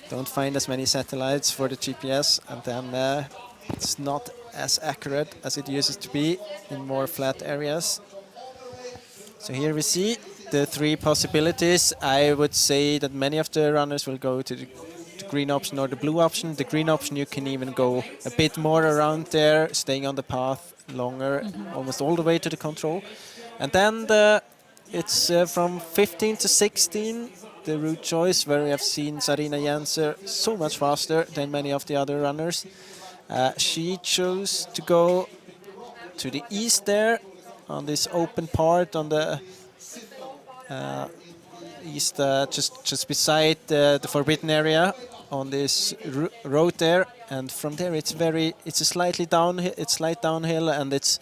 Don't find as many satellites for the GPS, and then it's not as accurate as it used to be in more flat areas. So here we see the three possibilities. I would say that many of the runners will go to the green option or the blue option. The green option, you can even go a bit more around there, staying on the path longer, almost all the way to the control. And then it's from 15 to 16, the route choice, where we have seen Sarina Jenser so much faster than many of the other runners. She chose to go to the east there, on this open part on the east, just beside the forbidden area, on this road there, and from there it's a slight downhill, and it's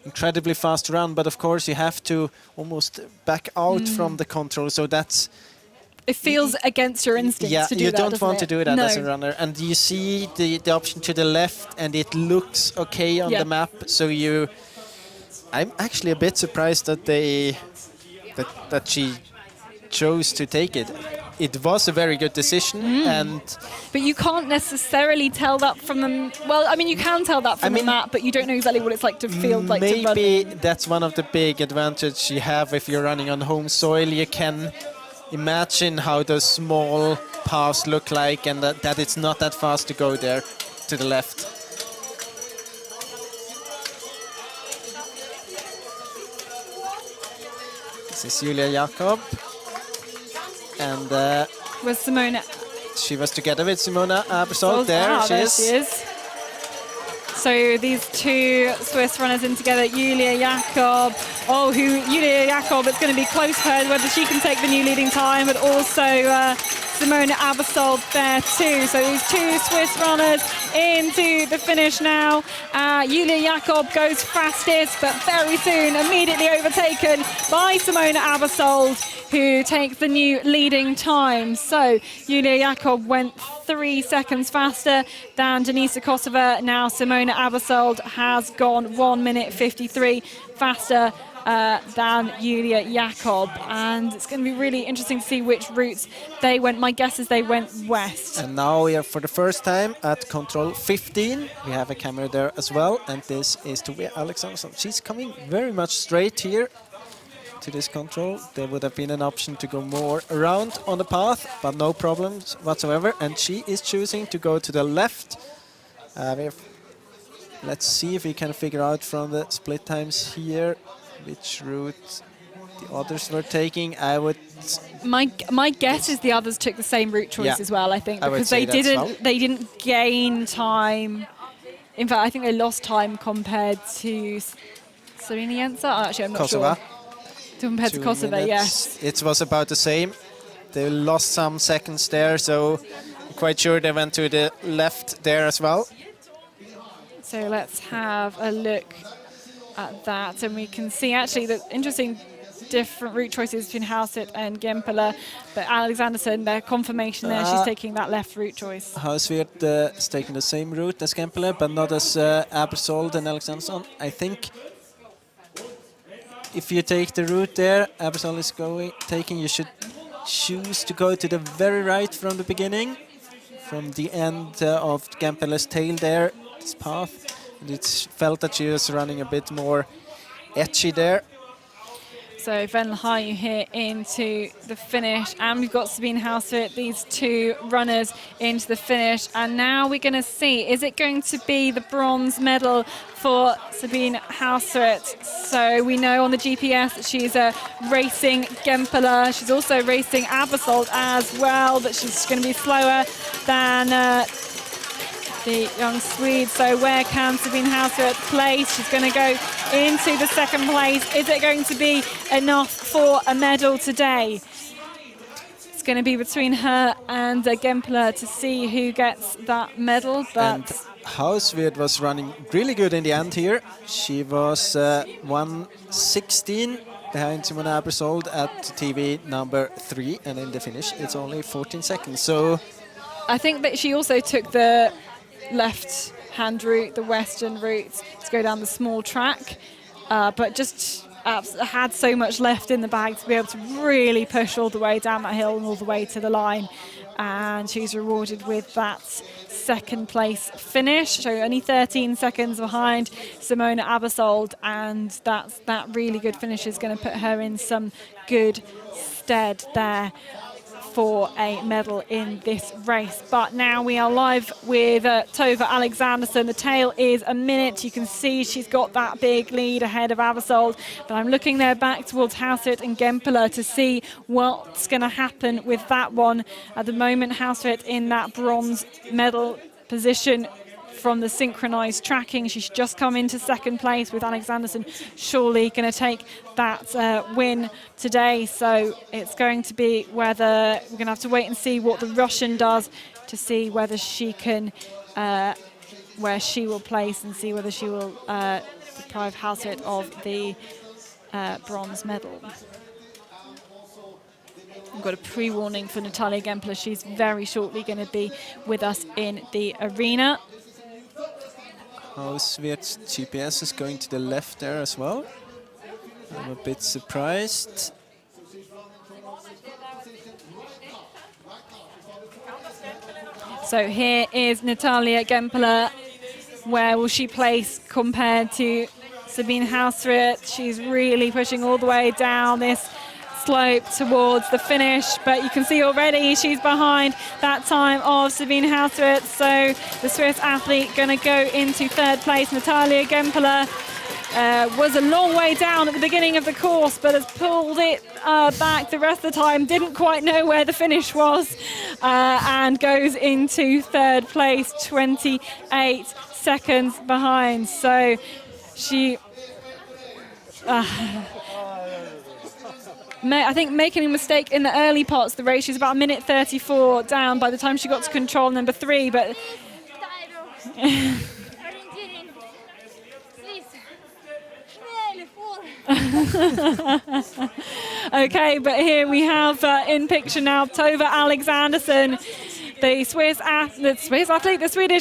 incredibly fast run. But of course you have to almost back out from the control, so that's. It feels against your instincts to do that. Yeah, you don't want to do that as a No. runner. And you see the option to the left, and it looks okay on the map, so you. I'm actually a bit surprised that she chose to take it. It was a very good decision, but you can't necessarily tell that from the. Well, I mean, you can tell that from the map, but you don't know exactly what it's like to feel like to run. Maybe that's one of the big advantages you have if you're running on home soil. You can imagine how those small paths look like, and that it's not that fast to go there to the left. This is Julia Jakob, and With Simona. she was together with Simona Abersold. There she is. So these two Swiss runners in together, Julia Jakob. Julia Jakob, it's going to be close for her whether she can take the new leading time, but also Simona Abersold there too. So these two Swiss runners into the finish now. Julia Jakob goes fastest, but very soon immediately overtaken by Simona Abersold, who takes the new leading time. So Julia Jakob went 3 seconds faster than Denisa Kosova. Now Simona Abersold has gone 1 minute 53 faster than Julia Jakob, and it's going to be really interesting to see which routes they went. My guess is they went west. And now we are for the first time at control 15. We have a camera there as well, and this is Tove Alexanderson. She's coming very much straight here to this control. There would have been an option to go more around on the path, but no problems whatsoever, and she is choosing to go to the left. Let's see if we can figure out from the split times here which route the others were taking. My guess is the others took the same route choice as well. I think because they didn't gain time. In fact, I think they lost time compared to Sarina Jenser. Actually, I'm not Kosova. sure. Compared to 2 Kosovo, minutes. yes. It was about the same. They lost some seconds there, so I'm quite sure they went to the left there as well. So let's have a look at that, and we can see actually the interesting different route choices between Hauswirth and Gempela, but Alexanderson, their confirmation there, she's taking that left route choice. Hauswirth is taking the same route as Gempela, but not as Abersold and Alexanderson. I think if you take the route there Abersold is taking, you should choose to go to the very right from the beginning, from the end of Gempela's tail there, this path. And it felt that she was running a bit more edgy there. So Venlahayu here into the finish, and we've got Sabine Hauswirth, these two runners into the finish. And now we're going to see, is it going to be the bronze medal for Sabine Hauswirth? So we know on the GPS that she's racing Gempela. She's also racing Abersold as well, but she's going to be slower than the young Swede. So where can Sabine Hauswirth place? She's going to go into the second place. Is it going to be enough for a medal today? It's going to be between her and Gempela to see who gets that medal. But and Hauswirth was running really good in the end here. She was 1:16 behind Simona Abersold at TV number 3, and in the finish it's only 14 seconds. So I think that she also took the left-hand route, the western route, to go down the small track, but just had so much left in the bag to be able to really push all the way down that hill and all the way to the line. And she's rewarded with that second place finish. So only 13 seconds behind Simona Abersold, and that really good finish is going to put her in some good stead there for a medal in this race. But now we are live with Tove Alexanderson. The tail is a minute. You can see she's got that big lead ahead of Abersold, but I'm looking there back towards Hauswirth and Gempela to see what's going to happen with that one. At the moment, Hauswirth in that bronze medal position from the synchronized tracking. She's just come into second place, with Alexanderson surely going to take that win today. So it's going to be whether we're going to have to wait and see what the Russian does to see whether she can, where she will place, and see whether she will deprive Hauswirth of the bronze medal. I've got a pre-warning for Natalia Gempela. She's very shortly going to be with us in the arena. Hauswirth's GPS is going to the left there as well. I'm a bit surprised. So here is Natalia Gempela. Where will she place compared to Sabine Hauswirth? She's really pushing all the way down this slope towards the finish, but you can see already she's behind that time of Sabine Hauswirth. So the Swiss athlete going to go into third place. Natalia Gempela was a long way down at the beginning of the course, but has pulled it back the rest of the time, didn't quite know where the finish was, and goes into third place, 28 seconds behind. So she I think making a mistake in the early parts of the race. She's about a minute 34 down by the time she got to control number 3, but okay, but here we have in picture now Tove Alexanderson, the Swedish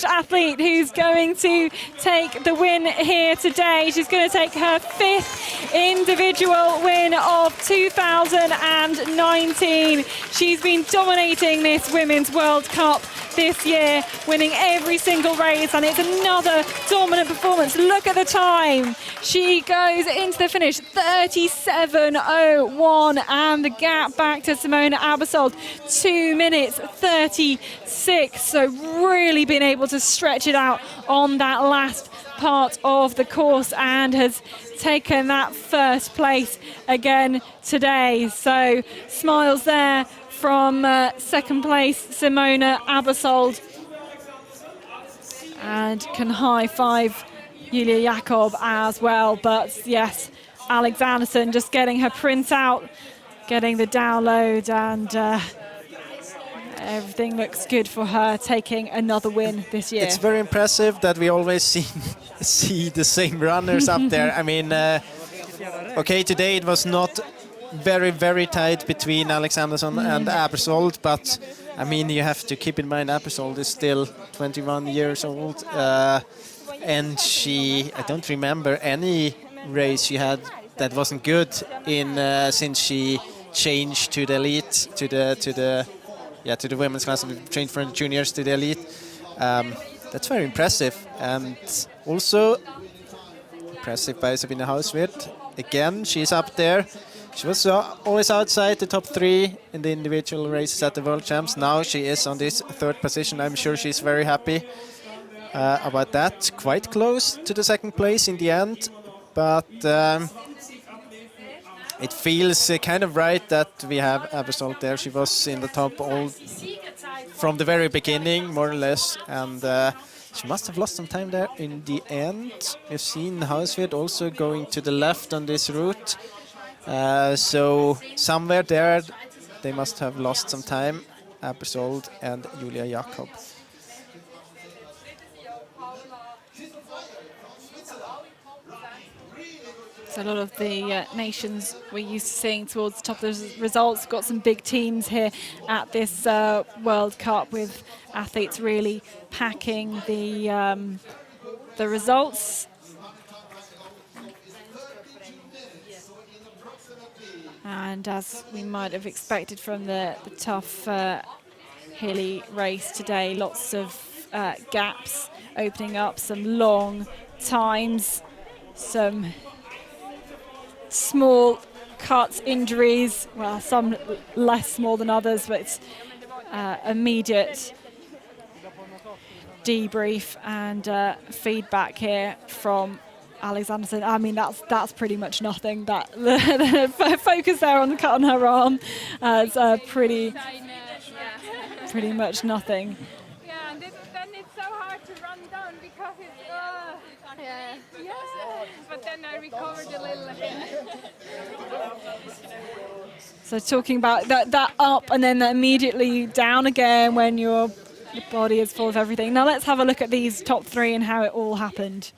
athlete who's going to take the win here today. She's going to take her 5th individual win of 2019. She's been dominating this Women's World Cup this year, winning every single race, and it's another dominant performance. Look at the time. She goes into the finish 37:01, and the gap back to Simona Abersold 2 minutes 36. So really been able to stretch it out on that last part of the course, and has taken that first place again today. So smiles there from second place Simona Abersold, and can high five Julia Jakob as well. But yes, Alexanderson just getting her printout, getting the download, and everything looks good for her, taking another win this year. It's very impressive that we always see the same runners up there. I mean, okay, today it was not very, very tight between Alexanderson and Abersold, but I mean, you have to keep in mind Abersold is still 21 years old, and I don't remember any race she had that wasn't good in since she changed to the elite, to the women's class, and changed from the juniors to the elite. That's very impressive, and also impressive by Sabine Hauswirth. Again, she's up there. She was always outside the top 3 in the individual races at the World Champs. Now she is on this 3rd position. I'm sure she's very happy about that. Quite close to the 2nd place in the end, but it feels kind of right that we have Abersold there. She was in the top all from the very beginning, more or less, and she must have lost some time there in the end. We've seen Hauswirth also going to the left on this route. So somewhere there they must have lost some time, Abersold and Julia Jakob. So a lot of the nations we're used to seeing towards the top of the results. Got some big teams here at this World Cup with athletes really packing the results. And as we might have expected from the tough hilly race today, lots of gaps opening up, some long times, some small cuts, injuries, well, some less small than others, but it's immediate debrief and feedback here from Alexanderson. I mean, that's pretty much nothing. That the focus there on the cut on her arm, it's pretty much nothing. Yeah, and then it's so hard to run down because it's yeah. But then I recovered a little again. So talking about that up and then immediately down again when your body is full of everything. Now let's have a look at these top 3 and how it all happened.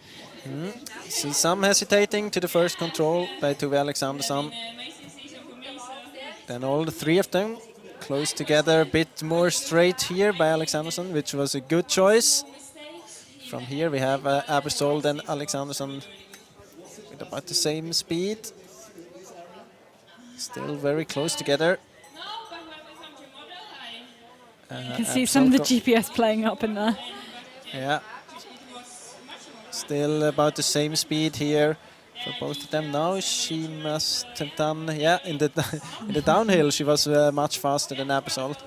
See some hesitating to the first control by Tove Alexandersson. Then all the 3 of them close together, a bit more straight here by Alexandersson, which was a good choice. From here we have Abersold and Alexandersson with about the same speed. Still very close together. You can see some of the GPS playing up in there. Yeah. Still about the same speed here for both of them. Now she must have done, in the downhill she was much faster than Abersold.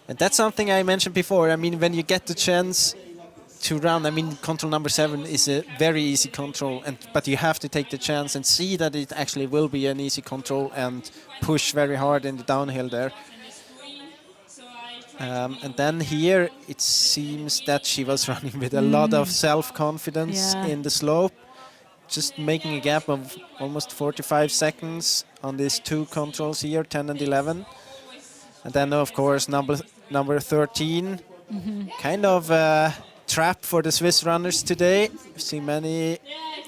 And that's something I mentioned before. I mean, when you get the chance to run, I mean, control number 7 is a very easy control, but you have to take the chance and see that it actually will be an easy control and push very hard in the downhill there. And then here it seems that she was running with a lot of self-confidence in the slope, just making a gap of almost 45 seconds on these 2 controls here, 10 and 11. And then of course number 13, kind of a trap for the Swiss runners today. We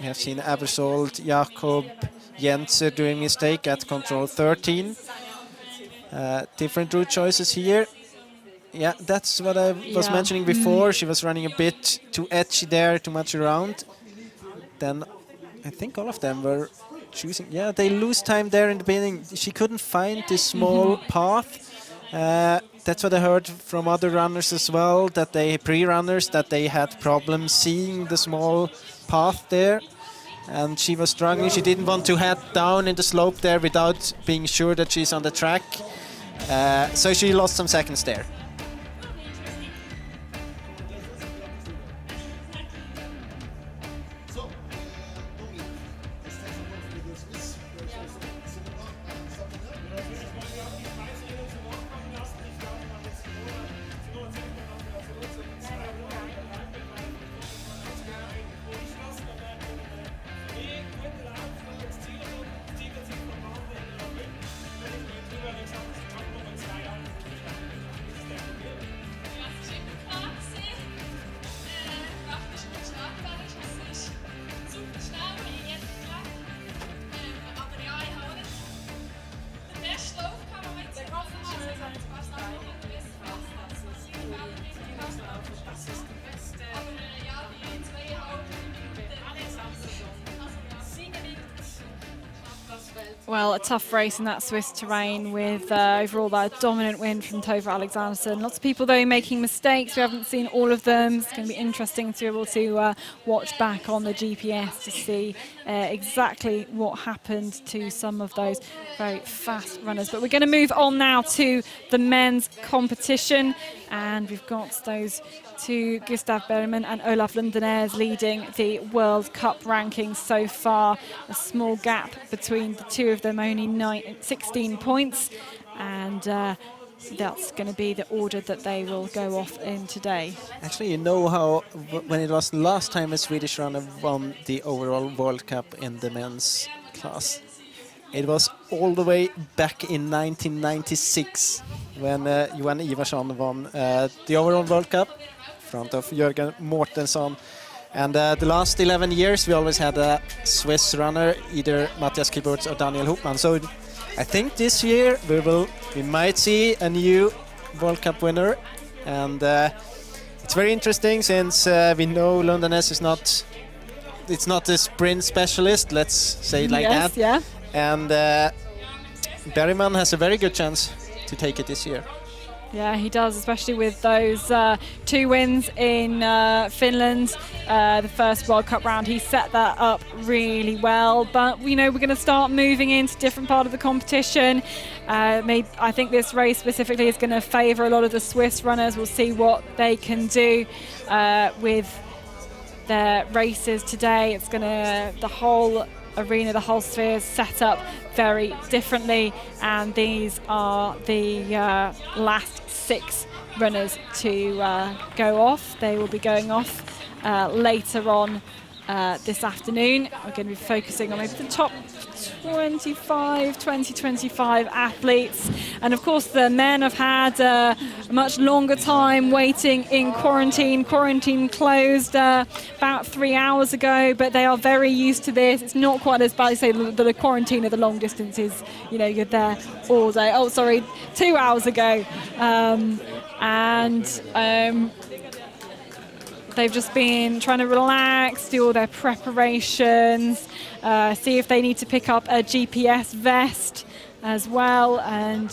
have seen Abersold, Jakob, Jenser doing mistake at control 13. Different route choices here. Yeah, that's what I was mentioning before. She was running a bit too edgy there, too much around. Then I think all of them were choosing. Yeah, they lose time there in the beginning. She couldn't find this small path. That's what I heard from other runners as well, that pre-runners, that they had problems seeing the small path there. And she was struggling. She didn't want to head down in the slope there without being sure that she's on the track. So she lost some seconds there. Well, a tough race in that Swiss terrain with overall that dominant win from Tove Alexanderson. Lots of people, though, making mistakes. We haven't seen all of them. It's going to be interesting to be able to watch back on the GPS to see exactly what happened to some of those very fast runners. But we're going to move on now to the men's competition. And we've got those two, Gustav Bergman and Olaf Lundenäs, leading the World Cup rankings so far. A small gap between the two of them, only 16 points. And that's going to be the order that they will go off in today. Actually, you know how when it was last time a Swedish runner won the overall World Cup in the men's class? It was all the way back in 1996 when Johan Ivarsson won the overall World Cup in front of Jörgen Mårtensson. And the last 11 years we always had a Swiss runner, either Matthias Kiburtz or Daniel Hopman. So I think this year we might see a new World Cup winner. And it's very interesting since we know Lundenäs is not a sprint specialist, let's say it like that. Yeah. And Bergman has a very good chance to take it this year. Yeah, he does, especially with those two wins in Finland, the first World Cup round. He set that up really well. But, we're going to start moving into different part of the competition. I think this race specifically is going to favour a lot of the Swiss runners. We'll see what they can do with their races today. It's going to, the whole arena, the whole sphere is set up very differently, and these are the last 6 runners to go off. They will be going off later on this afternoon. We're going to be focusing on maybe the top 20-25 athletes, and of course the men have had a much longer time waiting in quarantine. Quarantine closed about 3 hours ago, but they are very used to this. It's not quite as bad as say the quarantine of the long distances. You're there all day. 2 hours ago, they've just been trying to relax, do all their preparations, see if they need to pick up a GPS vest as well, and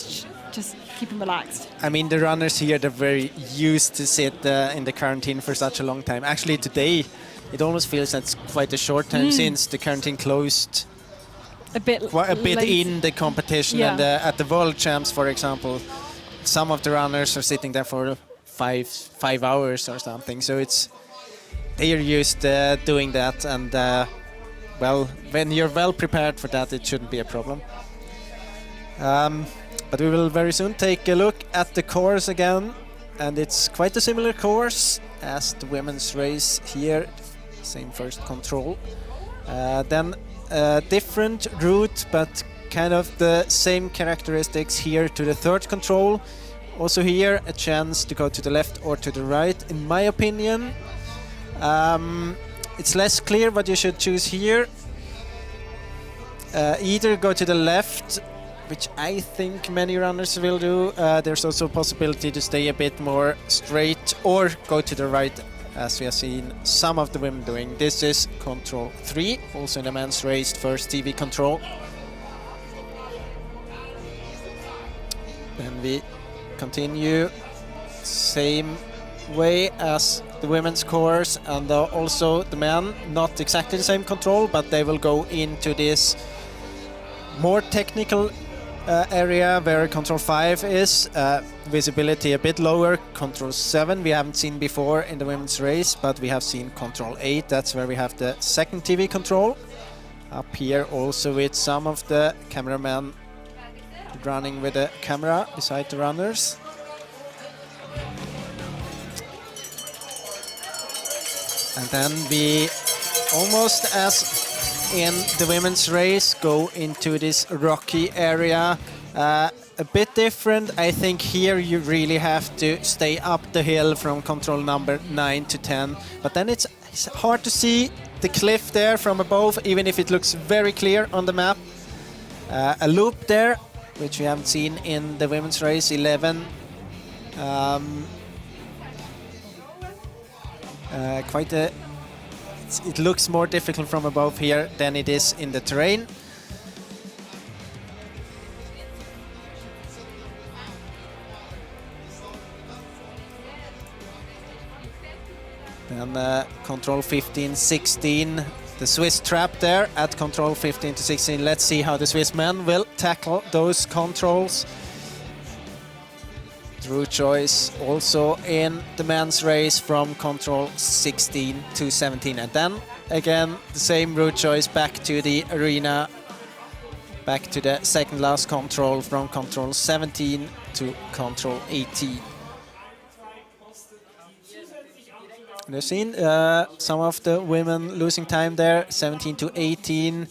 just keep them relaxed. I mean, the runners here, they're very used to sit in the quarantine for such a long time. Actually, today, it almost feels that's quite a short time since the quarantine closed a bit in the competition. Yeah. And at the World Champs, for example, some of the runners are sitting there for 5 hours or something. So they are used doing that, and when you're well prepared for that, it shouldn't be a problem. But we will very soon take a look at the course again, and it's quite a similar course as the women's race here. Same first control, then a different route, but kind of the same characteristics here to the third control. Also here, a chance to go to the left or to the right, in my opinion. It's less clear what you should choose here. Either go to the left, which I think many runners will do. There's also a possibility to stay a bit more straight, or go to the right, as we have seen some of the women doing. This is control 3, also in the men's race, first TV control. Then we continue same way as the women's course, and also the men, not exactly the same control, but they will go into this more technical area where control 5 is, visibility a bit lower. Control 7 we haven't seen before in the women's race, but we have seen control 8, that's where we have the second TV control. Up here also with some of the cameramen running with the camera beside the runners. And then we, almost as in the women's race, go into this rocky area. A bit different. I think here you really have to stay up the hill from control number 9 to 10. But then it's hard to see the cliff there from above, even if it looks very clear on the map. A loop there, which we haven't seen in the women's race, 11. It looks more difficult from above here than it is in the terrain. on control 15, 16. The Swiss trap there at control 15 to 16. Let's see how the Swiss men will tackle those controls. Route choice also in the men's race from control 16 to 17. And then again, the same route choice back to the arena, back to the second last control from control 17 to control 18. You've seen some of the women losing time there, 17 to 18,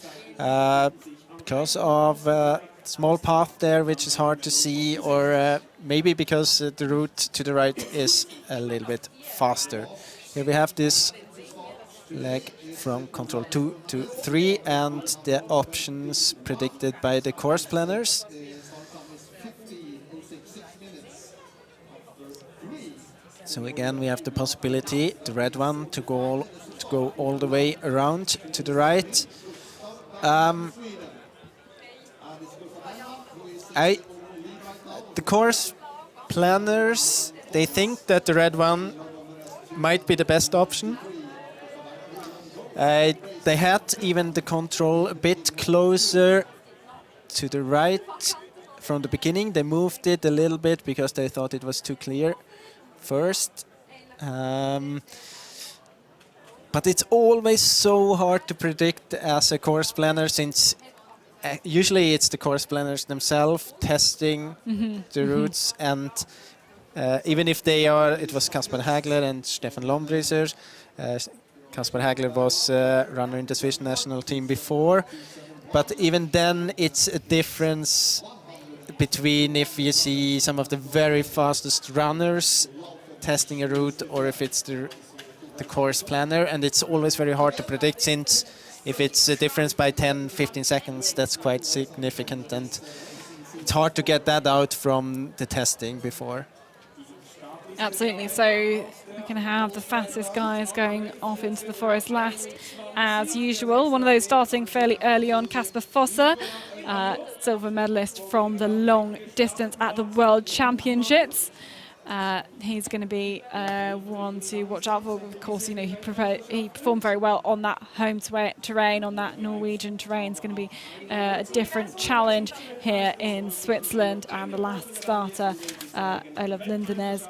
because of small path there, which is hard to see, or maybe because the route to the right is a little bit faster. Here we have this leg from control 2 to 3 and the options predicted by the course planners. So again, we have the possibility, the red one, to go all the way around to the right. The course planners, they think that the red one might be the best option. They had even the control a bit closer to the right from the beginning. They moved it a little bit because they thought it was too clear first. But it's always so hard to predict as a course planner, since usually it's the course planners themselves testing the routes, and even if they are, it was Kasper Hagler and Stefan Lombriser. Kasper Hagler was runner in the Swiss national team before, but even then it's a difference between if you see some of the very fastest runners testing a route or if it's the course planner, and it's always very hard to predict, since if it's a difference by 10-15 seconds, that's quite significant, and it's hard to get that out from the testing before. Absolutely. So we can have the fastest guys going off into the forest last, as usual. One of those starting fairly early on, Kasper Fosser, silver medalist from the long distance at the World Championships. He's going to be one to watch out for. Of course, you know, he performed very well on that home terrain, on that Norwegian terrain. It's going to be a different challenge here in Switzerland. And the last starter, Olav Lindenes,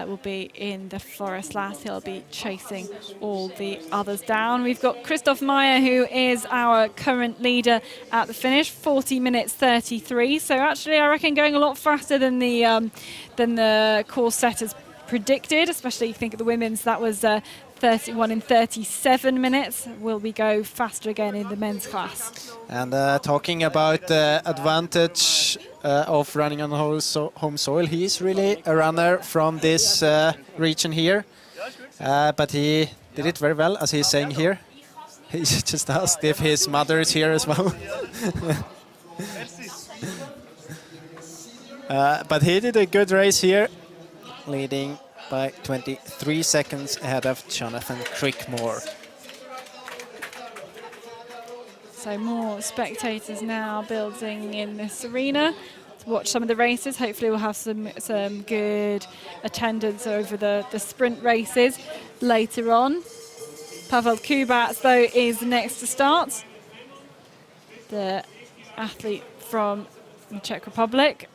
will be in the forest last. He'll be chasing all the others down. We've got Christoph Meyer, who is our current leader at the finish, 40 minutes 33. So actually, I reckon going a lot faster than the course setters predicted, especially if you think of the women's. That was 31 in 37 minutes. Will we go faster again in the men's class? And talking about the advantage of running on home soil, he's really a runner from this region here, but he did it very well, as he's saying here. He just asked if his mother is here as well. But he did a good race here, leading by 23 seconds ahead of Jonathan Crickmore. So more spectators now building in this arena to watch some of the races. Hopefully we'll have some good attendance over the sprint races later on. Pavel Kubats, though, is next to start. The athlete from the Czech Republic.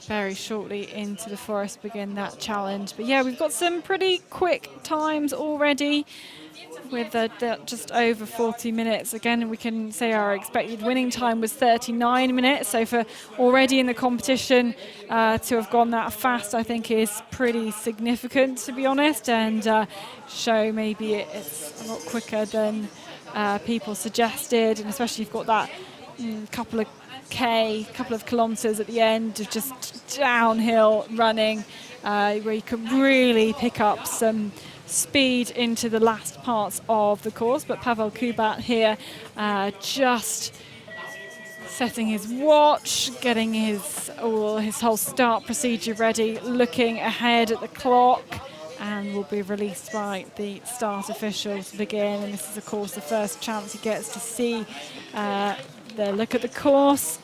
Very shortly into the forest begin that challenge. But yeah, we've got some pretty quick times already with just over 40 minutes. Again, we can say our expected winning time was 39 minutes. So for already in the competition to have gone that fast, I think is pretty significant, to be honest, and show maybe it's a lot quicker than people suggested. And especially you've got that couple of kilometres at the end of just downhill running, where you could really pick up some speed into the last parts of the course. But Pavel Kubat here just setting his watch, getting his whole start procedure ready, looking ahead at the clock, and will be released by the start officials to begin. And this is, of course, the first chance he gets to see the look at the course.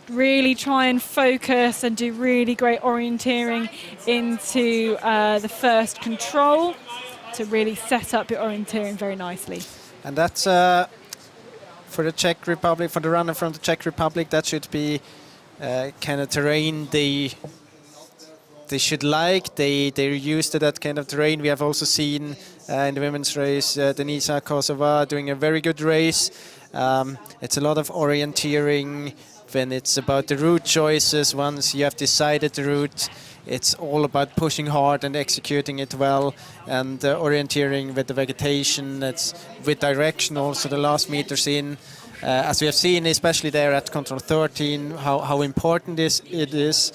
really try and focus and do really great orienteering into the first control to really set up your orienteering very nicely. And that's for the Czech Republic, for the runner from the Czech Republic, that should be kind of terrain they should like. They're used to that kind of terrain. We have also seen in the women's race Denisa Kosova doing a very good race. It's a lot of orienteering when it's about the route choices. Once you have decided the route, it's all about pushing hard and executing it well, and orienteering with the vegetation. It's with direction also the last meters in. As we have seen, especially there at control 13, how important it is.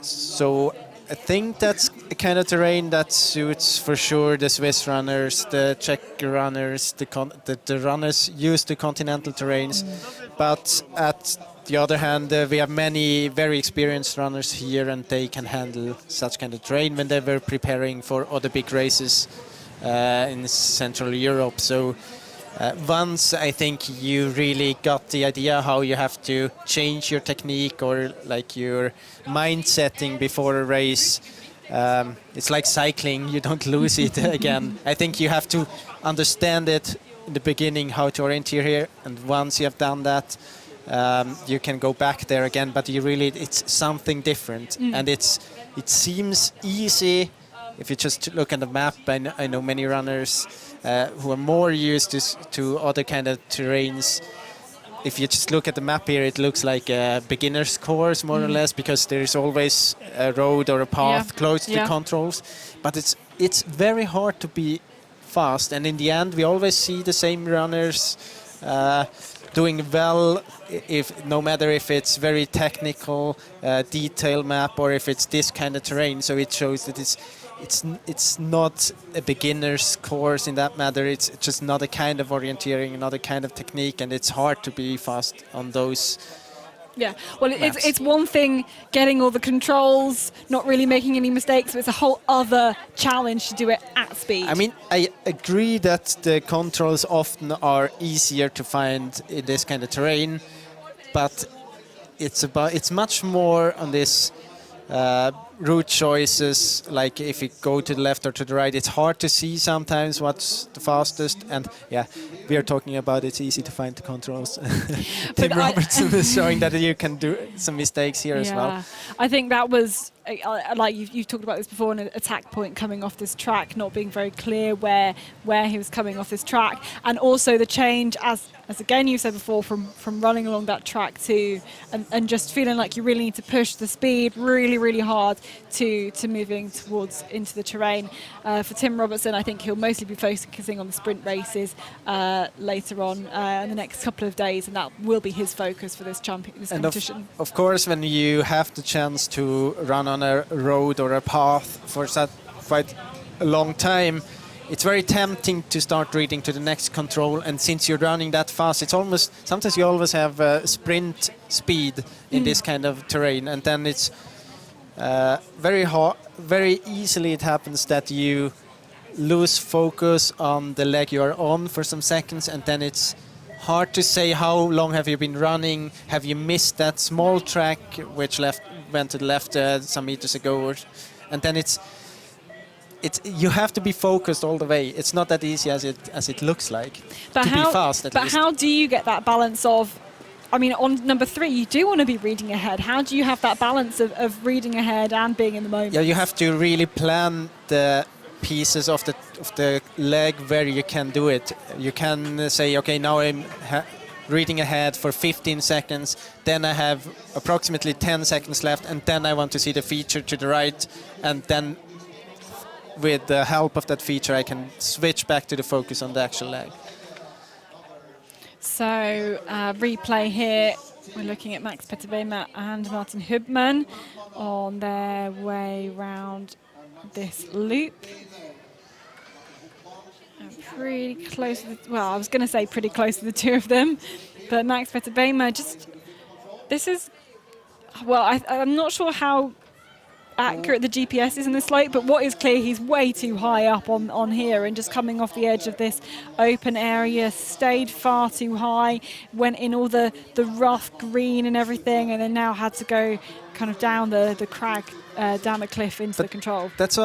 So I think that's a kind of terrain that suits for sure the Swiss runners, the Czech runners, the runners used to continental terrains. But at the other hand, we have many very experienced runners here, and they can handle such kind of terrain when they were preparing for other big races in Central Europe. So once I think you really got the idea how you have to change your technique or like your mind setting before a race, it's like cycling, you don't lose it again. I think you have to understand it in the beginning how to orienteer here, and once you have done that, you can go back there again, but it's something different. And it seems easy if you just look at the map. I know many runners who are more used to other kind of terrains. If you just look at the map here, it looks like a beginner's course more or less, because there is always a road or a path close to the controls. But it's very hard to be fast, and in the end we always see the same runners doing well, no matter if it's very technical detail map or if it's this kind of terrain. So it shows that it's not a beginner's course in that matter. It's just another kind of orienteering, another kind of technique, and it's hard to be fast on those. Yeah, well, it's one thing getting all the controls, not really making any mistakes, but it's a whole other challenge to do it at speed. I mean, I agree that the controls often are easier to find in this kind of terrain, but it's much more on this route choices, like if you go to the left or to the right, it's hard to see sometimes what's the fastest. And yeah, we are talking about it's easy to find the controls. Tim Robertson is showing that you can do some mistakes here as well. I think that was, like you've talked about this before, an attack point coming off this track, not being very clear where he was coming off this track, and also the change, as again you said before, from running along that track and just feeling like you really need to push the speed really, really hard to moving towards into the terrain. For Tim Robertson, I think he'll mostly be focusing on the sprint races later on in the next couple of days, and that will be his focus for this competition. Of course, when you have the chance to run on a road or a path for quite a long time, it's very tempting to start reading to the next control. And since you're running that fast, it's almost, sometimes you always have sprint speed in this kind of terrain, and then it's very easily it happens that you lose focus on the leg you are on for some seconds, and then it's hard to say how long have you been running. Have you missed that small track which went to the left some meters ago, and then it's you have to be focused all the way. It's not that easy as it looks like to be fast. But how do you get that balance of? I mean, on number 3, you do want to be reading ahead. How do you have that balance of reading ahead and being in the moment? Yeah, you have to really plan the pieces of the leg where you can do it. You can say, okay, now I'm reading ahead for 15 seconds, then I have approximately 10 seconds left, and then I want to see the feature to the right, and then with the help of that feature I can switch back to the focus on the actual leg. So replay here, we're looking at Max Petterbemer and Martin Hubman on their way round this loop. Pretty close to I was going to say pretty close to the two of them, but Max Petterbemer I'm not sure how accurate the GPS is in the slope, but what is clear, he's way too high up on here, and just coming off the edge of this open area, stayed far too high, went in all the rough green and everything, and then now had to go kind of down the crag, down the cliff into the control. That's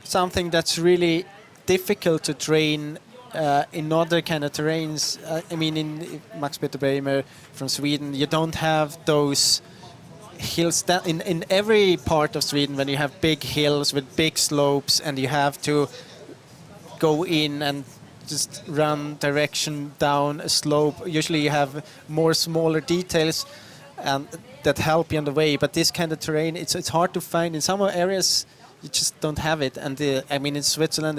something that's really difficult to train in other kind of terrains. I mean, in Max Peter Bremer from Sweden, you don't have those hills that in every part of Sweden when you have big hills with big slopes and you have to go in and just run direction down a slope. Usually you have more smaller details that help you on the way, but this kind of terrain, it's hard to find. In some areas you just don't have it, and I mean in Switzerland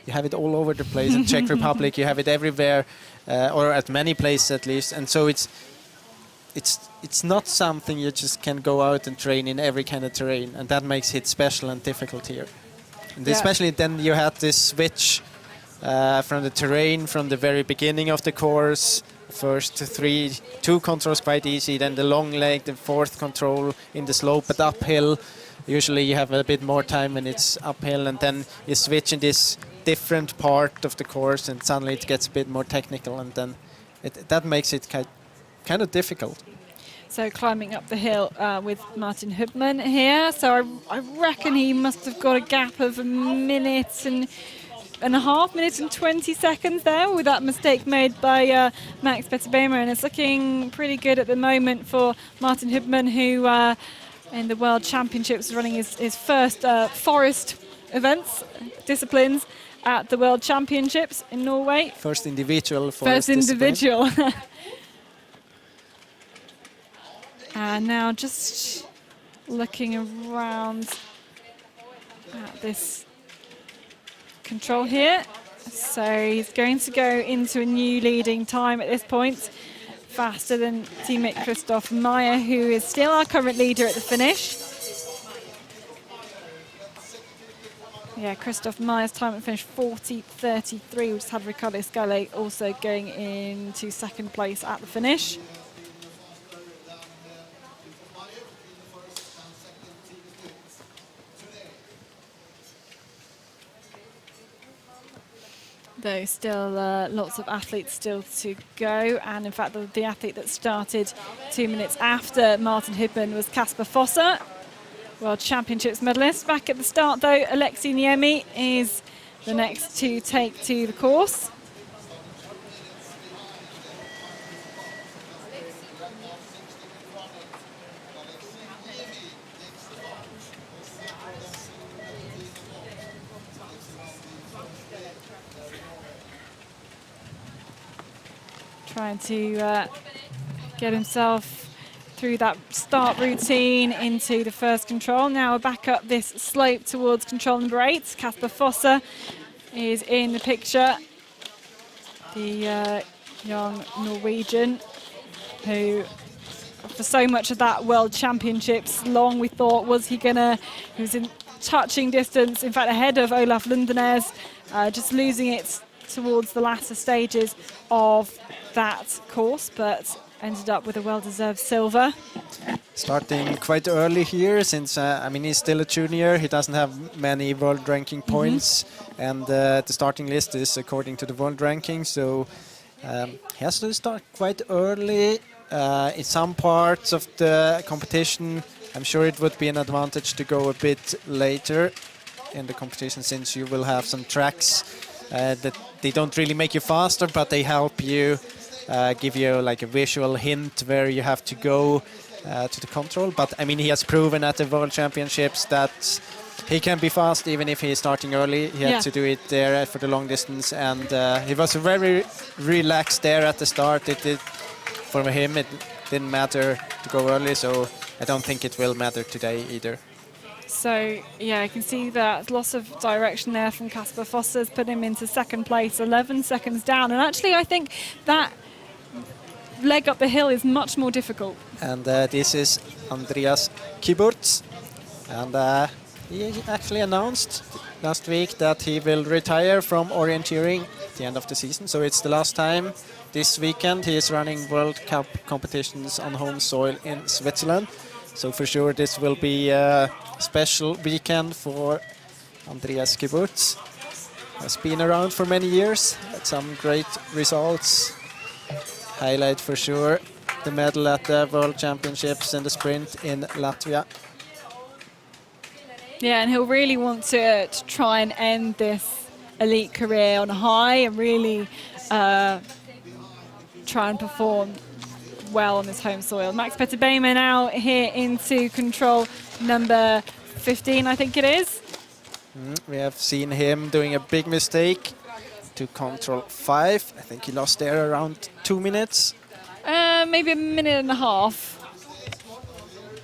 you have it all over the place. In Czech Republic you have it everywhere, or at many places at least, and so it's not something you just can go out and train in every kind of terrain, and that makes it special and difficult here. And especially then you had this switch from the terrain from the very beginning of the course. First two controls quite easy, then the long leg, the fourth control in the slope but uphill. Usually you have a bit more time when it's uphill, and then you switch in this different part of the course and suddenly it gets a bit more technical, and then that makes it kind of difficult. So climbing up the hill with Martin Hubman here. So I reckon he must have got a gap of a minute and a half, minute and 20 seconds there with that mistake made by Max Peter Bremer. And it's looking pretty good at the moment for Martin Hubman, who in the World Championships is running his first forest events, disciplines at the World Championships in Norway. First individual forest individual. And now just looking around at this control here. So he's going to go into a new leading time at this point, faster than teammate Christoph Meyer, who is still our current leader at the finish. Yeah, Christoph Meyer's time at finish 40.33. We just had Riccardo Scale also going into second place at the finish. Though still lots of athletes still to go, and in fact the athlete that started 2 minutes after Martin Hubman was Kasper Fosser, World Championships medalist. Back at the start though, Alexei Niemi is the next to take to the course. Trying to get himself through that start routine into the first control. Now we're back up this slope towards control number 8. Kasper Fosser is in the picture. The young Norwegian who, for so much of that World Championships long, we thought, he was in touching distance, in fact ahead of Olaf Lundenes, just losing it towards the latter stages of that course, but ended up with a well-deserved silver. Starting quite early here, since I mean he's still a junior, he doesn't have many world ranking points, and the starting list is according to the world ranking, so he has to start quite early. In some parts of the competition, I'm sure it would be an advantage to go a bit later in the competition, since you will have some tracks that they don't really make you faster, but they help you, give you like a visual hint where you have to go to the control. But I mean, he has proven at the World Championships that he can be fast even if he is starting early. He had to do it there for the long distance, and he was very relaxed there at the start. For him, it didn't matter to go early, so I don't think it will matter today either. So, yeah, I can see that loss of direction there from Kasper Fosser's put him into second place, 11 seconds down. And actually, I think that leg up the hill is much more difficult. And this is Andreas Kiburtz. And he actually announced last week that he will retire from orienteering at the end of the season. So it's the last time this weekend he is running World Cup competitions on home soil in Switzerland. So for sure this will be special weekend for Andreas Kiburtz. Has been around for many years, had some great results. Highlight for sure, the medal at the World Championships in the sprint in Latvia. Yeah, and he'll really want to try and end this elite career on a high and really try and perform well on his home soil. Max Petter Bejma now here into control number 15, I think it is. We have seen him doing a big mistake to control 5. I think he lost there around 2 minutes. Maybe a minute and a half.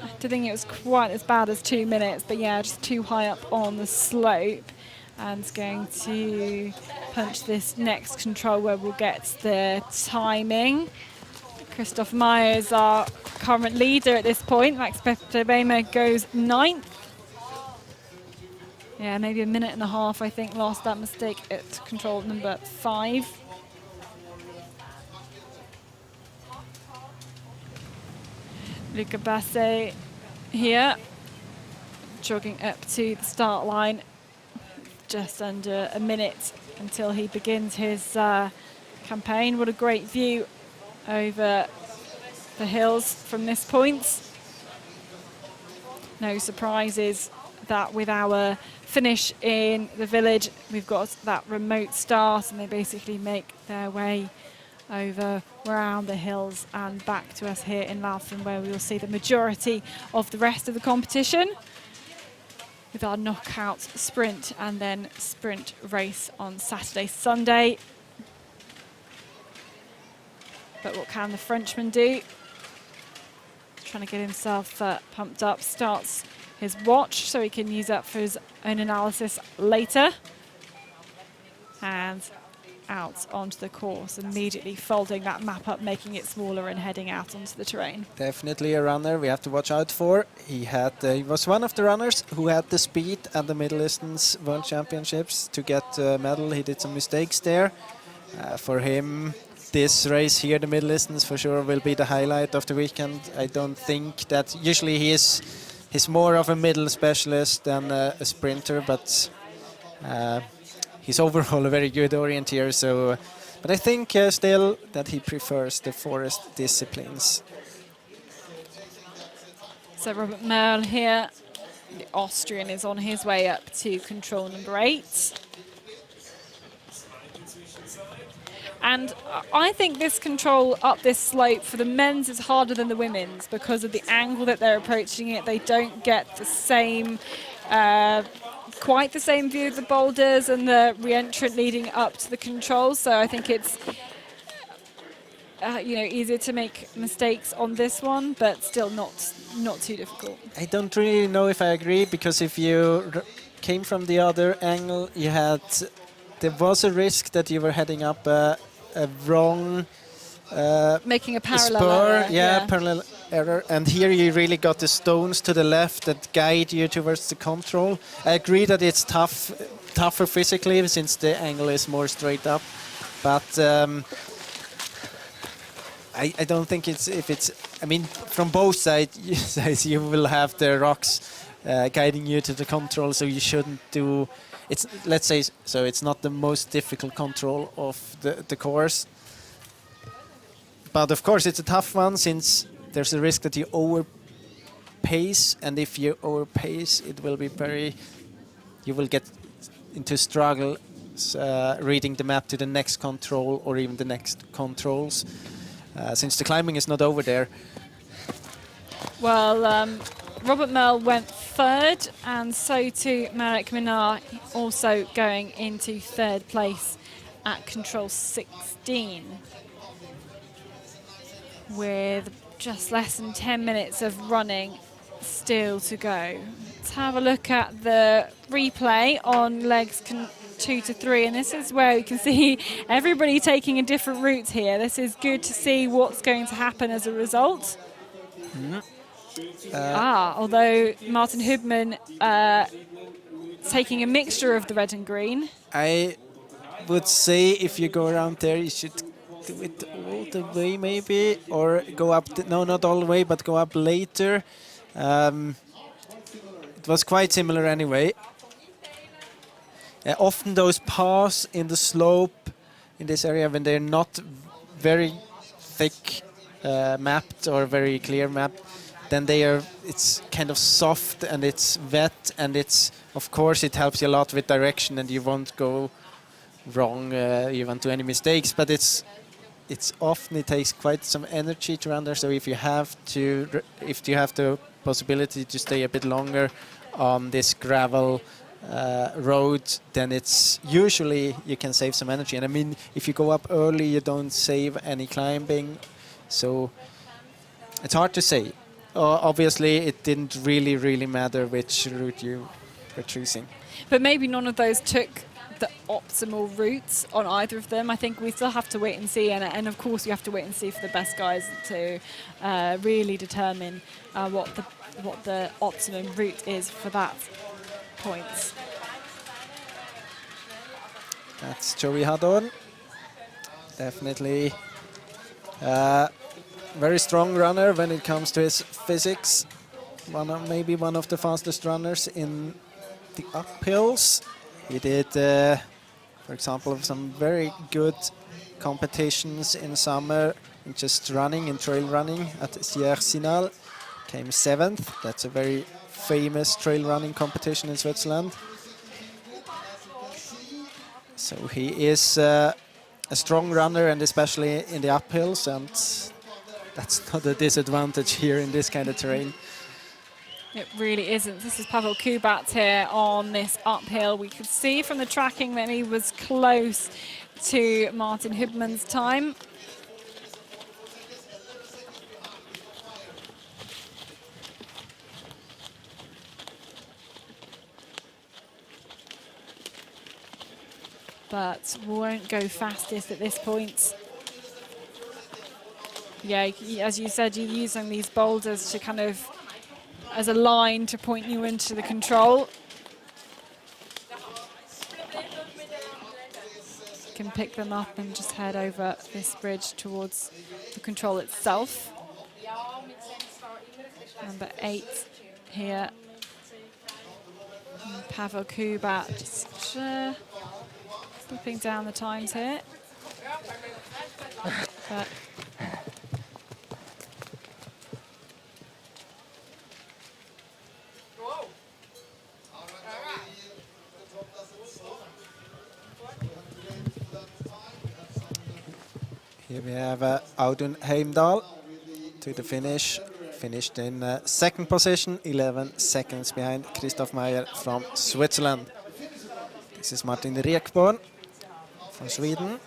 I don't think it was quite as bad as 2 minutes, but yeah, just too high up on the slope. And going to punch this next control where we'll get the timing. Christoph Meyer is our current leader at this point. Max Petter Bejma goes 9th. Yeah, maybe a minute and a half, I think, lost that mistake at control number 5. Luca Basse here, jogging up to the start line. Just under a minute until he begins his campaign. What a great view over the hills from this point. No surprises that with our finish in the village, we've got that remote start, and they basically make their way over around the hills and back to us here in Laufen, where we will see the majority of the rest of the competition with our knockout sprint and then sprint race on Saturday, Sunday. But what can the Frenchman do? Trying to get himself pumped up, starts his watch so he can use that for his own analysis later. And out onto the course, immediately folding that map up, making it smaller and heading out onto the terrain. Definitely a runner we have to watch out for. He was one of the runners who had the speed at the Middle Distance World Championships to get a medal. He did some mistakes there. For him, this race here, the Middle Distance, for sure will be the highlight of the weekend. I don't think that usually he's more of a middle specialist than a sprinter, but he's overall a very good orienteer. So, but I think still that he prefers the forest disciplines. So Robert Merle here, the Austrian, is on his way up to control number 8. And I think this control up this slope for the men's is harder than the women's because of the angle that they're approaching it. They don't get the same, quite the same view of the boulders and the re-entrant leading up to the control. So I think it's easier to make mistakes on this one, but still not too difficult. I don't really know if I agree, because if you came from the other angle, there was a risk that you were heading up a wrong making a parallel spur, error. parallel error. And here you really got the stones to the left that guide you towards the control. I agree that it's tougher physically since the angle is more straight up, but I don't think from both sides you will have the rocks guiding you to the control, so you shouldn't do. It's not the most difficult control of the course. But of course it's a tough one, since there's a risk that you overpace, and if you overpace, it will be you will get into struggle reading the map to the next control or even the next controls, since the climbing is not over there. Well, Robert Merle went 3rd, and so too Marek Minar, also going into 3rd place at control 16, with just less than 10 minutes of running still to go. Let's have a look at the replay on legs 2 to 3, and this is where you can see everybody taking a different route here. This is good to see what's going to happen as a result. Although Martin Hubman taking a mixture of the red and green. I would say if you go around there, you should do it all the way maybe, or go up, no, not all the way, but go up later. It it was quite similar anyway. Often those paths in the slope in this area, when they're not very thick mapped or very clear mapped, then it's kind of soft and it's wet, and it's, of course, it helps you a lot with direction and you won't go wrong, you won't do any mistakes, but it's often, it takes quite some energy to run there. So if you have the possibility to stay a bit longer on this gravel road, then it's usually you can save some energy. And I mean, if you go up early, you don't save any climbing, so it's hard to say. Obviously, it didn't really matter which route you were choosing. But maybe none of those took the optimal routes on either of them. I think we still have to wait and see, and of course we have to wait and see for the best guys to really determine what the optimum route is for that point. That's Joey Hadorn. Definitely very strong runner when it comes to his physics. Maybe one of the fastest runners in the uphills. He did, for example, some very good competitions in summer in just running, in trail running at Sierre Sinal. Came 7th. That's a very famous trail running competition in Switzerland. So he is a strong runner, and especially in the uphills, and that's not a disadvantage here in this kind of terrain. It really isn't. This is Pavel Kubat here on this uphill. We could see from the tracking that he was close to Martin Hubmann's time. But won't go fastest at this point. Yeah, as you said, you're using these boulders to kind of as a line to point you into the control. You can pick them up and just head over this bridge towards the control itself. Number 8 here. And Pavel Kubat just slipping down the times here. But here we have Audun Heimdal to the finish. Finished in 2nd position, 11 seconds behind Christoph Meyer from Switzerland. This is Martin Riekborn from Sweden.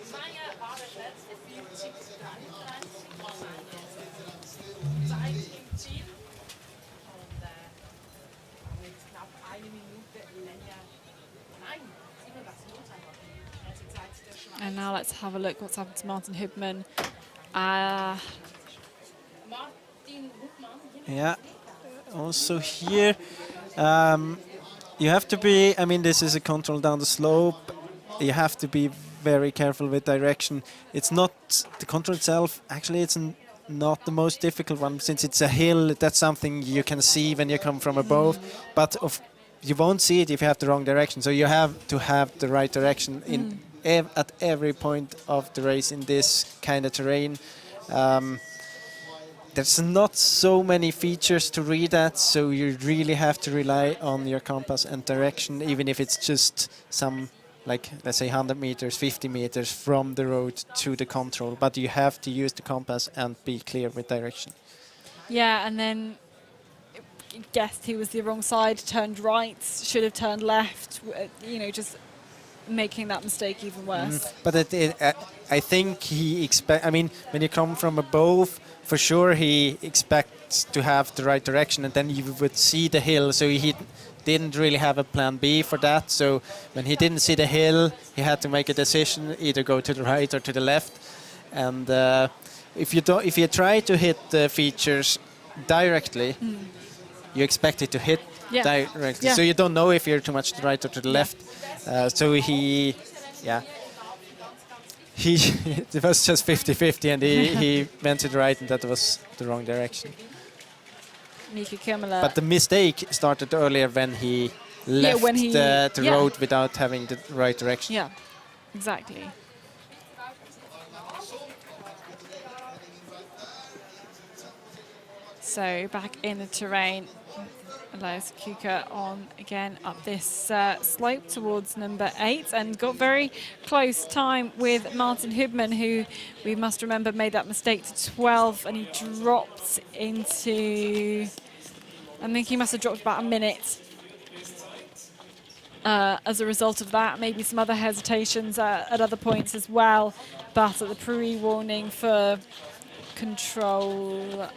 and now let's have a look what's happened to Martin Hubmann. Yeah, also here you have to be, I mean, this is a control down the slope. You have to be very careful with direction. It's not the control itself, actually it's not the most difficult one, since it's a hill. That's something you can see when you come from above, but you won't see it if you have the wrong direction. So you have to have the right direction in at every point of the race in this kind of terrain. There's not so many features to read at, so you really have to rely on your compass and direction, even if it's just some, like, let's say 100 meters, 50 meters from the road to the control. But you have to use the compass and be clear with direction. Yeah, and then guessed he was the wrong side, turned right, should have turned left, just making that mistake even worse. But I think I mean, when you come from above, for sure he expects to have the right direction, and then you would see the hill, so he didn't really have a plan B for that. So when he didn't see the hill, he had to make a decision, either go to the right or to the left. And if you try to hit the features directly, you expect it to hit directly. Yeah. So you don't know if you're too much to the right or to the left. So it was just 50-50, and he went to the right, and that was the wrong direction. Mika Kimmler. But the mistake started earlier when he left when he- the yeah. road without having the right direction. Yeah, exactly. So back in the terrain, Elias Kuka on again up this slope towards number 8 and got very close time with Martin Hubman, who we must remember made that mistake to 12 and he dropped into, I think he must have dropped about a minute as a result of that. Maybe some other hesitations at other points as well, but at the pre-warning for control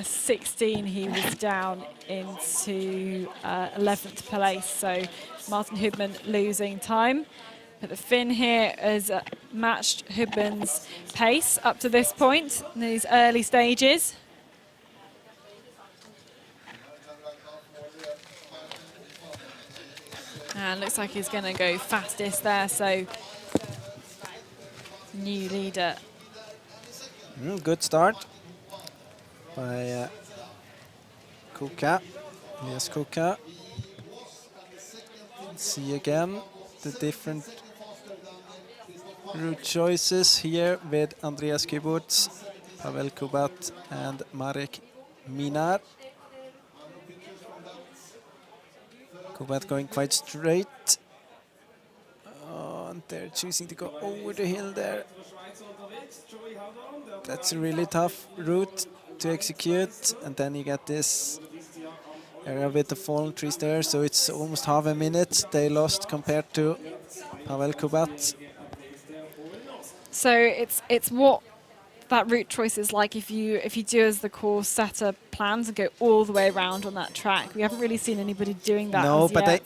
16 he was down into 11th place, so Martin Hubman losing time, but the Finn here has matched Hubman's pace up to this point in these early stages. And looks like he's going to go fastest there, so new leader. Good start by Kuka. Yes, Kuka. Let's see again the different route choices here with Andreas Kiburz, Pavel Kubat and Marek Minar. Kubat going quite straight. Oh, and they're choosing to go over the hill there. That's a really tough route to execute, and then you get this area with the fallen trees there, so it's almost half a minute they lost compared to Pavel Kubat. So it's what that route choice is like if you do as the course setter plans and go all the way around on that track. We haven't really seen anybody doing that. No, as but yet.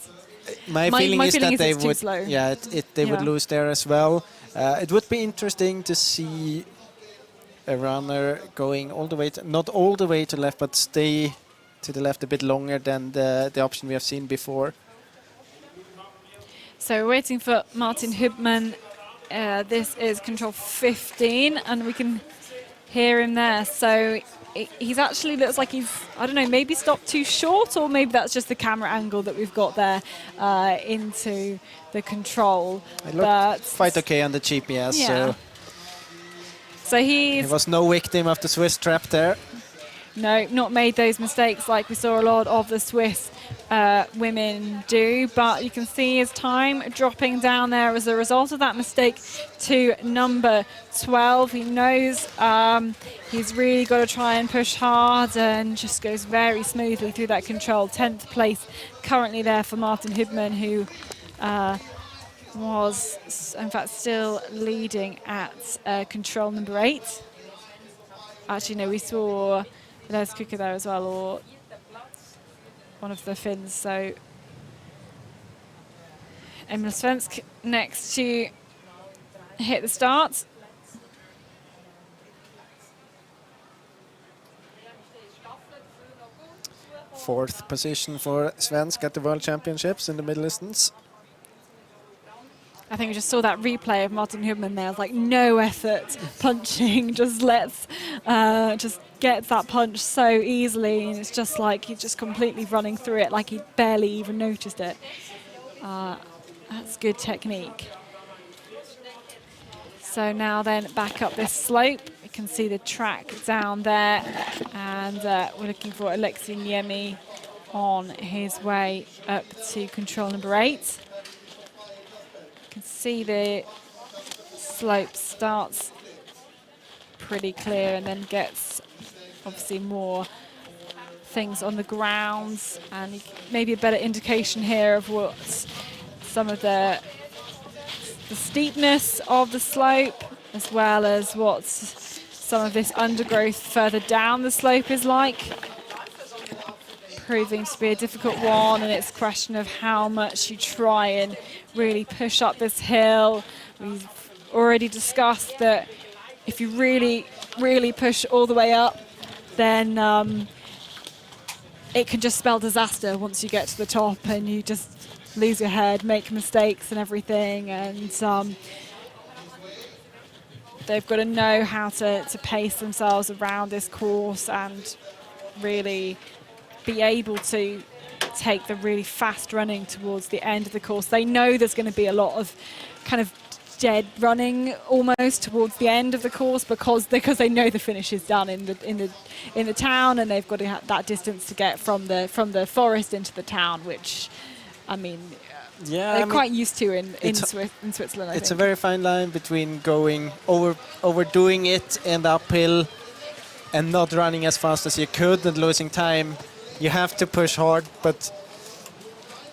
my feeling is that they it's too would, slow. yeah, they would Yeah. lose there as well. It would be interesting to see a runner going all the way, not all the way to left, but stay to the left a bit longer than the option we have seen before. So we're waiting for Martin Hubman. This is control 15, and we can hear him there. So he's actually looks like he's, I don't know, maybe stopped too short, or maybe that's just the camera angle that we've got there into the control. It looked quite okay on the GPS, Yeah. So he was no victim of the Swiss trap there. No, not made those mistakes like we saw a lot of the Swiss women do, but you can see his time dropping down there as a result of that mistake to number 12. He knows he's really got to try and push hard, and just goes very smoothly through that control. 10th place currently there for Martin Hubman, who was in fact still leading at control number 8. Actually, no, we saw Elias Kuka there as well, or one of the Finns. So Emil Svensk next to hit the start. Fourth position for Svensk at the World Championships in the middle distance. I think we just saw that replay of Martin Hubman there. It's like no effort punching, just gets that punch so easily, and it's just like he's just completely running through it like he barely even noticed it. That's good technique. So now then back up this slope, we can see the track down there, and we're looking for Alexei Niemi on his way up to control number 8. You can see the slope starts pretty clear and then gets obviously more things on the ground, and maybe a better indication here of what some of the steepness of the slope, as well as what some of this undergrowth further down the slope is like. Proving to be a difficult one, and it's a question of how much you try and really push up this hill. We've already discussed that if you really, really push all the way up, then it can just spell disaster once you get to the top, and you just lose your head, make mistakes and everything. And they've got to know how to pace themselves around this course and really be able to take the really fast running towards the end of the course. They know there's going to be a lot of kind of dead running almost towards the end of the course because they know the finish is done in the town, and they've got to have that distance to get from the forest into the town, which I mean they're quite used to in Switzerland. I it's think. a very fine line between going overdoing it in the uphill and not running as fast as you could and losing time. You have to push hard, but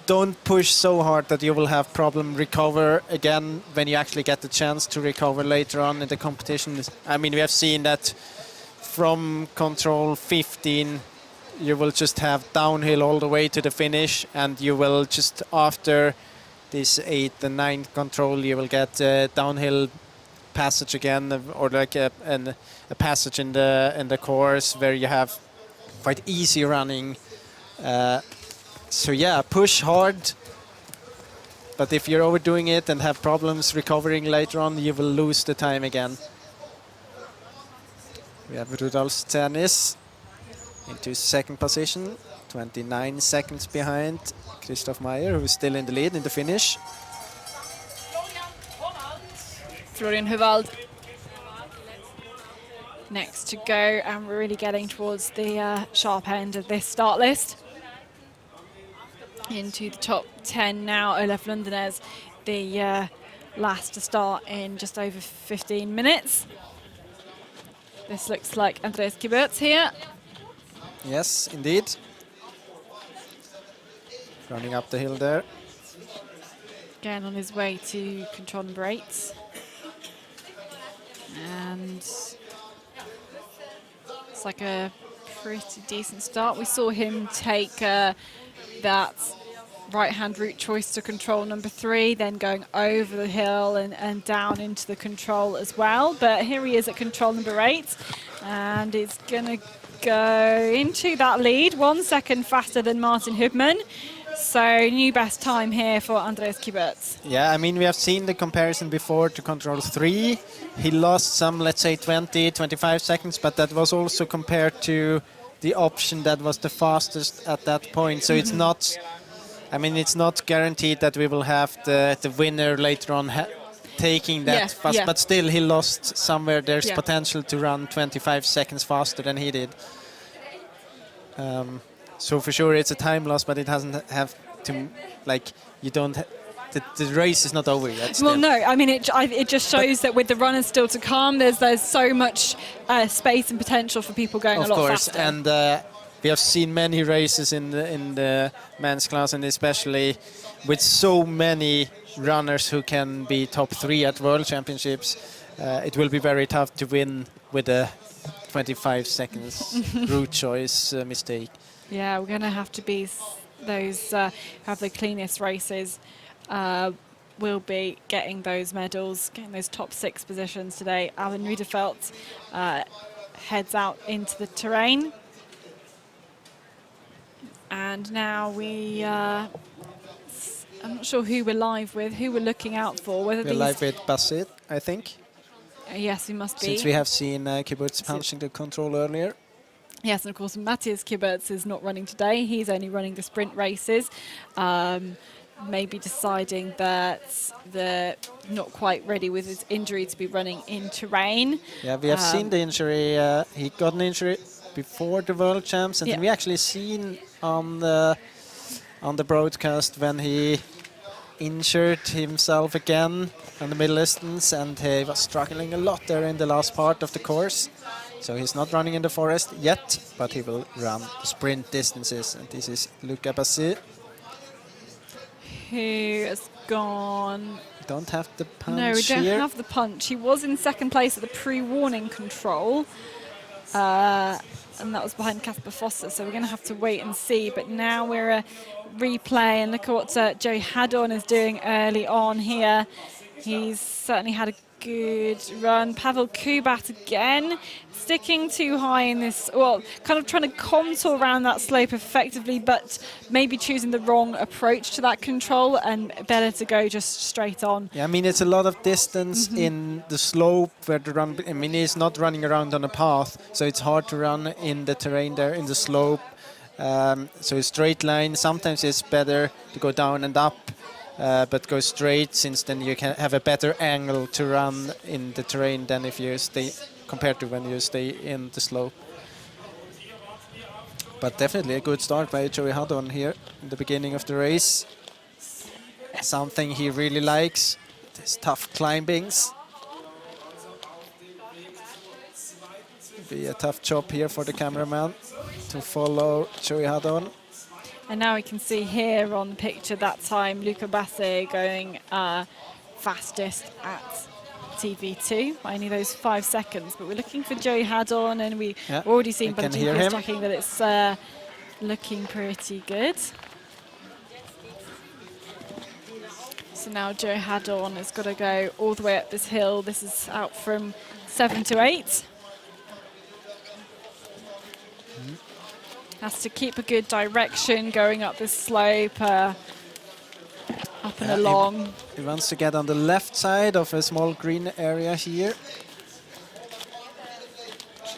don't push so hard that you will have problem recover again when you actually get the chance to recover later on in the competition. I mean, we have seen that from control 15 you will just have downhill all the way to the finish, and you will just after this 8th and 9th control you will get a downhill passage again, or like a passage in the course where you have quite easy running. So yeah, push hard, but if you're overdoing it and have problems recovering later on, you will lose the time again. We have Rudolf Sternis into second position, 29 seconds behind Christoph Meyer, who is still in the lead in the finish. Florian Huvald next to go, and we're really getting towards the sharp end of this start list. Into the top 10 now, Olaf Lundenes, the last to start in just over 15 minutes. This looks like Andreas Kibertz here. Yes, indeed. Running up the hill there. Again on his way to control number 8. And it's like a pretty decent start. We saw him take that right-hand route choice to control number 3, then going over the hill and down into the control as well. But here he is at control number 8, and it's going to go into that lead, 1 second faster than Martin Hubmann. So new best time here for Andreas Kibertz. Yeah, I mean, we have seen the comparison before to control 3. He lost some, let's say, 20, 25 seconds, but that was also compared to the option that was the fastest at that point. So it's not, I mean, it's not guaranteed that we will have the winner later on taking that fast, but still he lost somewhere. There's potential to run 25 seconds faster than he did. So for sure it's a time loss, but it doesn't have to, like, you don't, the race is not over yet. Still. Well, no, I mean, it just shows that with the runners still to come, there's so much space and potential for people going a lot faster. And we have seen many races in the men's class, and especially with so many runners who can be top 3 at World Championships, it will be very tough to win with a 25 seconds route choice mistake. Yeah, we're going to have to be those who have the cleanest races will be getting those medals, getting those top 6 positions today. Alan Riederfelt heads out into the terrain. And now I'm not sure who we're live with, who we're looking out for. Whether we're live with Basit, I think. Yes, we must be. Since we have seen Kibertz punching the control earlier. Yes, and of course Matthias Kibertz is not running today. He's only running the sprint races. Maybe deciding that they're not quite ready with his injury to be running in terrain. Yeah, we have seen the injury. He got an injury before the World Champs, and we actually seen on the broadcast when he injured himself again on the middle distance, and he was struggling a lot there in the last part of the course. So he's not running in the forest yet, but he will run the sprint distances. And this is Luca Bassi. Who has gone... Don't have the punch. No, we don't here. have the punch. He was in second place at the pre-warning control. And that was behind Casper Foster, so we're going to have to wait and see. But now we're a replay, and look at what Joey Haddon is doing early on here. He's certainly had a good run. Pavel Kubat again, sticking too high in this, well, kind of trying to contour around that slope effectively, but maybe choosing the wrong approach to that control, and better to go just straight on. Yeah, I mean, it's a lot of distance in the slope where the run, I mean, he's not running around on a path, so it's hard to run in the terrain there, in the slope. So a straight line sometimes is better to go down and up, but go straight, since then you can have a better angle to run in the terrain than if you stay, compared to when you stay in the slope. But definitely a good start by Joey Haddon here in the beginning of the race. Something he really likes, these tough climbings. Be a tough job here for the cameraman to follow Joey Haddon. And now we can see here on the picture that time Luca Basse going fastest at TV2 by only those 5 seconds. But we're looking for Joey Haddon, and we've already seen by the GPS tracking that it's looking pretty good. So now Joey Haddon has got to go all the way up this hill. This is out from 7 to 8. Has to keep a good direction going up this slope, up and along. He wants to get on the left side of a small green area here.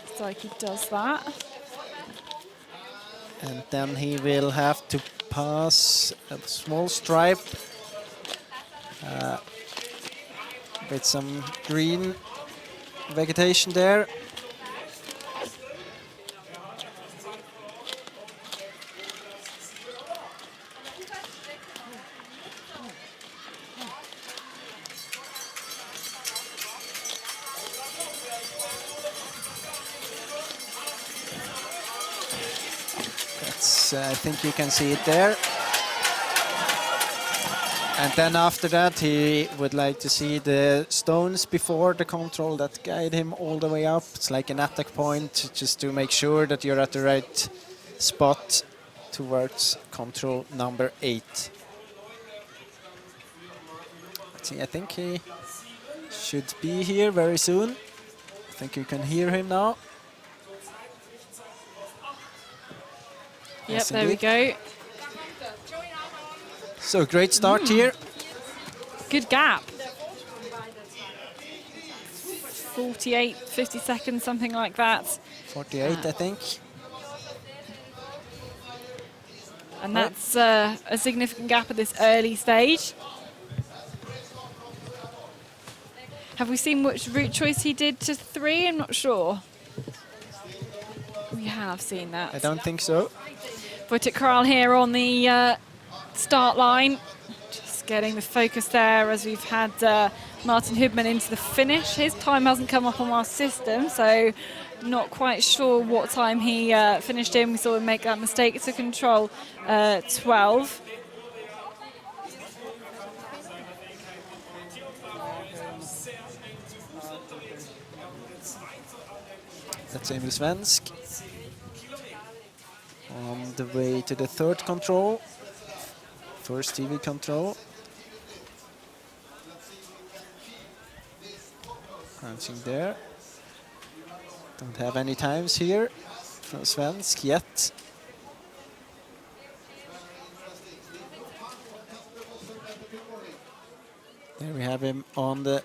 Looks like he does that. And then he will have to pass a small stripe with some green vegetation there. I think you can see it there. And then after that, he would like to see the stones before the control that guide him all the way up. It's like an attack point, just to make sure that you're at the right spot towards control number 8. Let's see, I think he should be here very soon. I think you can hear him now. Yep, Yes, there we go. So great start here. Good gap. 48, 50 seconds, something like that. 48, I think. And that's a significant gap at this early stage. Have we seen which route choice he did to 3? I'm not sure. We have seen that. I don't think so. Wojtek Kral here on the start line. Just getting the focus there as we've had Martin Hubman into the finish. His time hasn't come up on our system, so not quite sure what time he finished in. We saw him make that mistake to control 12. That's Emil Svensk. On the way to the 3rd control. First TV control. Crouching there. Don't have any times here from Svensk yet. There we have him on the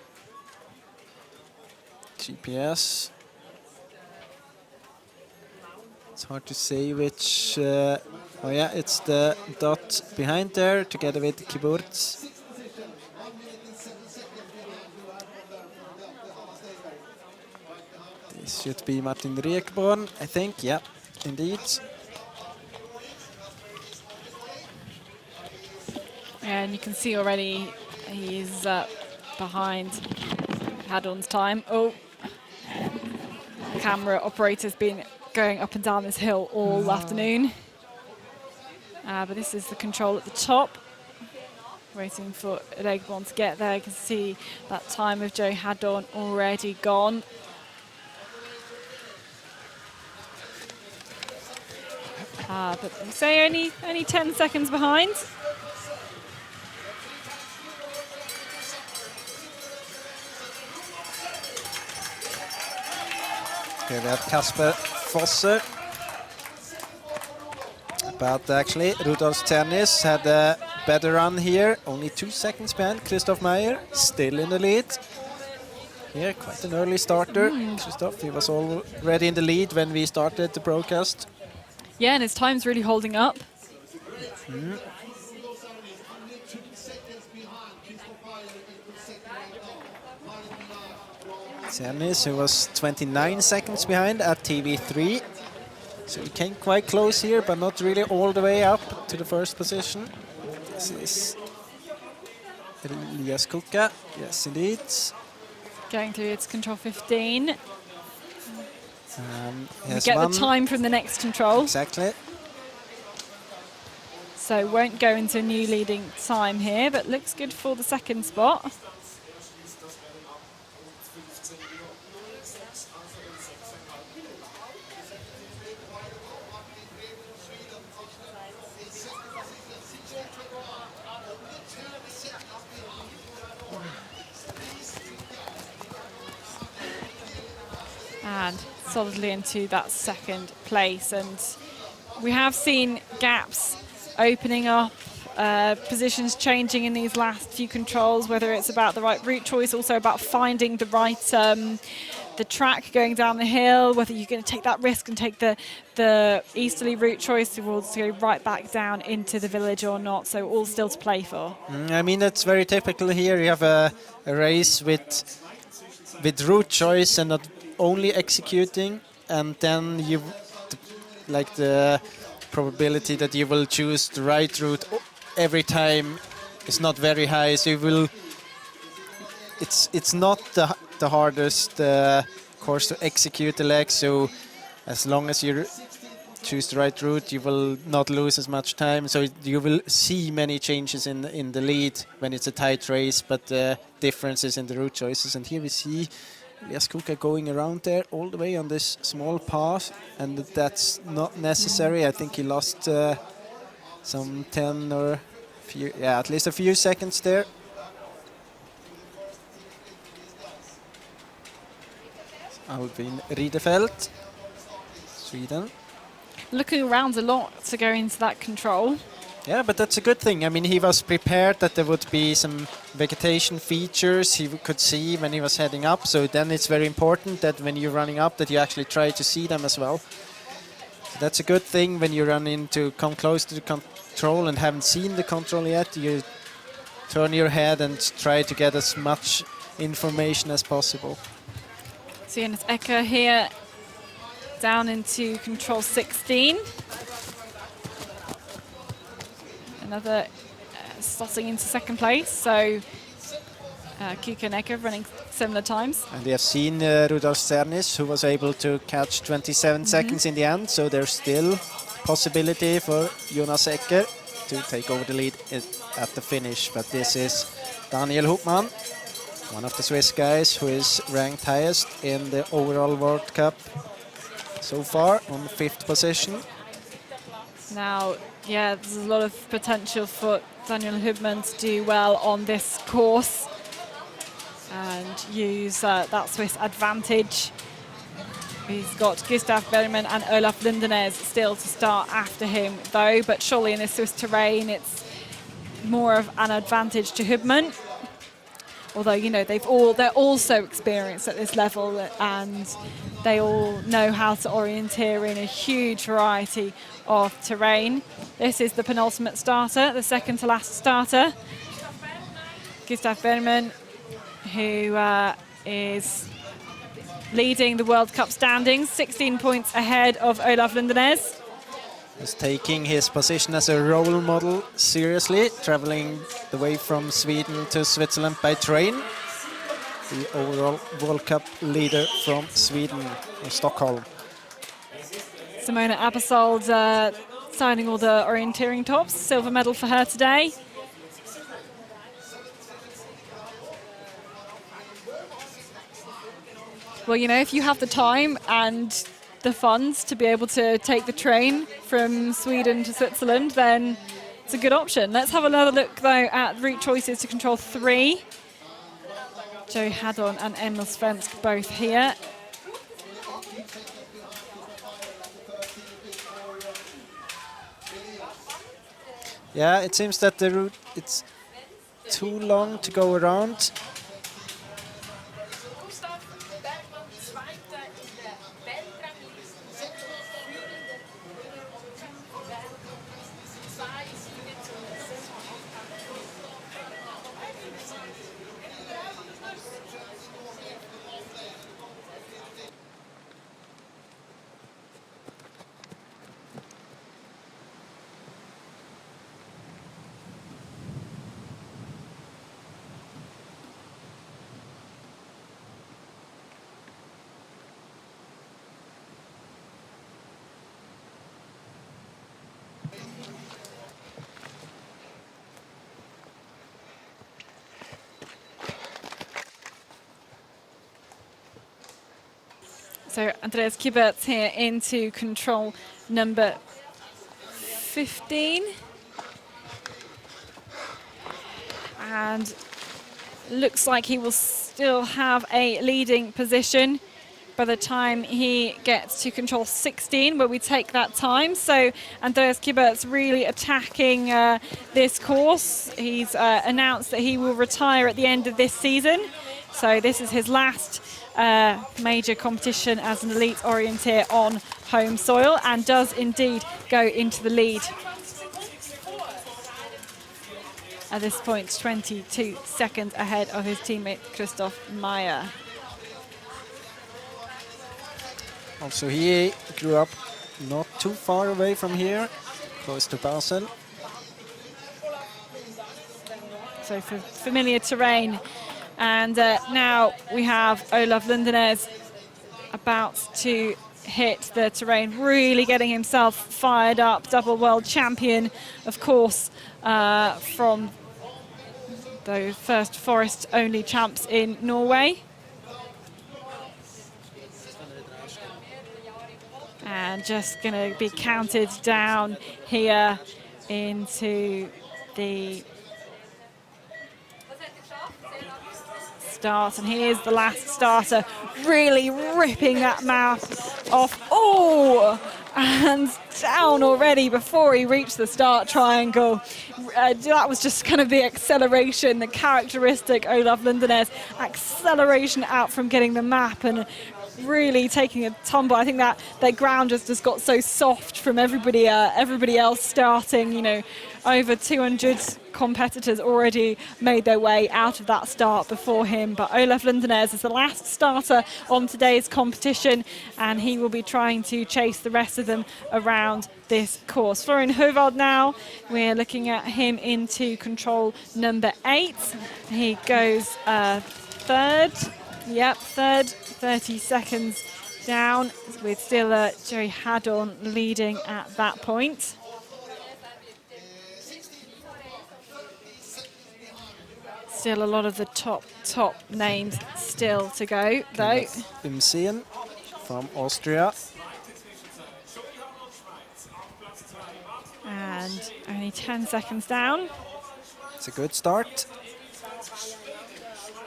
GPS. It's hard to say which. Oh yeah, it's the dot behind there together with Kiburz. This should be Martin Rekborn, I think. Yeah, indeed. And you can see already he's behind Haddon's time. Oh, the camera operator's been going up and down this hill all afternoon. But this is the control at the top. Waiting for Rekborn to get there. You can see that time of Joe Haddon already gone. But say only 10 seconds behind. Here we have Kasper Fosse. But actually, Rudolf Tennis had a better run here. Only 2 seconds behind Christoph Meyer, still in the lead. Here, quite an early starter. Christoph, he was already in the lead when we started the broadcast. Yeah, and his time's really holding up. Cernis, who was 29 seconds behind at TV3. So he came quite close here, but not really all the way up to the first position. This is Elias Kuka. Yes, indeed. Going through its control 15. He has Get won. the time from the next control. Exactly. So won't go into a new leading time here, but looks good for the second spot. And solidly into that second place. And we have seen gaps opening up, positions changing in these last few controls, whether it's about the right route choice, also about finding the right the track going down the hill, whether you're going to take that risk and take the easterly route choice towards to go right back down into the village or not. So all still to play for. I mean, that's very typical here. You have a race with route choice and not only executing, and then you like the probability that you will choose the right route every time is not very high. So you will. It's not the hardest course to execute the leg. So as long as you choose the right route, you will not lose as much time. So you will see many changes in the lead when it's a tight race, but differences in the route choices. And here we see Elias Kuka going around there all the way on this small path, and that's not necessary. I think he lost some 10 or at least a few seconds there. Albin Riedefeld, Sweden. Looking around a lot to go into that control. Yeah, but that's a good thing. I mean, he was prepared that there would be some vegetation features he could see when he was heading up. So then it's very important that when you're running up that you actually try to see them as well. So that's a good thing when you run in to come close to the control and haven't seen the control yet. You turn your head and try to get as much information as possible. So Jonas Ecker here down into control 16. Another slotting into second place, so Kuka and Ecker running similar times. And we have seen Rudolf Cernis, who was able to catch 27 seconds in the end, so there's still possibility for Jonas Ecker to take over the lead at the finish. But this is Daniel Hupman, one of the Swiss guys who is ranked highest in the overall World Cup so far, on 5th position. Now, yeah, there's a lot of potential for Daniel Hubman to do well on this course and use that Swiss advantage. He's got Gustav Bergman and Olaf Lindenez still to start after him, though, but surely in this Swiss terrain, it's more of an advantage to Hubman. Although, you know, they're all so experienced at this level, and they all know how to orienteer in a huge variety of terrain. This is the penultimate starter, the second to last starter. Gustav Bergman, who is leading the World Cup standings, 16 points ahead of Olaf Lindenez. He's taking his position as a role model seriously, traveling the way from Sweden to Switzerland by train. The overall World Cup leader from Sweden, or Stockholm. Simona Abersold signing all the orienteering tops. Silver medal for her today. Well, you know, if you have the time and the funds to be able to take the train from Sweden to Switzerland, then it's a good option. Let's have another look, though, at route choices to control 3. Joe Haddon and Emil Svensk both here. Yeah, it seems that the route, it's too long to go around. So Andreas Kibert's here into control number 15. And looks like he will still have a leading position by the time he gets to control 16, where we take that time. So Andreas Kibert's really attacking this course. He's announced that he will retire at the end of this season. So this is his last major competition as an elite orienteer on home soil, and does indeed go into the lead. At this point, 22 seconds ahead of his teammate Christoph Meyer. Also, he grew up not too far away from here, close to Basel. So for familiar terrain. And now we have Olaf Lundenes about to hit the terrain, really getting himself fired up. Double world champion, of course, from the first forest-only champs in Norway. And just going to be counted down here into the start. And here's the last starter, really ripping that map off. Oh, and down already before he reached the start triangle. That was just kind of the acceleration, the characteristic Olaf Lundenes acceleration out from getting the map and really taking a tumble. I think that their ground just got so soft from everybody else starting. You know, over 200 competitors already made their way out of that start before him. But Olaf Lundenes is the last starter on today's competition, and he will be trying to chase the rest of them around this course. Florian Hovald now, we're looking at him into control number 8. He goes third. Yep, third, 30 seconds down, with still Joey Haddon leading at that point. Still a lot of the top names still to go, though. Imsien from Austria. And only 10 seconds down. It's a good start.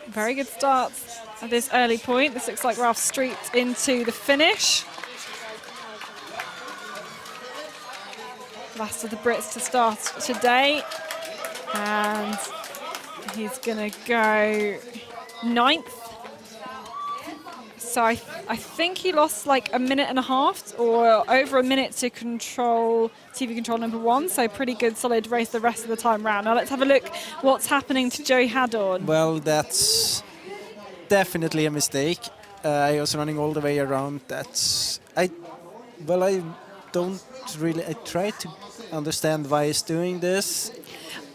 Very good start at this early point. This looks like Ralph Street into the finish. Last of the Brits to start today. And he's going to go 9th. So I think he lost like a minute and a half or over a minute to control TV control number 1. So pretty good, solid race the rest of the time round. Now let's have a look what's happening to Joey Haddon. Well, that's definitely a mistake. He was running all the way around. I try to understand why he's doing this.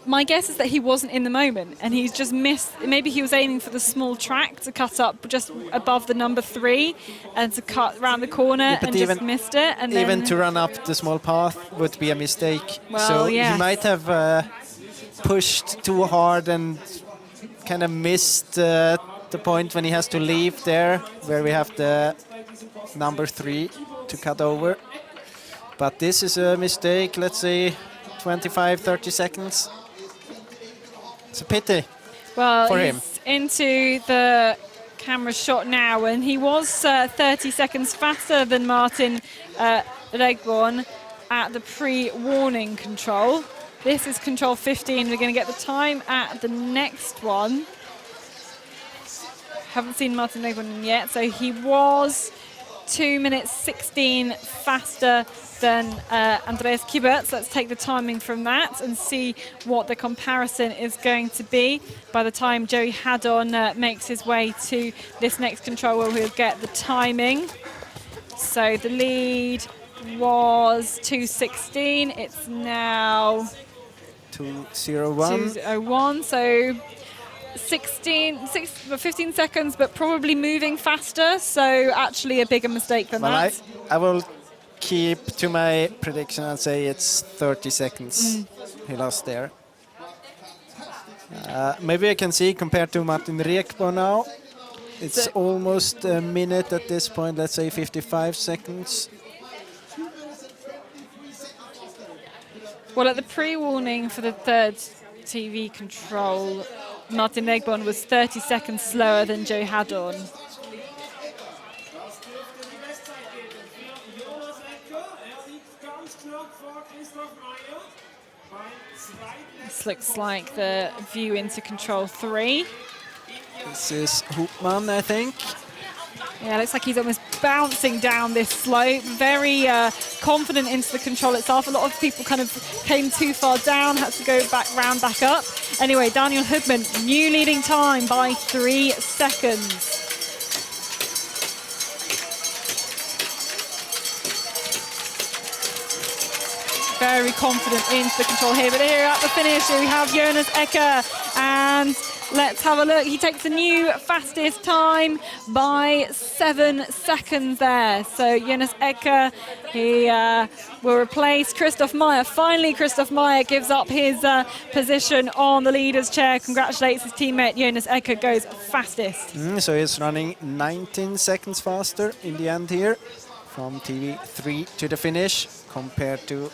My guess is that he wasn't in the moment and he's just missed. Maybe he was aiming for the small track to cut up just above the number 3 and to cut around the corner, and just missed it. And even then to run up the small path would be a mistake. Well, so yes. He might have pushed too hard and kind of missed the point when he has to leave there, where we have the number 3 to cut over. But this is a mistake. Let's say 25, 30 seconds. It's a pity for him. He's into the camera shot now, and he was 30 seconds faster than Martin Regborn at the pre-warning control. This is control 15. We're going to get the time at the next one. Haven't seen Martin Regborn yet, so he was 2 minutes 16 faster than Andreas Kibert. Let's take the timing from that and see what the comparison is going to be by the time Joey Haddon makes his way to this next control, where we'll get the timing. So the lead was 2:16. It's now 2:01. 2:01. So 15 seconds, but probably moving faster. So actually a bigger mistake than that. I will keep to my prediction and say it's 30 seconds he lost there. Maybe I can see compared to Martin Rekbo now. It's almost a minute at this point, let's say 55 seconds. Well, at the pre-warning for the third TV control, Martin Wegbon was 30 seconds slower than Joe Haddon. This looks like the view into control 3. This is Hoopman, I think. Yeah, looks like he's almost bouncing down this slope. Very confident into the control itself. A lot of people kind of came too far down, had to go back round, back up. Anyway, Daniel Hubman, new leading time by 3 seconds. Very confident into the control here. But here at the finish, we have Jonas Ecker. And let's have a look. He takes a new fastest time by 7 seconds there. So Jonas Ecker, he will replace Christoph Meyer. Finally, Christoph Meyer gives up his position on the leader's chair. Congratulates his teammate. Jonas Ecker goes fastest. So he's running 19 seconds faster in the end here, from TV3 to the finish, compared to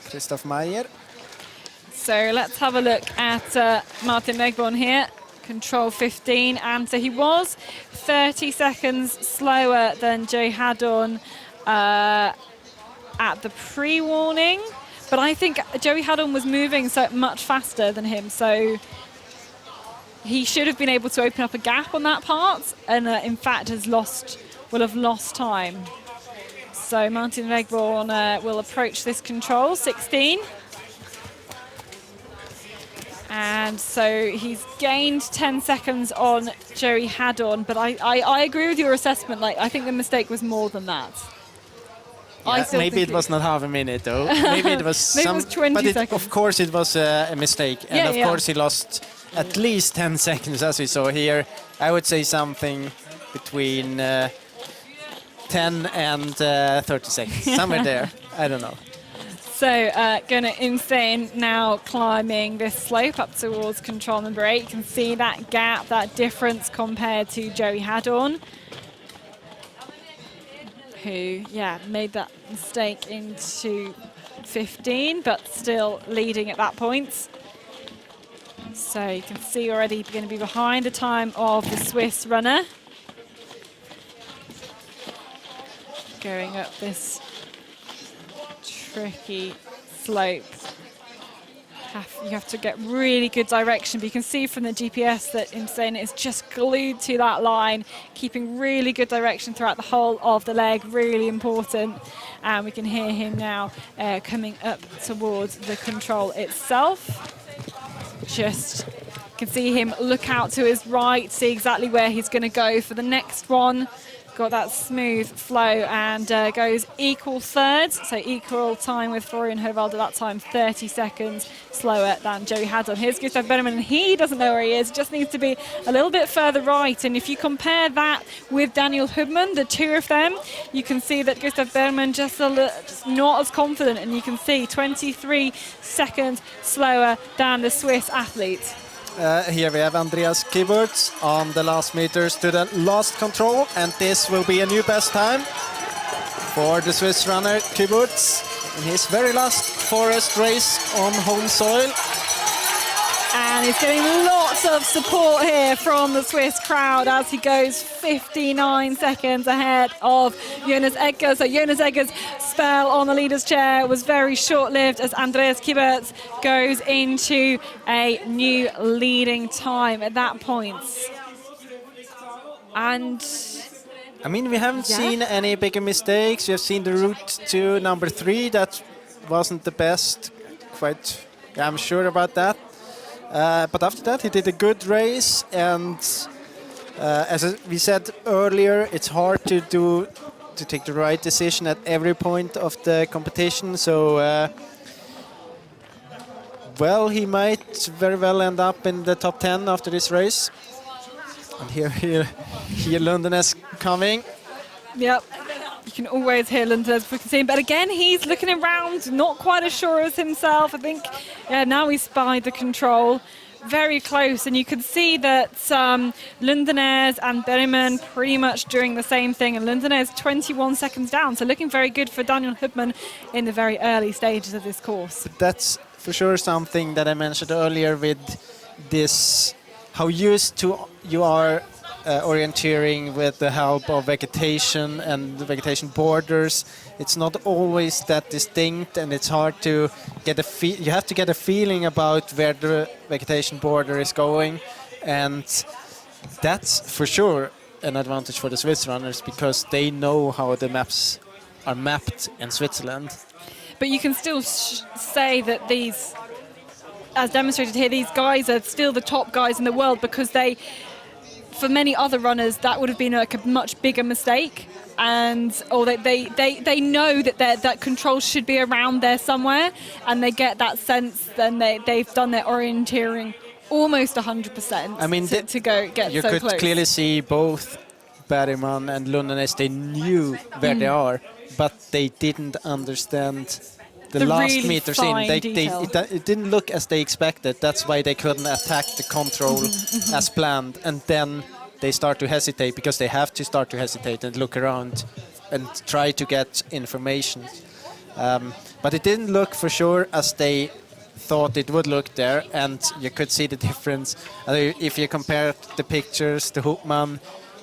Christoph Meyer. So let's have a look at Martin Wegbon here. Control 15, and so he was 30 seconds slower than Joe Haddon at the pre-warning, but I think Joey Haddon was moving so much faster than him, so he should have been able to open up a gap on that part, and in fact will have lost time. So Martin Wegbon will approach this control 16. And so he's gained 10 seconds on Joey Haddon, but I agree with your assessment. Like, I think the mistake was more than that. Yeah, maybe it was not half a minute though. Maybe it was maybe it was 20 seconds. Of course it was a mistake, and yeah, of course he lost at least 10 seconds, as we saw here. I would say something between 10 and 30 seconds, somewhere there. I don't know. So Gunnar Insane now climbing this slope up towards control number 8. You can see that gap, that difference compared to Joey Haddon, who, made that mistake into 15, but still leading at that point. So you can see already going to be behind the time of the Swiss runner. Going up this tricky slope. You have to get really good direction, but you can see from the GPS that Insane is just glued to that line, keeping really good direction throughout the whole of the leg, really important. And we can hear him now coming up towards the control itself. Just can see him look out to his right, see exactly where he's going to go for the next one. Got that smooth flow, and goes equal thirds, so equal time with Florian Hovalda, that time 30 seconds slower than Joey Haddon. Here's Gustav Bennemann, and he doesn't know where he is, just needs to be a little bit further right. And if you compare that with Daniel Hubman, the two of them, you can see that Gustav Bennemann just not as confident, and you can see 23 seconds slower than the Swiss athlete. Here we have Andreas Kiburtz on the last meters to the last control, and this will be a new best time for the Swiss runner Kiburtz in his very last forest race on home soil. And he's getting lots of support here from the Swiss crowd as he goes 59 seconds ahead of Jonas Ecker. So Jonas Ecker's spell on the leader's chair was very short-lived as Andreas Kiburtz goes into a new leading time at that point. And I mean, we haven't seen any bigger mistakes. We have seen the route to number 3. That wasn't the best. I'm sure about that. But after that, he did a good race, and as we said earlier, it's hard to take the right decision at every point of the competition. So, he might very well end up in the top 10 after this race. And here Lundenes coming. Yep. You can always hear Lundenes, we can see him. But again, he's looking around, not quite as sure as himself. I think now he's spied the control. very close, and you can see that Lundenes and Berryman pretty much doing the same thing, and Lundenes 21 seconds down, so looking very good for Daniel Hubman in the very early stages of this course. That's for sure something that I mentioned earlier with this, how used to you are orienteering with the help of vegetation and the vegetation borders. It's not always that distinct, and it's hard to get you have to get a feeling about where the vegetation border is going, and that's for sure an advantage for the Swiss runners because they know how the maps are mapped in Switzerland. But you can still say that these, as demonstrated here, these guys are still the top guys in the world, because they, for many other runners, that would have been like a much bigger mistake, or they know that that control should be around there somewhere, and they get that sense. Then they've done their orienteering almost 100%. I mean, to go get you so could close. clearly see both Berryman and Lundenes. They knew where they are, but they didn't understand the last really meters in. fine detail. It didn't look as they expected. That's why they couldn't attack the control as planned. And then they start to hesitate, because they have to start to hesitate and look around and try to get information. But it didn't look for sure as they thought it would look there, and you could see the difference. If you compare the pictures to Hubman,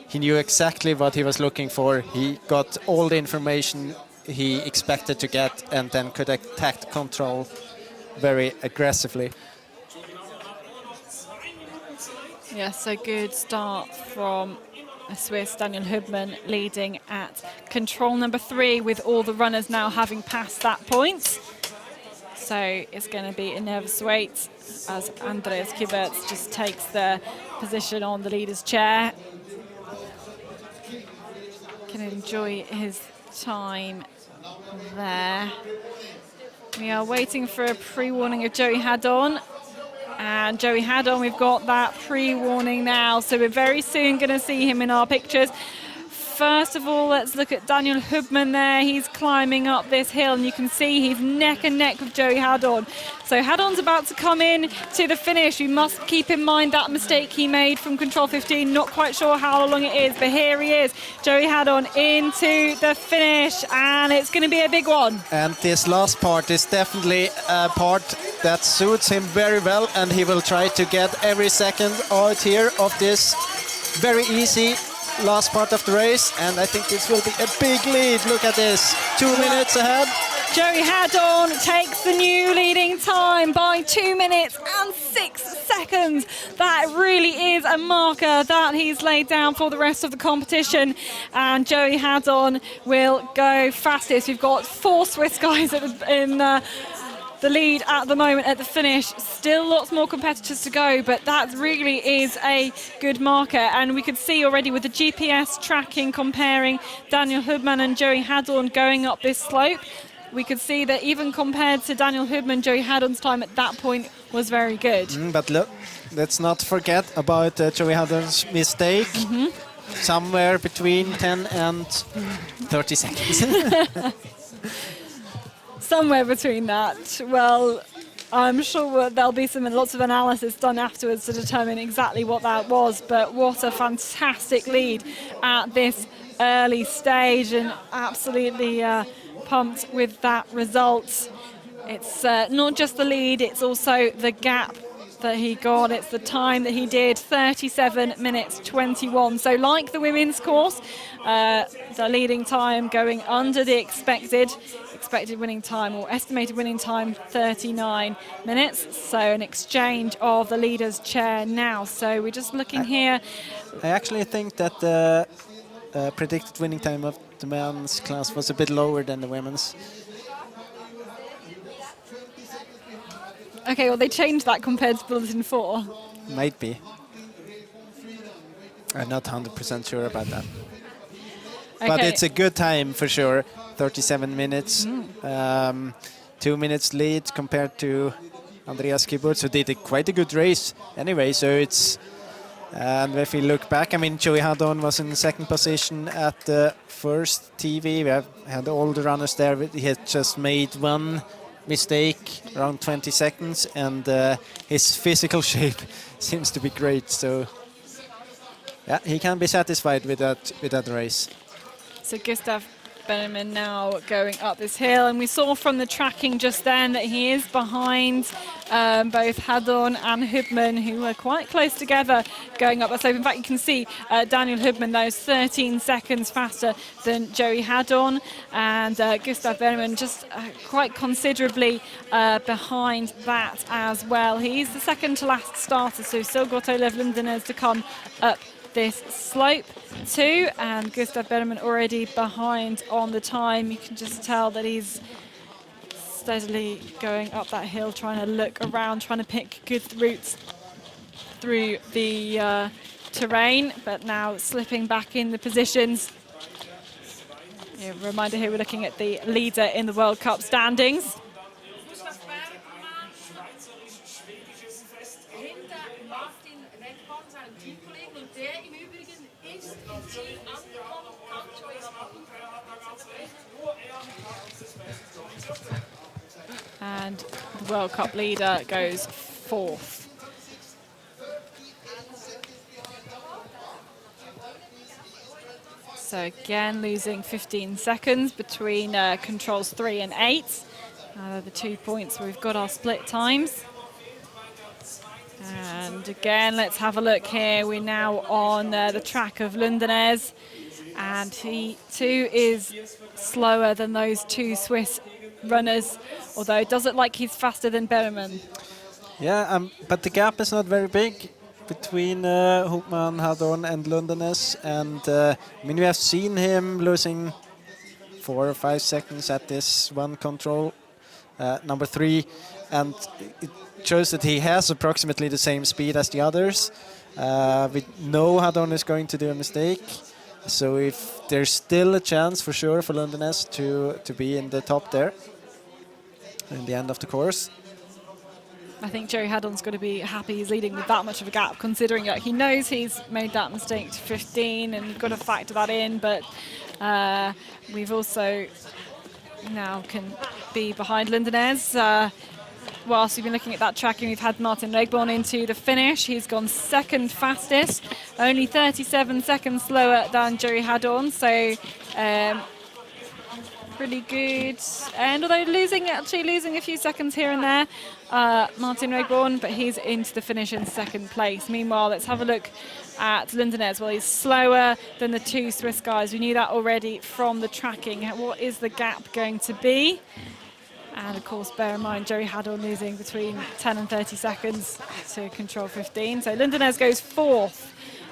he knew exactly what he was looking for. He got all the information he expected to get, and then could attack the control very aggressively. Yes, a good start from a Swiss, Daniel Hubman, leading at control number 3, with all the runners now having passed that point. So it's going to be a nervous wait as Andreas Kiberts just takes the position on the leader's chair. Can enjoy his time there. We are waiting for a pre-warning of Joey Haddon. And Joey Haddon, we've got that pre-warning now, so we're very soon going to see him in our pictures. First of all, let's look at Daniel Hubman there. He's climbing up this hill, and you can see he's neck and neck with Joey Haddon. So Haddon's about to come in to the finish. We must keep in mind that mistake he made from control 15. Not quite sure how long it is, but here he is. Joey Haddon into the finish, and it's going to be a big one. And this last part is definitely a part that suits him very well, and he will try to get every second out here of this very easy last part of the race, and I think this will be a big lead. Look at this, 2 minutes ahead. Joey Haddon takes the new leading time by 2 minutes and 6 seconds. That really is a marker that he's laid down for the rest of the competition, and Joey Haddon will go fastest. We've got 4 Swiss guys in the lead at the moment at the finish. Still lots more competitors to go, but that really is a good marker. And we could see already with the GPS tracking, comparing Daniel Hubman and Joey Haddon going up this slope, we could see that even compared to Daniel Hubman, Joey Haddon's time at that point was very good. But look, let's not forget about Joey Haddon's mistake. Somewhere between 10 and 30 seconds. Somewhere between that. Well, I'm sure there'll be lots of analysis done afterwards to determine exactly what that was, but what a fantastic lead at this early stage, and absolutely pumped with that result. It's not just the lead, it's also the gap that he got. It's the time that he did, 37 minutes 21. So like the women's course, the leading time going under the expected winning time, or estimated winning time, 39 minutes. So an exchange of the leader's chair now. So we're just looking here. I actually think that the predicted winning time of the men's class was a bit lower than the women's. Okay, well, they changed that compared to Bulletin 4. Might be. I'm not 100% sure about that. Okay. But it's a good time for sure. 37 minutes. 2 minutes lead compared to Andreas Kiberts, who did quite a good race anyway. So it's, and if we look back, I mean, Joey Haddon was in second position at the first TV. We have had all the runners there. He had just made one mistake around 20 seconds, and his physical shape seems to be great. So yeah, he can be satisfied with that race. So Gustav Benjamin now going up this hill, and we saw from the tracking just then that he is behind both Hadon and Hubman, who were quite close together going up that slope. In fact, you can see Daniel Hubman, those 13 seconds faster than Joey Hadon, and Gustav Benjamin just quite considerably behind that as well. He's the second to last starter, so still got Olav Lundenes to come up this slope too, and Gustav Benjamin already behind on the time. You can just tell that he's steadily going up that hill, trying to look around, trying to pick good routes through the terrain, but now slipping back in the positions. Yeah, reminder here, we're looking at the leader in the World Cup standings. And the World Cup leader goes 4th. So again, losing 15 seconds between controls 3 and 8. The 2 points where we've got our split times. And again, let's have a look here. We're now on the track of Lundenes, and he too is slower than those 2 Swiss runners, although it does look like he's faster than Berman. Yeah, but the gap is not very big between Hubman, Hadon and Lundenes, and I mean, we have seen him losing 4 or 5 seconds at this one control, number 3, and it shows that he has approximately the same speed as the others. We know Hadon is going to do a mistake, so if there's still a chance for sure for Lundenes to be in the top there in the end of the course. I think Joey Hadon's going to be happy he's leading with that much of a gap, considering that he knows he's made that mistake to 15, and you've got to factor that in, but we've also now can be behind Lundenes. Whilst we've been looking at that tracking, we've had Martin Regborn into the finish. He's gone second fastest, only 37 seconds slower than Joey Hadon, so pretty good. And although losing a few seconds here and there, Martin Regborn, but he's into the finish in second place. Meanwhile, let's have a look at Lundenes. Well, he's slower than the 2 Swiss guys. We knew that already from the tracking. What is the gap going to be? And of course, bear in mind, Joey Hadon losing between 10 and 30 seconds to control 15. So Lundenes goes 4th,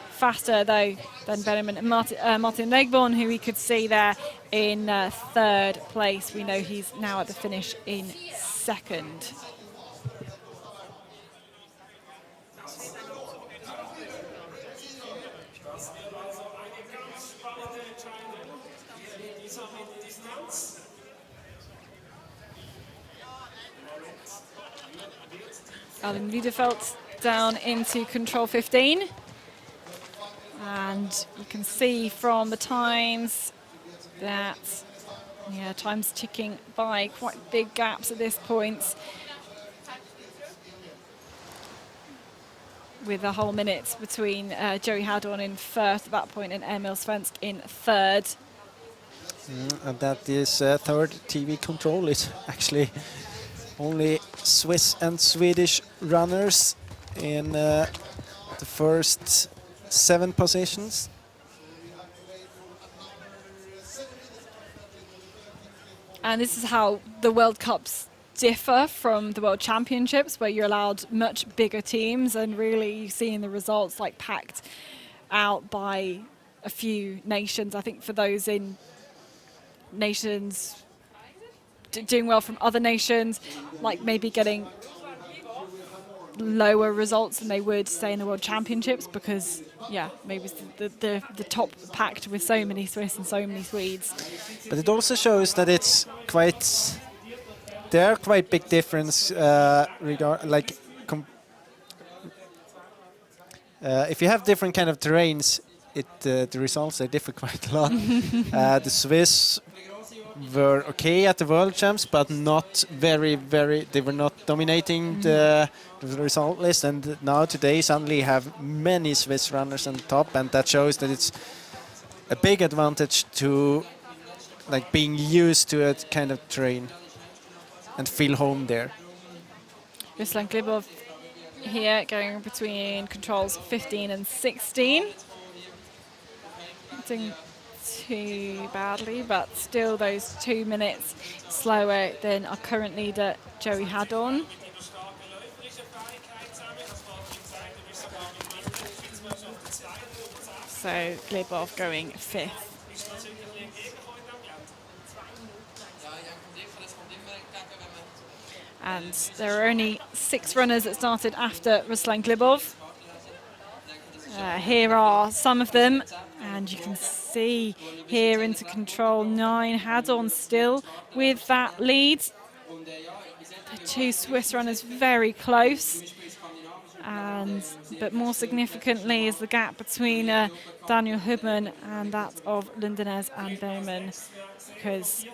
faster though than Benjamin and Martin Regborn, who we could see there in 3rd place. We know he's now at the finish in 2nd. Alan Liederfeld down into control 15. And you can see from the times that, yeah, time's ticking by, quite big gaps at this point, with a whole minute between Joey Hadon in 1st at that point and Emil Svensk in 3rd. And that is 3rd TV control. It's actually only Swiss and Swedish runners in the first 7 positions. And this is how the World Cups differ from the World Championships, where you're allowed much bigger teams, and really you see in the results like packed out by a few nations. I think for those in nations doing well from other nations, like maybe getting lower results than they would say in the World Championships, because yeah, maybe the top packed with so many Swiss and so many Swedes. But it also shows that it's quite, there are quite big difference if you have different kind of terrains, the results they differ quite a lot. The Swiss were okay at the World Champs, but not very, they were not dominating the result list. And now today suddenly have many Swiss runners on top, and that shows that it's a big advantage to like being used to a kind of terrain and feel home there. Ruslan Glibov here going between controls 15 and 16. Not doing too badly, but still those 2 minutes slower than our current leader, Joey Hadorn. So Glibov going 5th. And there are only 6 runners that started after Ruslan Glibov. Here are some of them, and you can see here into control 9, Hadorn still with that lead. The 2 Swiss runners very close, but more significantly is the gap between Daniel Hubman and that of Lundenez and Bowman, because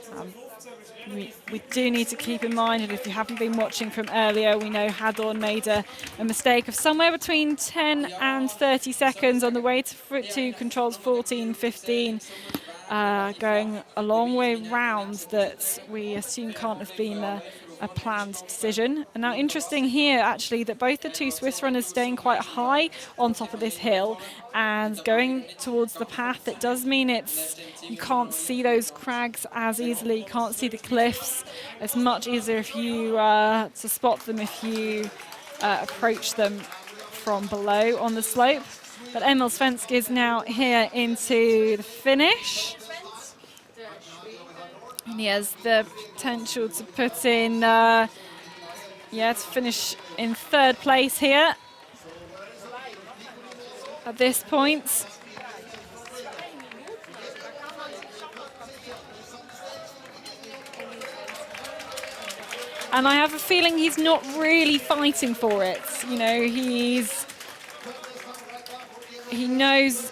we do need to keep in mind, and if you haven't been watching from earlier, we know Hadorn made a mistake of somewhere between 10 and 30 seconds on the way to controls 14, 15, going a long way round that we assume can't have been a planned decision. And now interesting here actually that both the 2 Swiss runners staying quite high on top of this hill and going towards the path. It does mean you can't see those crags as easily, you can't see the cliffs. It's much easier if you to spot them if you approach them from below on the slope. But Emil Svensk is now here into the finish. And he has the potential to put in, to finish in 3rd place here at this point. And I have a feeling he's not really fighting for it. You know, he knows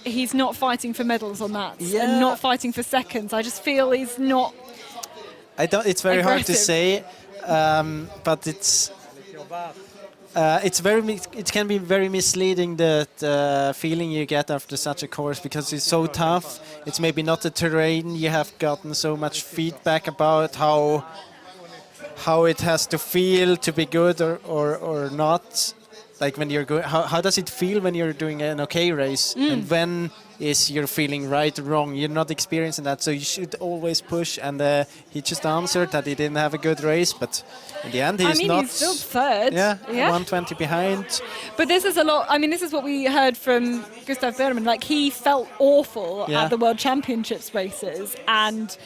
he's not fighting for medals on that, and not fighting for seconds. I just feel he's not. It's very hard to say, but it can be very misleading, that feeling you get after such a course, because it's so tough. It's maybe not the terrain. You have gotten so much feedback about how it has to feel to be good or not. Like when you're going, how does it feel when you're doing an okay race? And when is you're feeling right or wrong? You're not experiencing that, so you should always push. And he just answered that he didn't have a good race, but in the end he's not. He's still 3rd. Yeah, 120 behind. But this is a lot. I mean, this is what we heard from Gustav Berman. Like, he felt awful at the World Championships races, and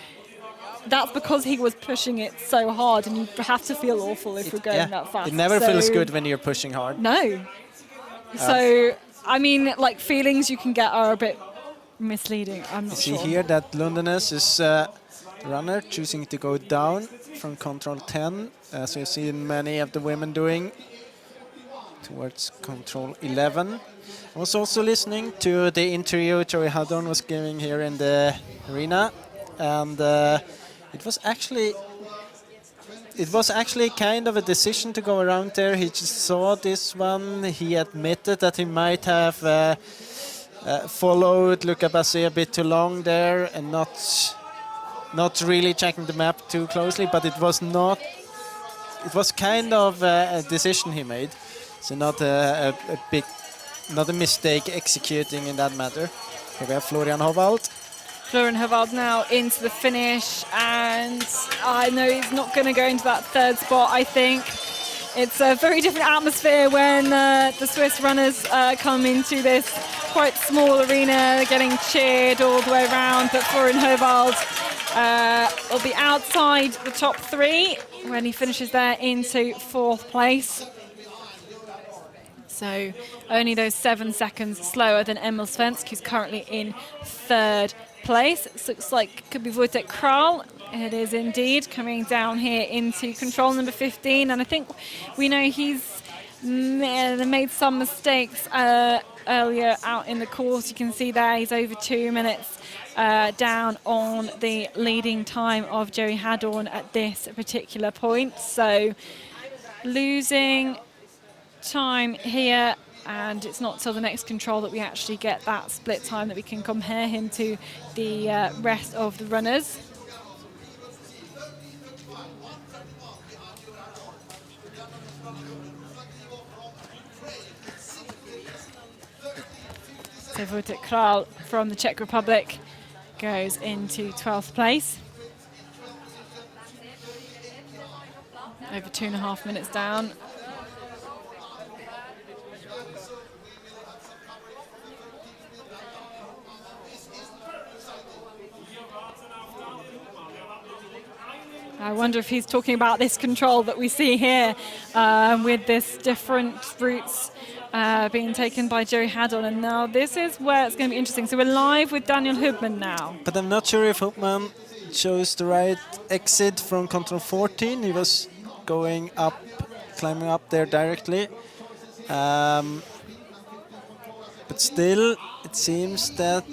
that's because he was pushing it so hard, and you have to feel awful if you're going that fast. It never feels good when you're pushing hard. No. So, I mean, like, feelings you can get are a bit misleading. I'm not sure. You see here that Lundenez is the runner choosing to go down from control 10, as we've seen many of the women doing, towards control 11. I was also listening to the interview Joey Hadorn was giving here in the arena, and it was actually kind of a decision to go around there. He just saw this one. He admitted that he might have followed Luca Basset a bit too long there and not really checking the map too closely. But it was not. It was kind of a decision he made. So not a mistake executing in that matter. Here we have Florian Hovald. Florian Hovald now into the finish, and I know he's not going to go into that 3rd spot. I think it's a very different atmosphere when the Swiss runners come into this quite small arena, getting cheered all the way around. But Florian Hovald will be outside the top 3 when he finishes there into 4th place. So only those 7 seconds slower than Emil Svensk, who's currently in 3rd place. It looks like could be Wojtek Kral. It is indeed coming down here into control number 15, and I think we know he's made some mistakes earlier out in the course. You can see there he's over 2 minutes down on the leading time of Joey Hadorn at this particular point. So losing time here, and it's not till the next control that we actually get that split time that we can compare him to the rest of the runners. So Wojtek Kral from the Czech Republic goes into 12th place. Over 2.5 minutes down. I wonder if he's talking about this control that we see here with this different routes being taken by Joey Hadorn. And now this is where it's going to be interesting. So we're live with Daniel Hubman now. But I'm not sure if Hubman chose the right exit from control 14. He was going up, climbing up there directly. But still, it seems that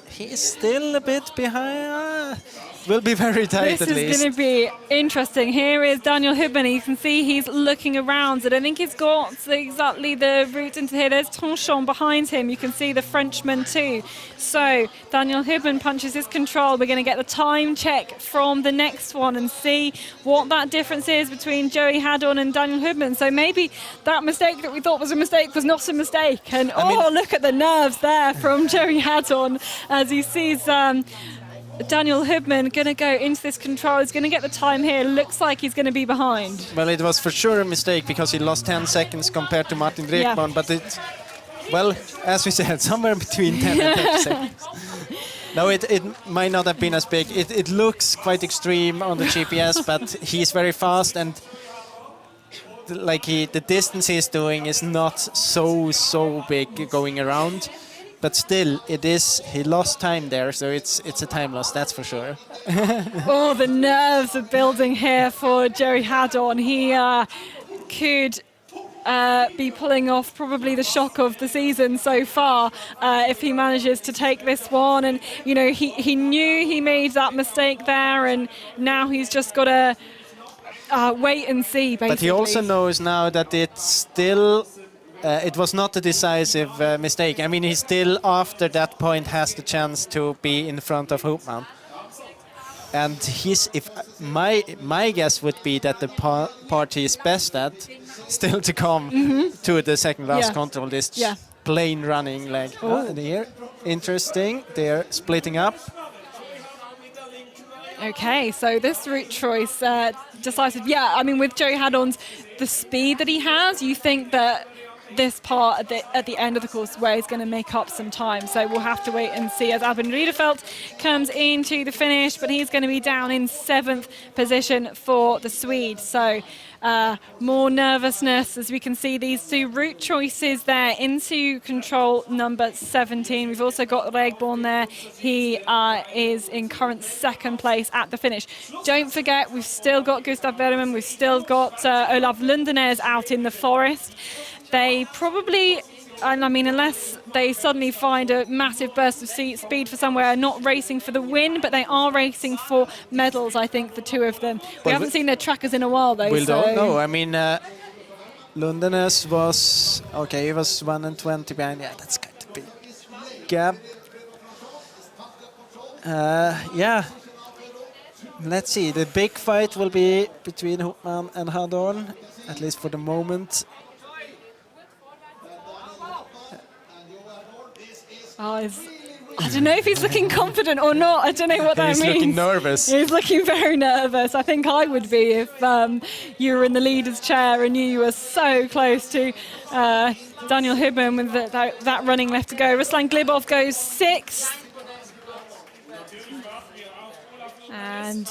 he is still a bit behind. Will be very tight this at least. This is going to be interesting. Here is Daniel Hubman. You can see he's looking around. I don't think he's got exactly the route into here. There's Tranchon behind him. You can see the Frenchman too. So Daniel Hubman punches his control. We're going to get the time check from the next one and see what that difference is between Joey Hadorn and Daniel Hubman. So maybe that mistake that we thought was a mistake was not a mistake. And look at the nerves there from Joey Hadorn as he sees Daniel Hubman going to go into this control. He's going to get the time here. Looks like he's going to be behind. Well, it was for sure a mistake because he lost 10 seconds compared to Martin Drekman. But it's, well, as we said, somewhere between 10 and 30 seconds. No, it might not have been as big. It looks quite extreme on the GPS, but he's very fast, and the distance he's doing is not so big going around. But still, he lost time there, so it's a time loss, that's for sure. Oh, the nerves are building here for Joey Hadorn. He could be pulling off probably the shock of the season so far if he manages to take this one. And, you know, he knew he made that mistake there, and now he's just got to wait and see, basically. But he also knows now that it's still... it was not a decisive mistake. I mean, he still, after that point, has the chance to be in front of Hubman. And my guess would be that the part he is best at, still to come to the second last control, this plain running leg. Here, interesting. They're splitting up. Okay, so this route choice decisive. Yeah, I mean, with Joey Hadorn's the speed that he has, you think that this part at the end of the course where he's going to make up some time. So we'll have to wait and see as Albin Riedefeld comes into the finish, but he's going to be down in 7th position for the Swede. So more nervousness as we can see these two route choices there into control number 17. We've also got Regborn there. He is in current 2nd place at the finish. Don't forget, we've still got Gustav Bergman, we've still got Olaf Lundenes out in the forest. They probably, and I mean, unless they suddenly find a massive burst of speed for somewhere, not racing for the win, but they are racing for medals, I think, the two of them. We haven't seen their trackers in a while, though. We don't know. I mean, Lundenes was, okay, he was 1:20 behind. Yeah, that's kind of big gap. Yeah. Let's see. The big fight will be between Hubman and Hadorn, at least for the moment. I don't know if he's looking confident or not. I don't know what that means. He's looking nervous. He's looking very nervous. I think I would be if you were in the leader's chair and you were so close to Daniel Hubman with that running left to go. Ruslan Glibov goes 6th. And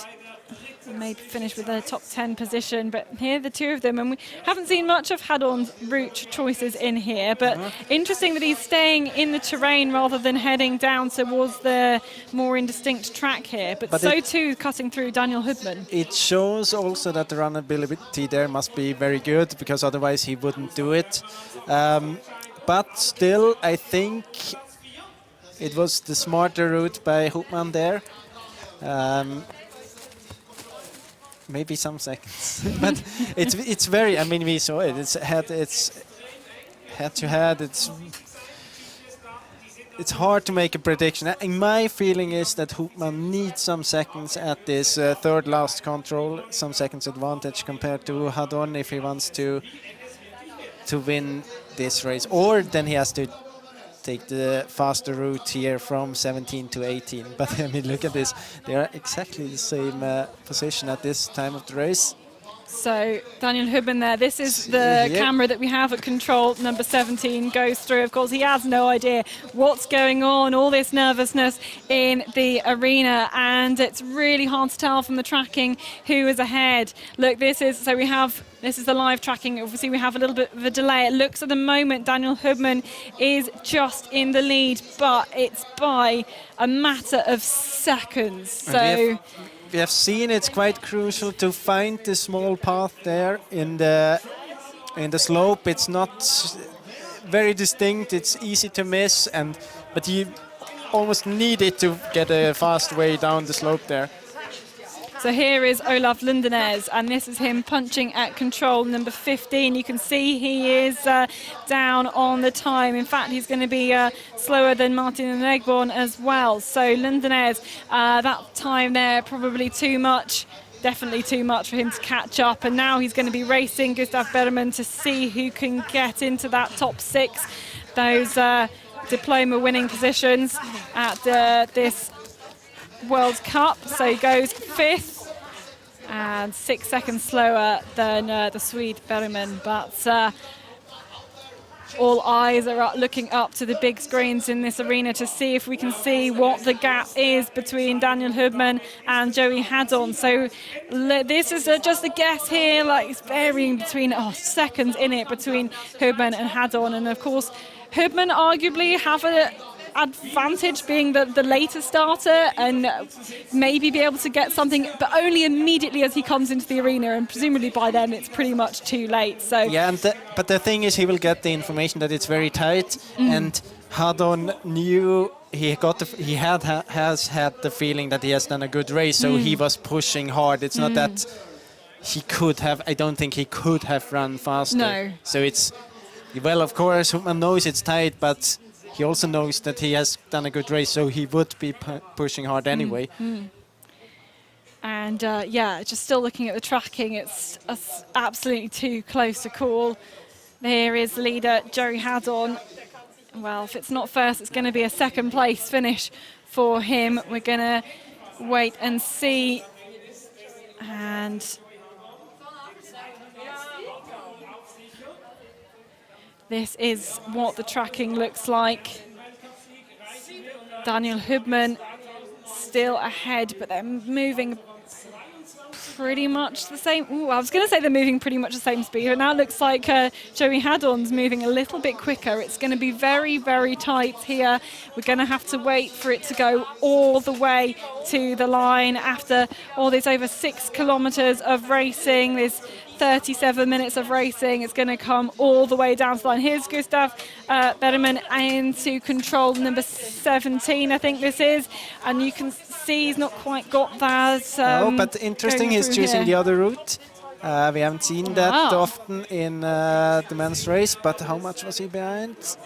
may finish with a top 10 position, but here the two of them, and we haven't seen much of Hadorn's route choices in here, but interesting that he's staying in the terrain rather than heading down towards the more indistinct track here, but so too cutting through Daniel Hubman. It shows also that the runnability there must be very good, because otherwise he wouldn't do it. but still, I think it was the smarter route by Hoopman there. Maybe some seconds, but it's very. I mean, we saw it. It's head to head. It's hard to make a prediction. My feeling is that Hoopman needs some seconds at this third last control, some seconds advantage compared to Hadon if he wants to win this race, or then he has to take the faster route here from 17 to 18. But I mean, look at this. They are exactly the same position at this time of the race. So Daniel Hubman there, this is the camera that we have at control number 17 goes through. Of course, he has no idea what's going on, all this nervousness in the arena, and it's really hard to tell from the tracking who is ahead. Look, this is the live tracking. Obviously, we have a little bit of a delay. It looks at the moment Daniel Hubman is just in the lead, but it's by a matter of seconds. So we have seen it's quite crucial to find the small path there in the slope. It's not very distinct. It's easy to miss, but you almost need it to get a fast way down the slope there. So here is Olaf Lundenes, and this is him punching at control number 15. You can see he is down on the time. In fact, he's going to be slower than Martin Egborn as well. So Lundenes, that time there, probably too much. Definitely too much for him to catch up. And now he's going to be racing Gustav Berman to see who can get into that top 6. Those diploma winning positions at this World Cup. So he goes 5th and 6 seconds slower than the Swede Bergman, but all eyes are looking up to the big screens in this arena to see if we can see what the gap is between Daniel Hubman and Joey Hadon. So this is just a guess here, like it's varying between seconds in it between Hubman and Hadon, and of course Hubman arguably have an advantage being the later starter and maybe be able to get something, but only immediately as he comes into the arena, and presumably by then it's pretty much too late. So yeah, but the thing is, he will get the information that it's very tight, and Hadon knew has had the feeling that he has done a good race, so he was pushing hard. It's not that he could have. I don't think he could have run faster. No. So it's of course, Hoopman knows it's tight, but he also knows that he has done a good race, so he would be pushing hard anyway. And just still looking at the tracking, it's absolutely too close to call. There is leader Joey Hadon. Well, if it's not first, it's going to be a second place finish for him. We're going to wait and see. And this is what the tracking looks like. Daniel Hubman still ahead, but they're moving pretty much the same. I was going to say they're moving pretty much the same speed, but now it looks like Joey Hadon's moving a little bit quicker. It's going to be very, very tight here. We're going to have to wait for it to go all the way to the line after all this over 6 kilometers of racing. There's 37 minutes of racing. It's going to come all the way down to the line. Here's Gustav Bergman into control number 17, I think this is, and you can see he's not quite got that. But interesting, he's choosing the other route. We haven't seen that often in the men's race, but how much was he behind?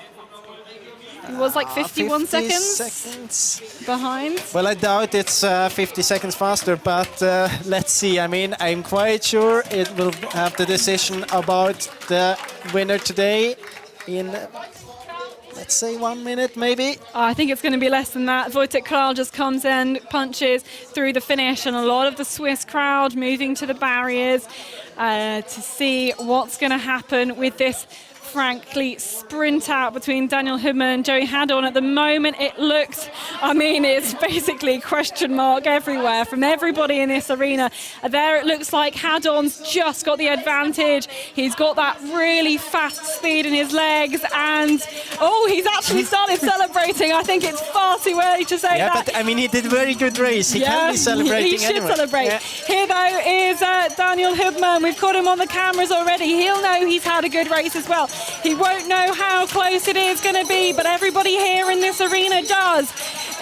It was like 51 seconds behind. Well, I doubt it's 50 seconds faster, but let's see. I mean, I'm quite sure it will have the decision about the winner today in, let's say, 1 minute, maybe. I think it's going to be less than that. Wojtek Kral just comes in, punches through the finish, and a lot of the Swiss crowd moving to the barriers to see what's going to happen with this frankly sprint out between Daniel Hubman and Joey Hadon. At the moment it looks I mean, it's basically question mark everywhere from everybody in this arena. There it looks like Haddon's just got the advantage. He's got that really fast speed in his legs, and he's actually started celebrating. I think it's far too early to say that. But I mean, he did a very good race. He can be celebrating he should anyway. celebrate. Yeah. Here, though, is Daniel Hubman. We've got him on the cameras already. He'll know he's had a good race as well. He won't know how close it is going to be, but everybody here in this arena does.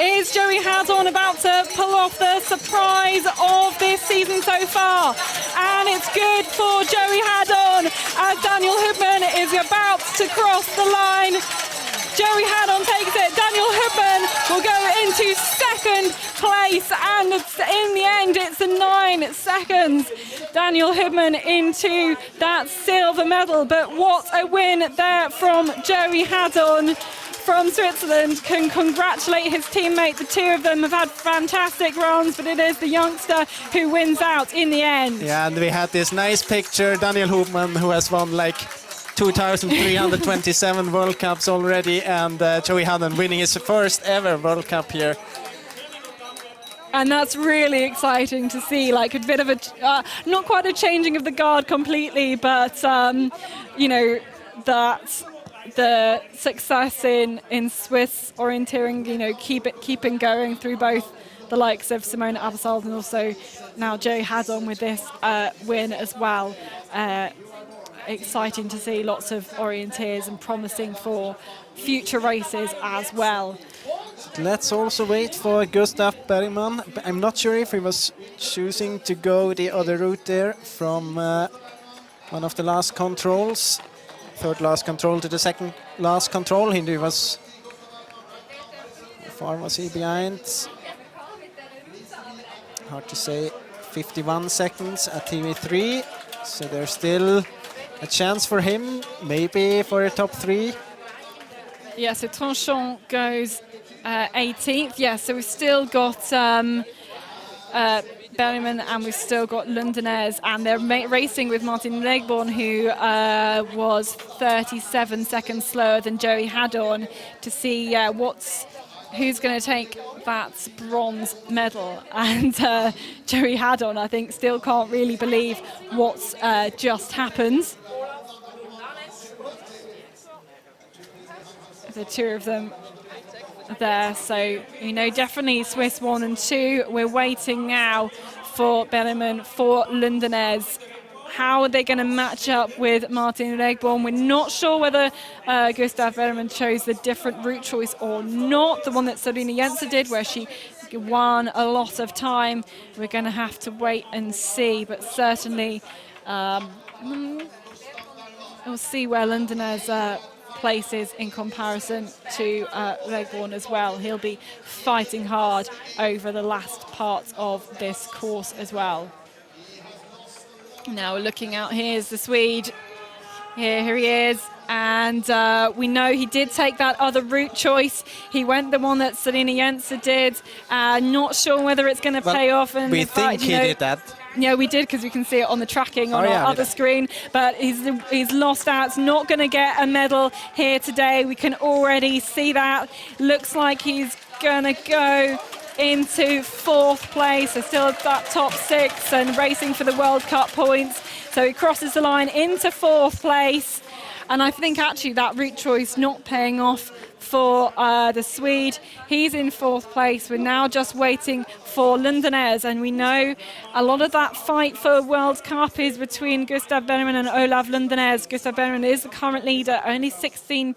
Is Joey Haddon about to pull off the surprise of this season so far? And it's good for Joey Haddon as Daniel Hubman is about to cross the line. Joey Haddon takes it. Daniel Hubman will go into second place, and in the end it's 9 seconds. Daniel Hubman into that silver medal, but what a win there from Joey Haddon from Switzerland. Can congratulate his teammate. The two of them have had fantastic runs, but it is the youngster who wins out in the end. Yeah, and we had this nice picture, Daniel Hubman, who has won like 2,327 World Cups already, and Joey Haddon winning his first ever World Cup here. And that's really exciting to see, like a bit of a, not quite a changing of the guard completely, but, you know, that the success in Swiss orienteering, you know, keeping going through both the likes of Simona Abbasald and also now Joey Haddon with this win as well. Exciting to see lots of orienteers and promising for future races as well. Let's also wait for Gustav Bergman. I'm not sure if he was choosing to go the other route there from one of the last controls. Third last control to the second last control. He was, how far was he behind? Hard to say. 51 seconds at TV3. So there's still a chance for him, maybe for a top 3. Yeah, so Tranchant goes 18th. Yeah, so we've still got Bergman and we've still got Lundenez, and they're racing with Martin Legborn, who was 37 seconds slower than Joey Haddon, to see who's going to take that bronze medal. And Joey Haddon, I think, still can't really believe what's just happened. The two of them there, so you know, definitely Swiss 1 and 2. We're waiting now for Bergman, for Lundenez. How are they going to match up with Martin Legborn? We're not sure whether Gustav Bergman chose the different route choice or not, the one that Sabine Jensen did, where she won a lot of time. We're going to have to wait and see, but certainly we'll see where Lundenez places in comparison to Legborn as well. He'll be fighting hard over the last part of this course as well. Now we're looking out, here's the Swede. Here he is, and we know he did take that other route choice. He went the one that Sabine Jensen did. Not sure whether it's going to pay off. And we think he did that. Yeah, we did, because we can see it on the tracking on our other screen. But he's lost out. It's not going to get a medal here today. We can already see that. Looks like he's going to go into 4th place. So still at that top 6 and racing for the World Cup points. So he crosses the line into 4th place. And I think actually that route choice not paying off for the Swede. He's in 4th place. We're now just waiting for Lundenez, and we know a lot of that fight for World Cup is between Gustav Bergman and Olav Lundenez. Gustav Bergman is the current leader, only 16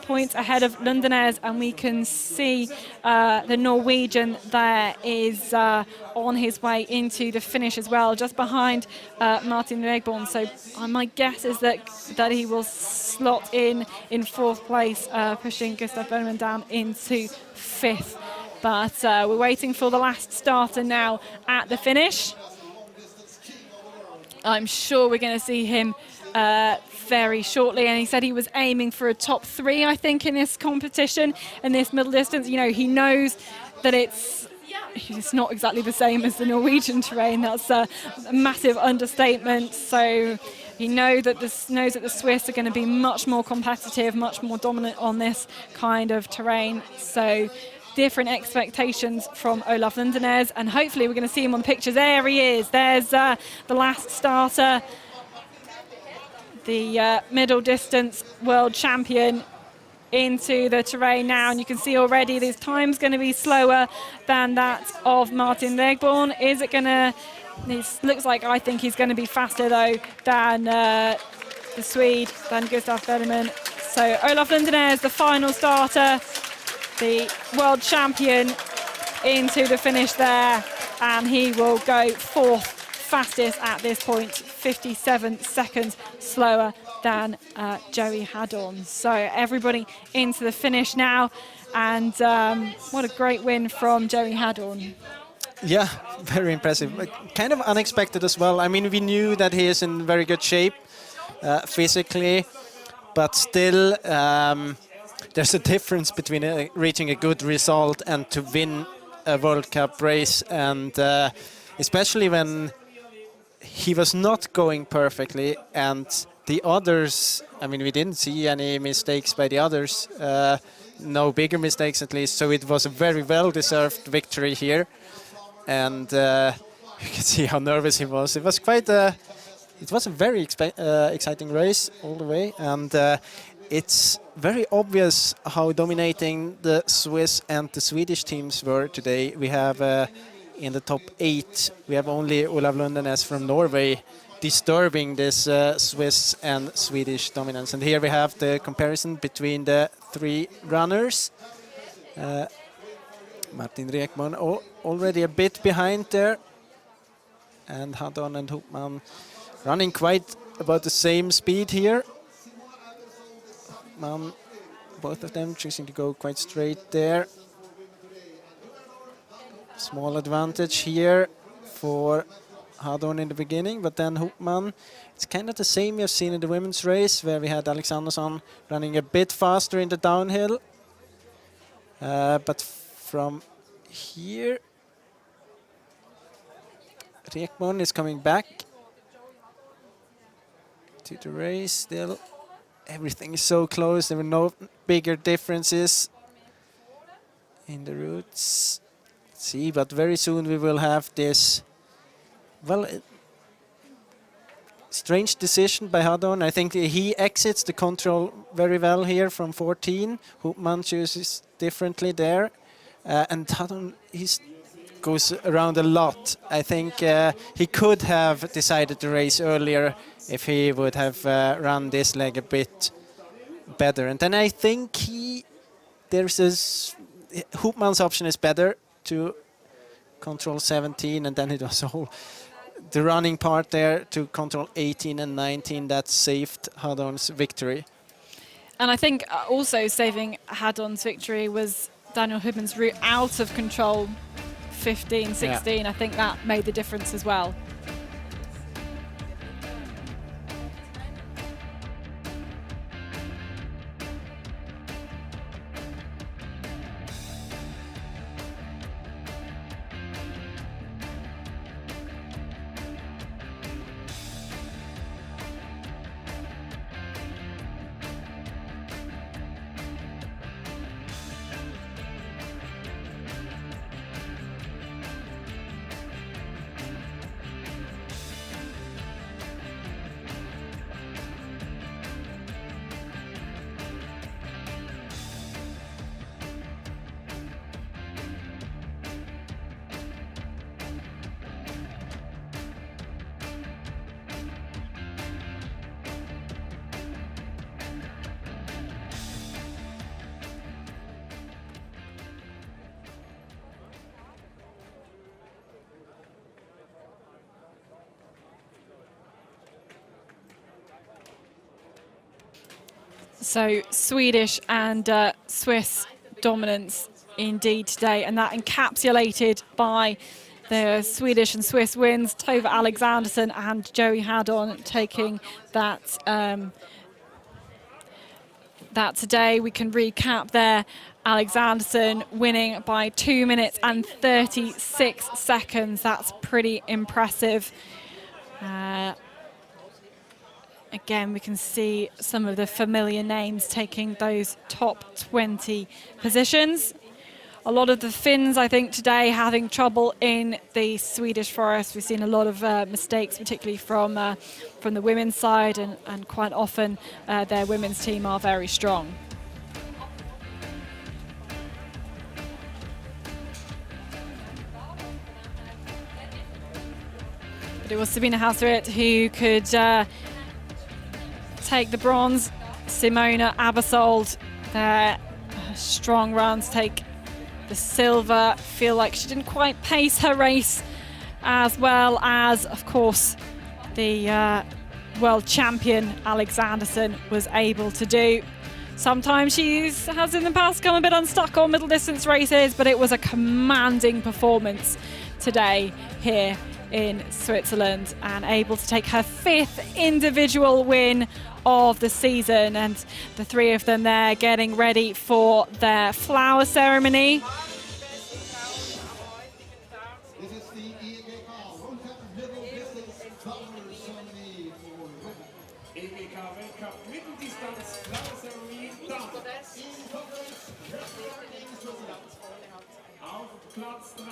points ahead of Lundenez, and we can see the Norwegian there is on his way into the finish as well, just behind Martin Legborn. So my guess is that he will slot in 4th place, pushing Gustav Bergman down into 5th. But we're waiting for the last starter now at the finish. I'm sure we're going to see him very shortly, and he said he was aiming for a top 3, I think, in this competition, in this middle distance. You know, he knows that it's not exactly the same as the Norwegian terrain. That's a massive understatement. So he knows that the Swiss are going to be much more competitive, much more dominant on this kind of terrain. So different expectations from Olaf Lundenes, and hopefully we're going to see him on the pictures. There he is. There's the last starter, the middle distance world champion, into the terrain now, and you can see already this time's going to be slower than that of Martin Regborn. Is it going to? This looks like, I think he's going to be faster though than the Swede, than Gustav Bergman. So Olaf Lundenes, the final starter, the world champion, into the finish there, and he will go fourth fastest at this point, 57 seconds slower than Joey Haddon. So everybody into the finish now, and what a great win from Joey Haddon. Yeah, very impressive. Kind of unexpected as well. I mean, we knew that he is in very good shape physically, but still there's a difference between reaching a good result and to win a World Cup race, and especially when he was not going perfectly, and the others, I mean, we didn't see any mistakes by the others, no bigger mistakes at least, so it was a very well-deserved victory here. And you can see how nervous he was. It was quite it was a very exciting race all the way, and it's very obvious how dominating the Swiss and the Swedish teams were today. We have in the top 8, we have only Olaf Lundenes from Norway disturbing this Swiss and Swedish dominance. And here we have the comparison between the 3 runners. Martin Regborn already a bit behind there, and Haddon and Hopman running quite about the same speed here. Both of them choosing to go quite straight there. Small advantage here for Haddon in the beginning, but then Hopman, it's kind of the same you've seen in the women's race, where we had Alexandersson running a bit faster in the downhill. But from here, Regborn is coming back to the race still. Everything is so close, there were no bigger differences in the routes. Let's see, but very soon we will have this, well, strange decision by Haddon. I think he exits the control very well here from 14. Hopman chooses differently there. And Haddon, he goes around a lot. I think he could have decided to race earlier if he would have run this leg a bit better. And then I think Hopman's option is better to control 17, and then it was all the running part there to control 18 and 19 that saved Haddon's victory. And I think also saving Haddon's victory was Daniel Hubman's route out of control 15, 16. Yeah. I think that made the difference as well. So Swedish and Swiss dominance indeed today, and that encapsulated by the Swedish and Swiss wins, Tove Alexandersson and Joey Haddon taking that that today. We can recap there. Alexandersson winning by 2 minutes and 36 seconds. That's pretty impressive. Again, we can see some of the familiar names taking those top 20 positions. a lot of the Finns, I think, today having trouble in the Swedish forest. We've seen a lot of mistakes, particularly from the women's side, and quite often their women's team are very strong. But it was Sabina Hasrit who could take the bronze. Simona Abersold, their strong run to take the silver. Feel like she didn't quite pace her race as well as, of course, the world champion Alexanderson was able to do. Sometimes she has in the past come a bit unstuck on middle distance races, but it was a commanding performance today here in Switzerland, and able to take her 5th individual win of the season. And the three of them there getting ready for their flower ceremony. Auf Platz 3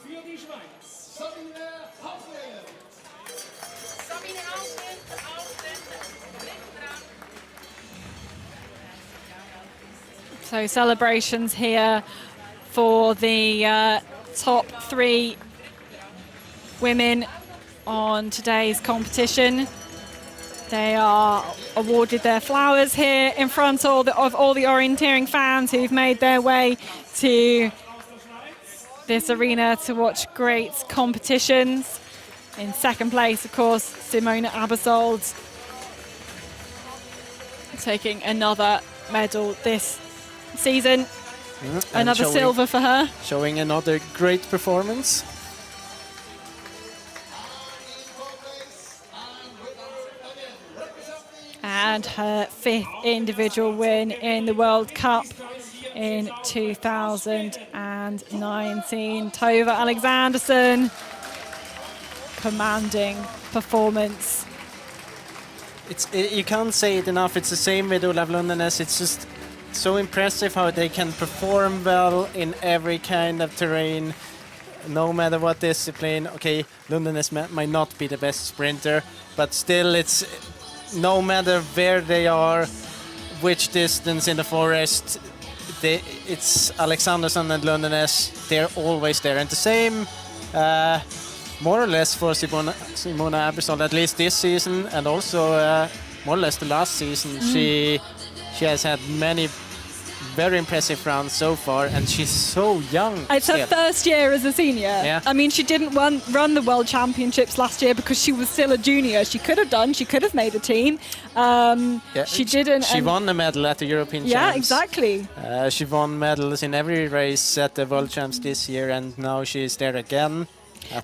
für die Schweiz. Sabine Hasrit. Sabine Hasrit, So celebrations here for the top 3 women on today's competition. They are awarded their flowers here in front of all the orienteering fans who've made their way to this arena to watch great competitions. In second place, of course, Simona Abersold, taking another medal this season. Another silver for her. Showing another great performance. And her 5th individual win in the World Cup in 2019. Tove Alexanderson, commanding performance. You can't say it enough. It's the same with Olav Lundenes. It's just so impressive how they can perform well in every kind of terrain, no matter what discipline. Okay, Lundenes might not be the best sprinter, but still, it's no matter where they are, which distance in the forest, it's Alexanderson and Lundenes. They're always there, and the same more or less for Simona Abersold, at least this season, and also more or less the last season. She has had many very impressive rounds so far, and she's so young. It's her first year as a senior. Yeah. I mean, she didn't run the World Championships last year because she was still a junior. She could have made a team. She didn't. She won a medal at the European Champs. Yeah, exactly. She won medals in every race at the World Champs this year, and now she's there again.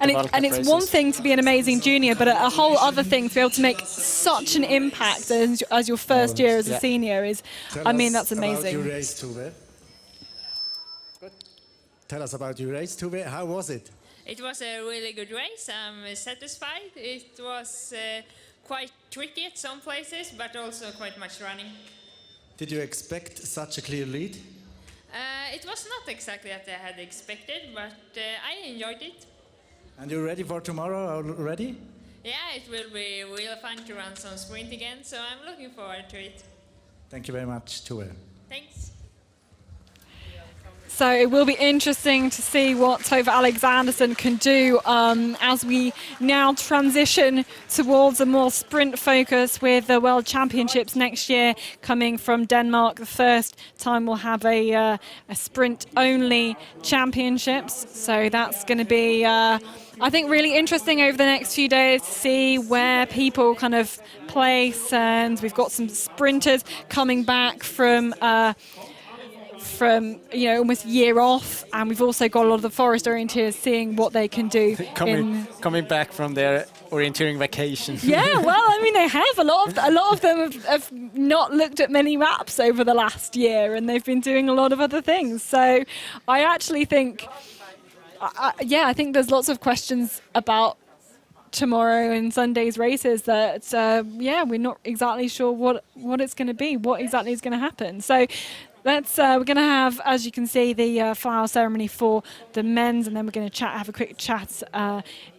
And it's one thing to be an amazing junior, but a whole other thing to be able to make such an impact as your first year as a senior is, I mean, that's amazing. About your race, Tove. Good. Tell us about your race, Tove. How was it? It was a really good race. I'm satisfied. It was quite tricky at some places, but also quite much running. Did you expect such a clear lead? It was not exactly as I had expected, but I enjoyed it. And you're ready for tomorrow already? Yeah, it will be real fun to run some sprint again, so I'm looking forward to it. Thank you very much, Tove. Thanks. So it will be interesting to see what Tove Alexanderson can do as we now transition towards a more sprint focus with the World Championships next year coming from Denmark. The first time we'll have a sprint-only championships. So that's going to be, I think, really interesting over the next few days to see where people kind of place. And we've got some sprinters coming back from almost a year off, and we've also got a lot of the forest orienteers seeing what they can do. Coming back from their orienteering vacation. Yeah, well, I mean, they have a lot of them have not looked at many maps over the last year, and they've been doing a lot of other things. So I actually think, I think there's lots of questions about tomorrow and Sunday's races that we're not exactly sure what it's going to be, what exactly is going to happen. So we're going to have, as you can see, the flower ceremony for the men's, and then we're going to have a quick chat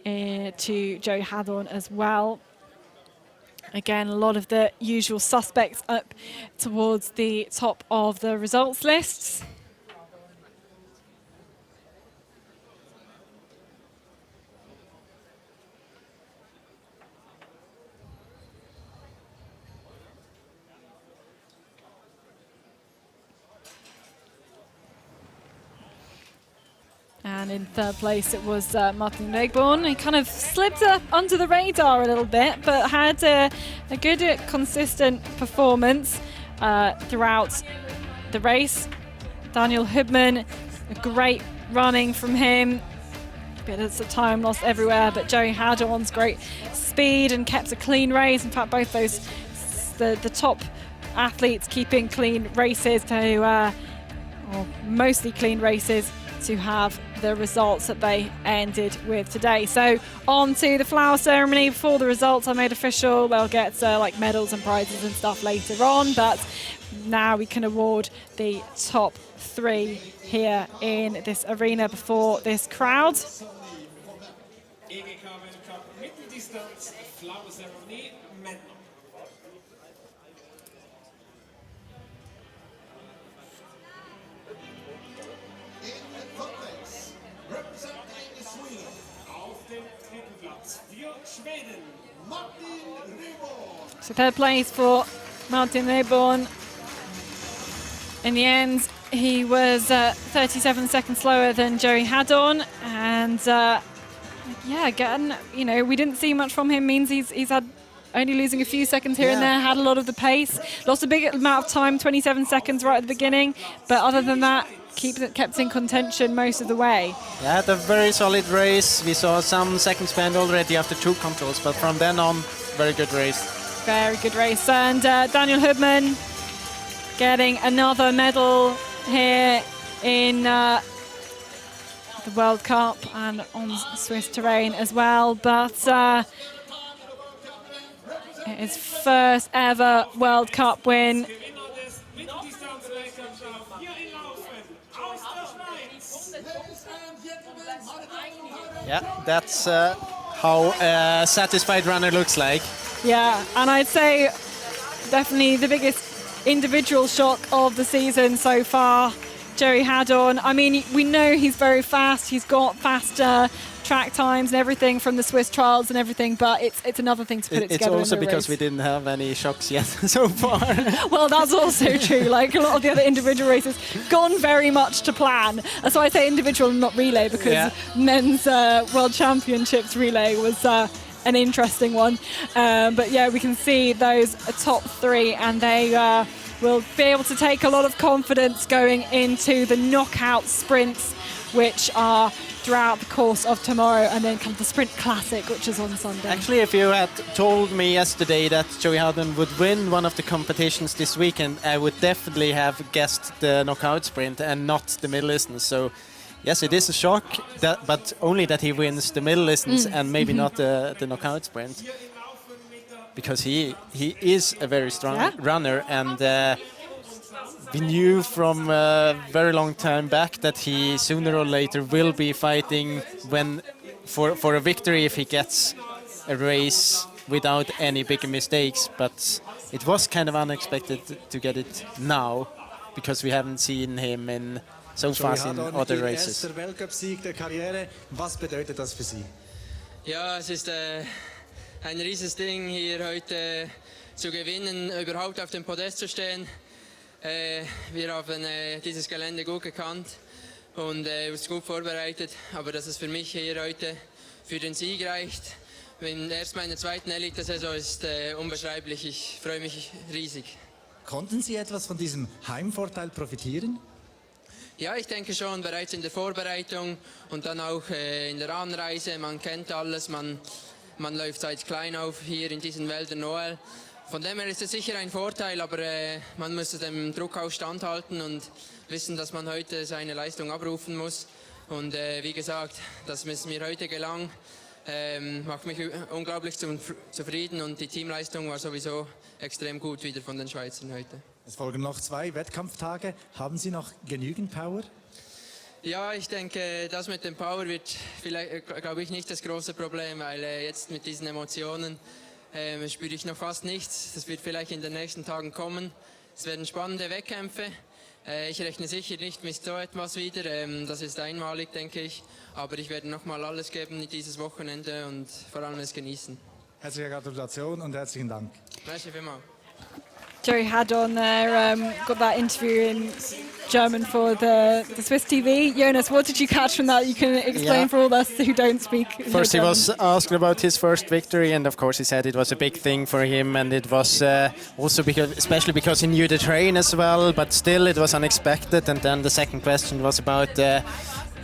to Joey Haddon as well. Again, a lot of the usual suspects up towards the top of the results lists. And in third place, it was Martin Regborn. He kind of slipped up under the radar a little bit, but had a good, consistent performance throughout the race. Daniel Hubman, a great running from him. Bit of time lost everywhere, but Joey Haddon's great speed and kept a clean race. In fact, both those, the top athletes keeping clean races or mostly clean races to have the results that they ended with today. So on to the flower ceremony. Before the results are made official, they'll get like medals and prizes and stuff later on, but now we can award the top 3 here in this arena before this crowd. So third place for Martin Regborn. In the end, he was 37 seconds slower than Joey Haddon, and again, we didn't see much from him. Means he's had only losing a few seconds here and there. Had a lot of the pace, lost a big amount of time, 27 seconds right at the beginning, but other than that, kept in contention most of the way. Yeah, had a very solid race. We saw some seconds spent already after 2 controls, but from then on, very good race. Very good race. And Daniel Hubman getting another medal here in the World Cup and on Swiss terrain as well. But his first ever World Cup win. Yeah, that's how a satisfied runner looks like. Yeah, and I'd say definitely the biggest individual shock of the season so far, Joey Haddon. I mean, we know he's very fast. He's got faster track times and everything from the Swiss trials and everything, but it's another thing to put it together. It's also in the because race. we didn't have any shocks yet so far. Well, that's also true. Like a lot of the other individual races, gone very much to plan. That's why I say individual and not relay, because men's World Championships relay was an interesting one. But yeah, we can see those top 3, and they will be able to take a lot of confidence going into the knockout sprints, which are throughout the course of tomorrow, and then come the Sprint Classic, which is on Sunday. Actually, if you had told me yesterday that Joey Haddon would win one of the competitions this weekend, I would definitely have guessed the knockout sprint and not the middle distance. So yes, it is a shock, but only that he wins the middle distance and maybe not the knockout sprint, because he is a very strong runner, and we knew from a very long time back that he sooner or later will be fighting for a victory if he gets a race without any big mistakes. But it was kind of unexpected to get it now, because we haven't seen him in so fast in other races. Erster Weltcup-Sieg der Karriere. Was bedeutet das für Sie? Ja, es ist ein riesiges Ding, hier heute zu gewinnen, überhaupt auf dem Podest zu stehen. Wir haben dieses Gelände gut gekannt und uns gut vorbereitet, aber dass es für mich hier heute für den Sieg reicht, erst meiner zweiten Elite-Saison, ist unbeschreiblich. Ich freue mich riesig. Konnten Sie etwas von diesem Heimvorteil profitieren? Ja, ich denke schon, bereits in der Vorbereitung und dann auch in der Anreise. Man kennt alles, man läuft seit klein auf hier in diesen Wäldern Noel. Von dem her ist es sicher ein Vorteil, aber man muss dem Druck auch standhalten und wissen, dass man heute seine Leistung abrufen muss. Und wie gesagt, dass es mir heute gelang, macht mich unglaublich zufrieden, und die Teamleistung war sowieso extrem gut wieder von den Schweizern heute. Es folgen noch 2 Wettkampftage. Haben Sie noch genügend Power? Ja, ich denke, das mit dem Power wird vielleicht, glaube ich, nicht das große Problem, weil jetzt mit diesen Emotionen spüre ich noch fast nichts. Das wird vielleicht in den nächsten Tagen kommen. Es werden spannende Wettkämpfe. Ich rechne sicher nicht mit so etwas wieder. Das ist einmalig, denke ich. Aber ich werde nochmal alles geben dieses Wochenende und vor allem es genießen. Herzliche Gratulation und herzlichen Dank. Merci vielmals. Joey Haddon there got that interview in German for the Swiss TV. Jonas, what did you catch from that? You can explain for all us who don't speak First, he German. was asked about his first victory, and of course, he said it was a big thing for him, and it was also because, especially because he knew the train as well. But still, it was unexpected. And then the second question was about the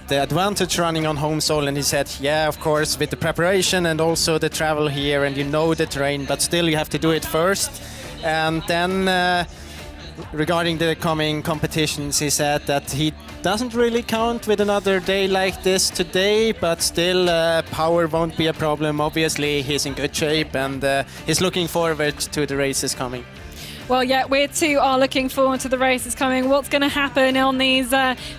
advantage running on home soil, and he said, yeah, of course, with the preparation and also the travel here, and you know the terrain, but still you have to do it first. And then regarding the coming competitions, he said that he doesn't really count with another day like this today, but still power won't be a problem. Obviously, he's in good shape, and he's looking forward to the races coming. Well, yeah, we too are looking forward to the races coming. What's going to happen on these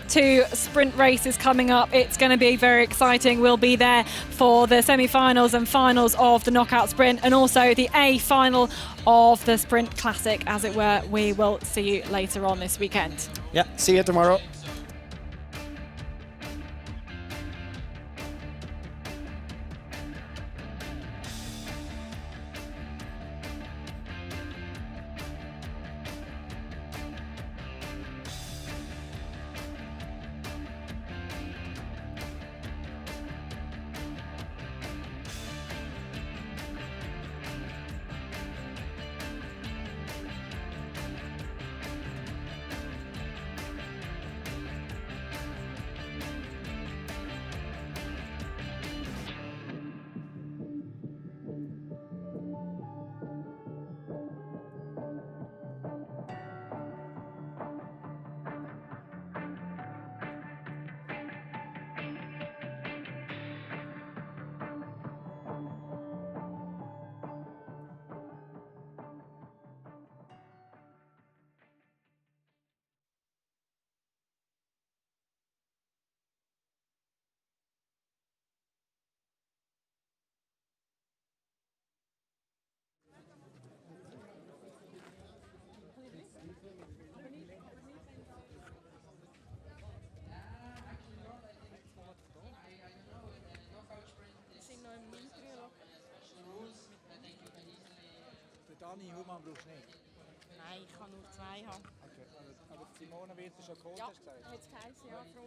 2 sprint races coming up? It's going to be very exciting. We'll be there for the semi-finals and finals of the knockout sprint, and also the A final of the sprint classic, as it were. We will see you later on this weekend. Yeah, see you tomorrow. Dani Humann brauchst du nicht. Nein, ich kann nur 2 haben. Okay, aber Simone wird schon geholt, hast du gesagt? Hat es geheißen, ja, Frau.